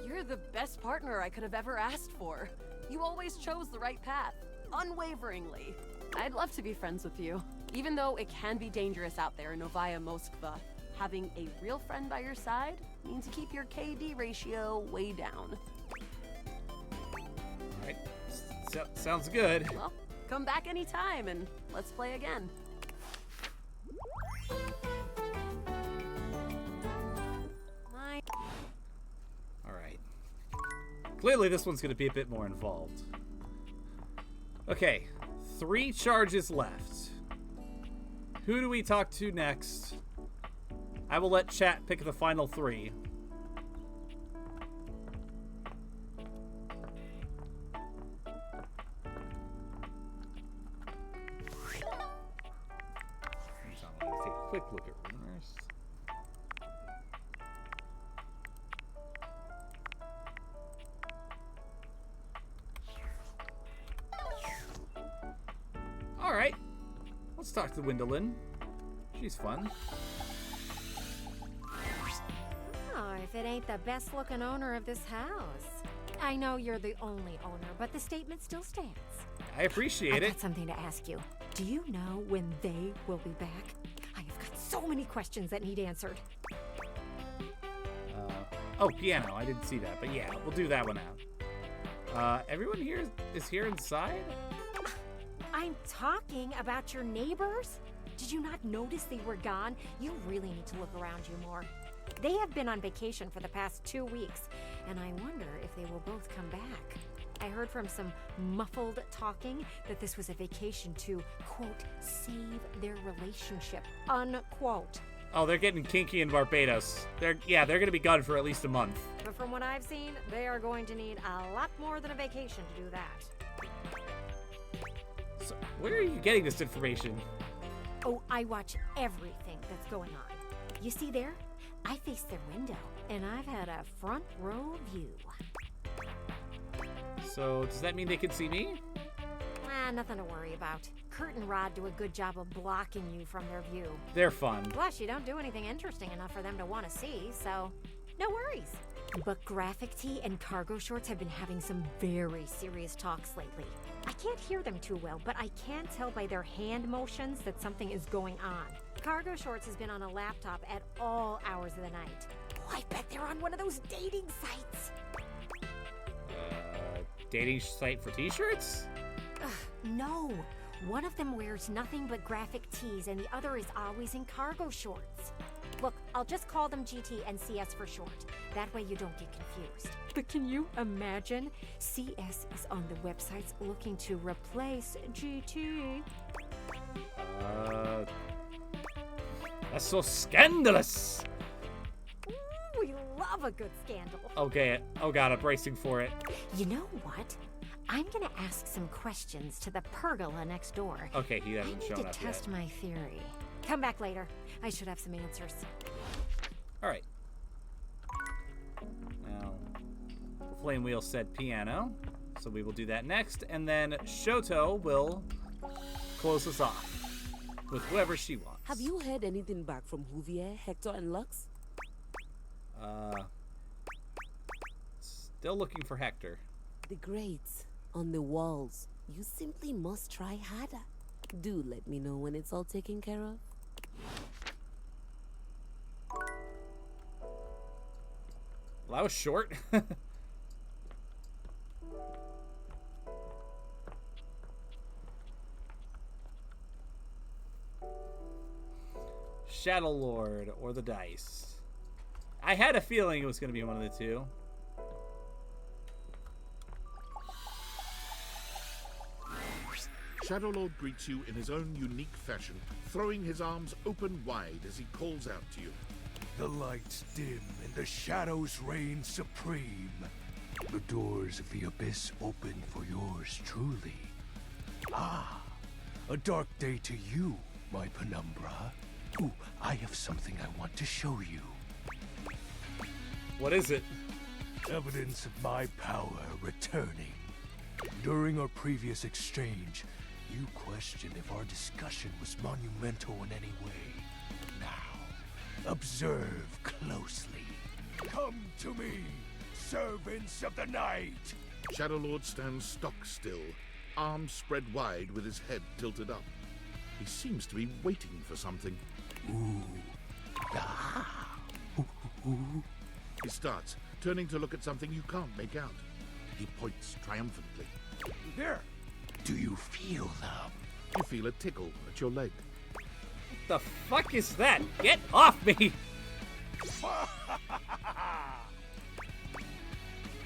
You're the best partner I could have ever asked for. You always chose the right path, unwaveringly. I'd love to be friends with you. Even though it can be dangerous out there in Novaya Moskva, having a real friend by your side means you keep your KD ratio way down. Alright, sounds good. Well, come back anytime and let's play again. Alright. Clearly this one's going to be a bit more involved. Okay, 3 charges left. Who do we talk to next? I will let chat pick the final 3. Let's take a quick look at rumors. Alright, let's talk to Wendolyn. She's fun. Oh, if it ain't the best looking owner of this house. I know you're the only owner, but the statement still stands. I appreciate I've it. got something to ask you. Do you know when they will be back? I have got so many questions that need answered. Oh, piano. I didn't see that, but yeah, we'll do that one out. Everyone here is here inside? I'm talking about your neighbors. Did you not notice they were gone? You really need to look around you more. They have been on vacation for the past 2 weeks, and I wonder if they will both come back. I heard from some muffled talking that this was a vacation to, quote, save their relationship, unquote. Oh, they're getting kinky in Barbados. They're gonna be gone for at least a month. But from what I've seen, they are going to need a lot more than a vacation to do that. So, where are you getting this information? Oh, I watch everything that's going on. You see there? I face their window, and I've had a front row view. So, does that mean they can see me? Nothing to worry about. Kurt and Rod do a good job of blocking you from their view. They're fun. Plus, you don't do anything interesting enough for them to want to see, so no worries. But Graphic Tee and Cargo Shorts have been having some very serious talks lately. I can't hear them too well, but I can tell by their hand motions that something is going on. Cargo Shorts has been on a laptop at all hours of the night. Oh, I bet they're on one of those dating sites. Dating site for t-shirts? No. One of them wears nothing but graphic tees, and the other is always in cargo shorts. Look, I'll just call them GT and CS for short. That way you don't get confused. But can you imagine? CS is on the websites looking to replace GT. That's so scandalous! Ooh, we love a good scandal. Okay, oh god, I'm bracing for it. You know what? I'm gonna ask some questions to the pergola next door. Okay, he hasn't shown up yet. I need to test my theory. Come back later. I should have some answers. Alright. Now, Flame Wheel said piano, so we will do that next, and then Shoto will close us off with whoever she wants. Have you heard anything back from Huvier, Hector, and Lux? Still looking for Hector. The grates on the walls. You simply must try harder. Do let me know when it's all taken care of. Well, that was short. Shadow Lord or the dice. I had a feeling it was going to be one of the two. Shadow Lord greets you in his own unique fashion, throwing his arms open wide as he calls out to you. The lights dim and the shadows reign supreme. The doors of the abyss open for yours truly. Ah, a dark day to you, my penumbra. Ooh, I have something I want to show you. What is it? Evidence of my power returning. During our previous exchange, you questioned if our discussion was monumental in any way. Now, observe closely. Come to me, servants of the night! Shadow Lord stands stock still, arms spread wide with his head tilted up. He seems to be waiting for something. Ooh. Ah. Ooh. He starts, turning to look at something you can't make out. He points triumphantly. There! Do you feel them? You feel a tickle at your leg. What the fuck is that? Get off me!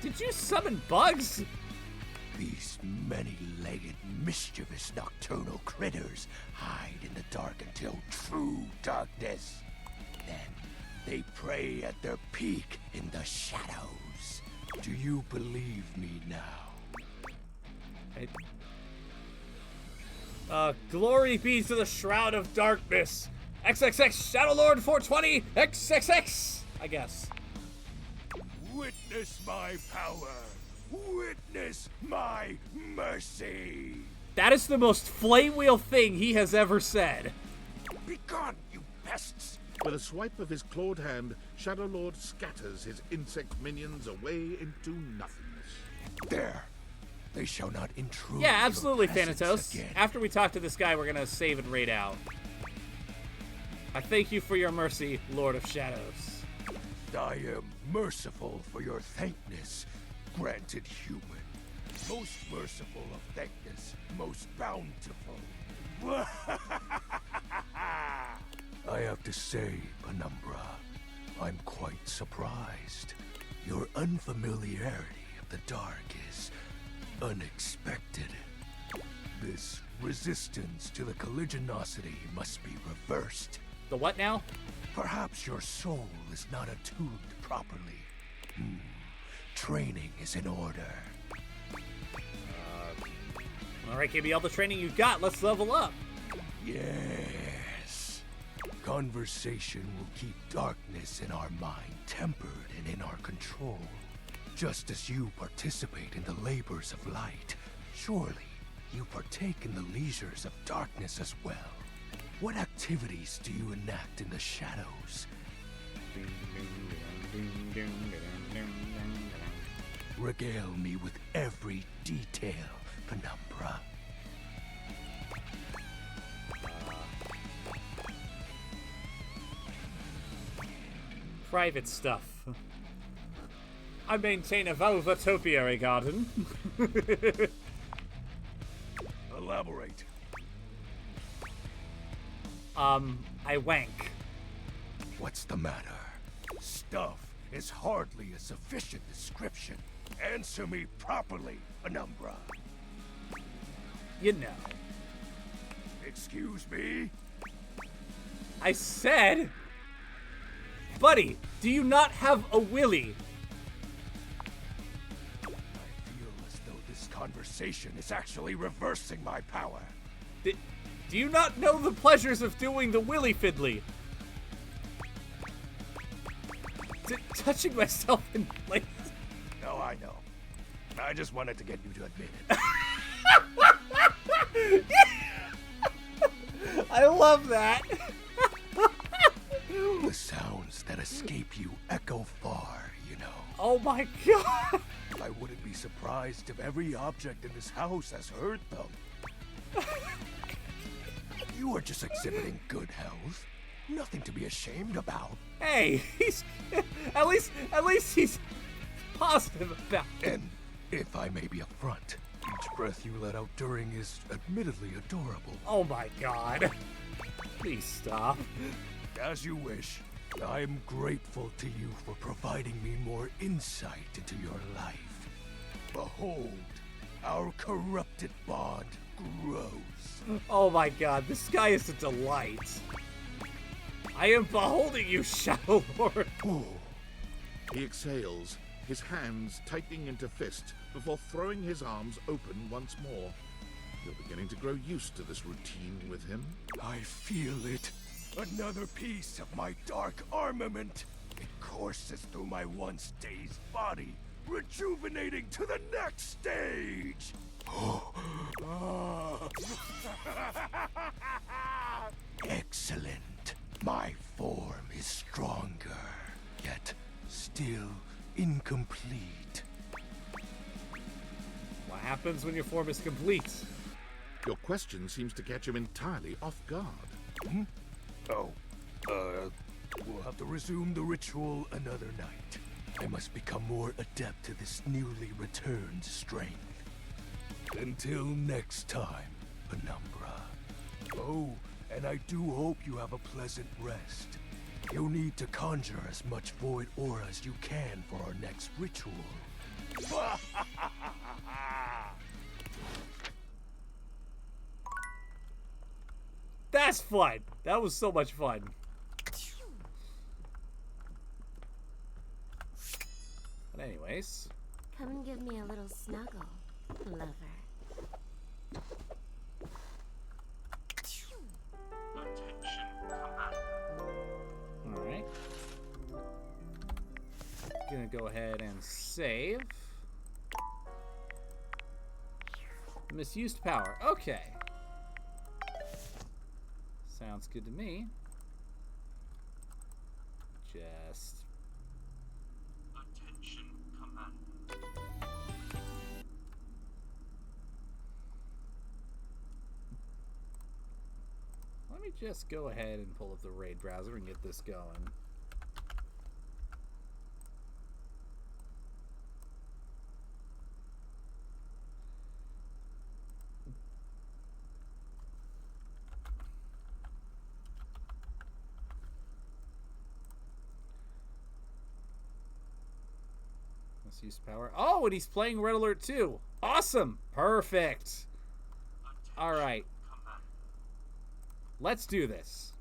Did you summon bugs? These many-legged, mischievous nocturnal critters hide in the dark until true darkness. Then they prey at their peak in the shadows. Do you believe me now? Glory be to the Shroud of Darkness. XXX Shadow Lord 420 XXX, I guess. Witness my power. Witness my mercy. That is the most flame wheel thing he has ever said. Begone, you pests. With a swipe of his clawed hand, Shadow Lord scatters his insect minions away into nothingness. There. They shall not intrude. Yeah, absolutely, your presence Thanatos. again. After we talk to this guy, we're gonna save and raid out. I thank you for your mercy, Lord of Shadows. I am merciful for your thankness, granted human. Most merciful of thankness, most bountiful. I have to say, Penumbra, I'm quite surprised. Your unfamiliarity of the dark is unexpected. This resistance to the colligiosity must be reversed. The what now? Perhaps your soul is not attuned properly. Training is in order. Alright, give me all the training you got. Let's level up. Yes. Conversation will keep darkness in our mind tempered and in our control. Just as you participate in the labors of light, surely you partake in the leisures of darkness as well. What activities do you enact in the shadows? Regale me with every detail, Penumbra. Private stuff. I maintain a vulva topiary garden. Elaborate. I wank. What's the matter? Stuff is hardly a sufficient description. Answer me properly, Penumbra. You know. Excuse me? I said... Buddy, do you not have a willy? I feel as though this conversation is actually reversing my power. Do you not know the pleasures of doing the willy fiddly? Touching myself in place. No, I know. I just wanted to get you to admit it. I love that. The sounds that escape you echo far, you know. Oh my god! I wouldn't be surprised if every object in this house has heard them. You are just exhibiting good health. Nothing to be ashamed about. Hey, he's at least he's positive about it. And if I may be upfront, each breath you let out during is admittedly adorable. Oh my god. Please stop. As you wish. I am grateful to you for providing me more insight into your life. Behold, our corrupted bond grows. Oh my god, this guy is a delight. I am beholding you, Shadow Lord. He exhales, his hands tightening into fist before throwing his arms open once more. You're beginning to grow used to this routine with him. I feel it. Another piece of my dark armament. It courses through my once dazed body, rejuvenating to the next stage. Excellent. My form is stronger, yet still incomplete. What happens when your form is complete? Your question seems to catch him entirely off guard. We'll have to resume the ritual another night. I must become more adept to this newly returned strength. Until next time, Penumbra. Oh, and I do hope you have a pleasant rest. You'll need to conjure as much void aura as you can for our next ritual. That's fun. That was so much fun. But anyways. Come and give me a little snuggle, lover. Alright. Gonna go ahead and save. Misused power. Okay. Sounds good to me. Just... Attention, Commander. Let me just go ahead and pull up the raid browser and get this going. Use power. Oh, and he's playing Red Alert 2. Awesome. Perfect. All right. Let's do this.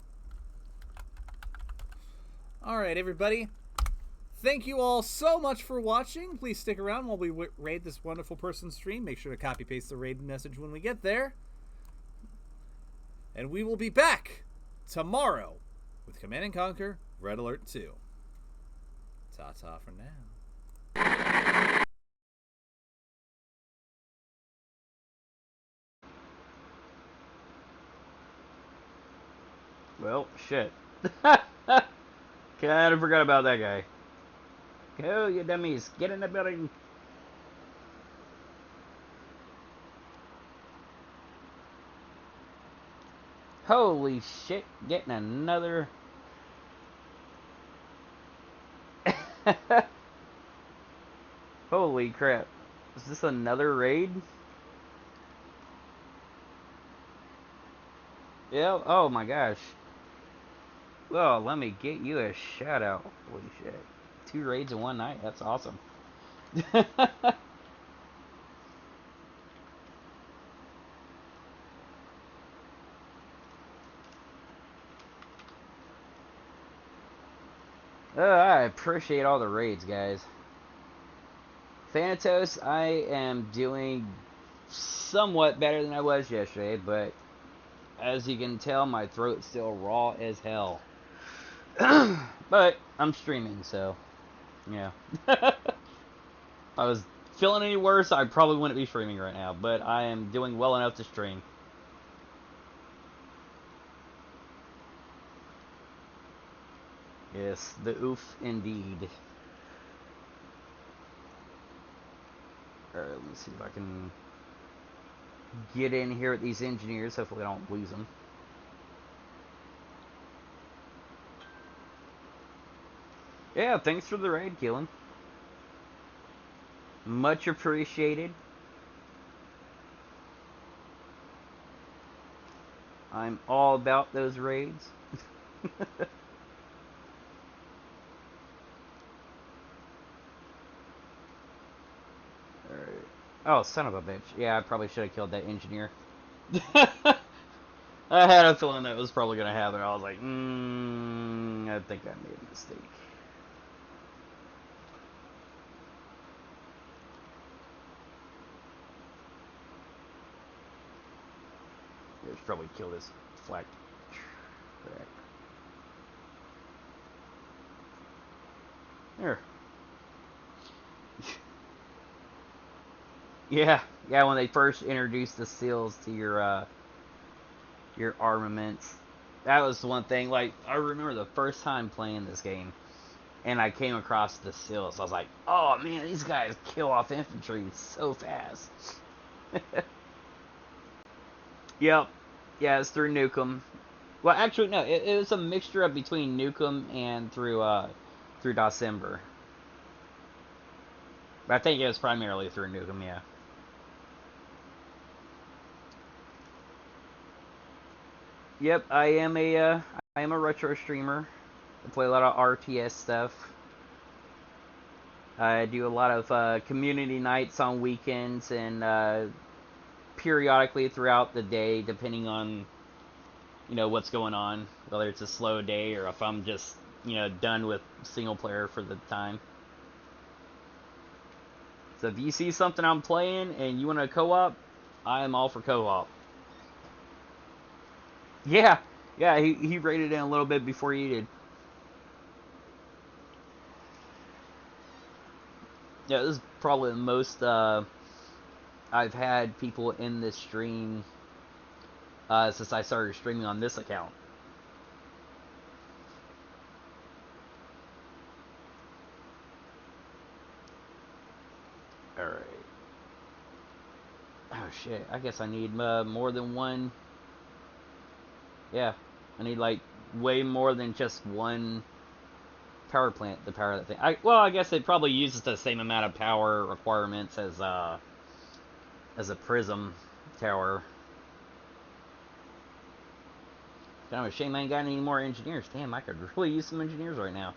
All right, everybody. Thank you all so much for watching. Please stick around while we raid this wonderful person's stream. Make sure to copy paste the raid message when we get there. And we will be back tomorrow with Command & Conquer Red Alert 2. Ta-ta for now. Well, shit. Kinda forgot about that guy. Oh, you dummies. Get in the building. Holy shit. Getting another... Holy crap. Is this another raid? Yeah, oh my gosh. Well, let me get you a shout out. Holy shit. 2 raids in one night. That's awesome. I appreciate all the raids, guys. Thanatos, I am doing somewhat better than I was yesterday, but as you can tell, my throat's still raw as hell. But I'm streaming, so yeah. If I was feeling any worse, I probably wouldn't be streaming right now, but I am doing well enough to stream. Yes, the oof indeed. Alright, let me see if I can get in here with these engineers. Hopefully I don't lose them. Yeah, thanks for the raid, Keelan. Much appreciated. I'm all about those raids. Alright. Oh, son of a bitch. Yeah, I probably should have killed that engineer. I had a feeling that was probably going to happen. I was like, I think I made a mistake. I should probably kill this flak. There. Yeah, when they first introduced the seals to your armaments, that was one thing. Like, I remember the first time playing this game, and I came across the seals. I was like, oh man, these guys kill off infantry so fast. Yep. Yeah, it's through Nukem. Well, actually, no, it was a mixture of between Nukem and through December. But I think it was primarily through Nukem, yeah. Yep, I am a retro streamer. I play a lot of RTS stuff. I do a lot of community nights on weekends and periodically throughout the day, depending on, you know, what's going on. Whether it's a slow day or if I'm just, you know, done with single player for the time. So if you see something I'm playing and you want to co-op, I am all for co-op. Yeah, he raided in a little bit before you did. Yeah, this is probably the most I've had people in this stream since I started streaming on this account. Alright. Oh shit, I guess I need more than one. Yeah, I need like way more than just one power plant to power that thing. Well, I guess it probably uses the same amount of power requirements as a prism tower. Kind of a shame I ain't got any more engineers. Damn, I could really use some engineers right now.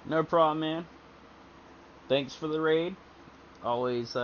No problem, man. Thanks for the raid. Always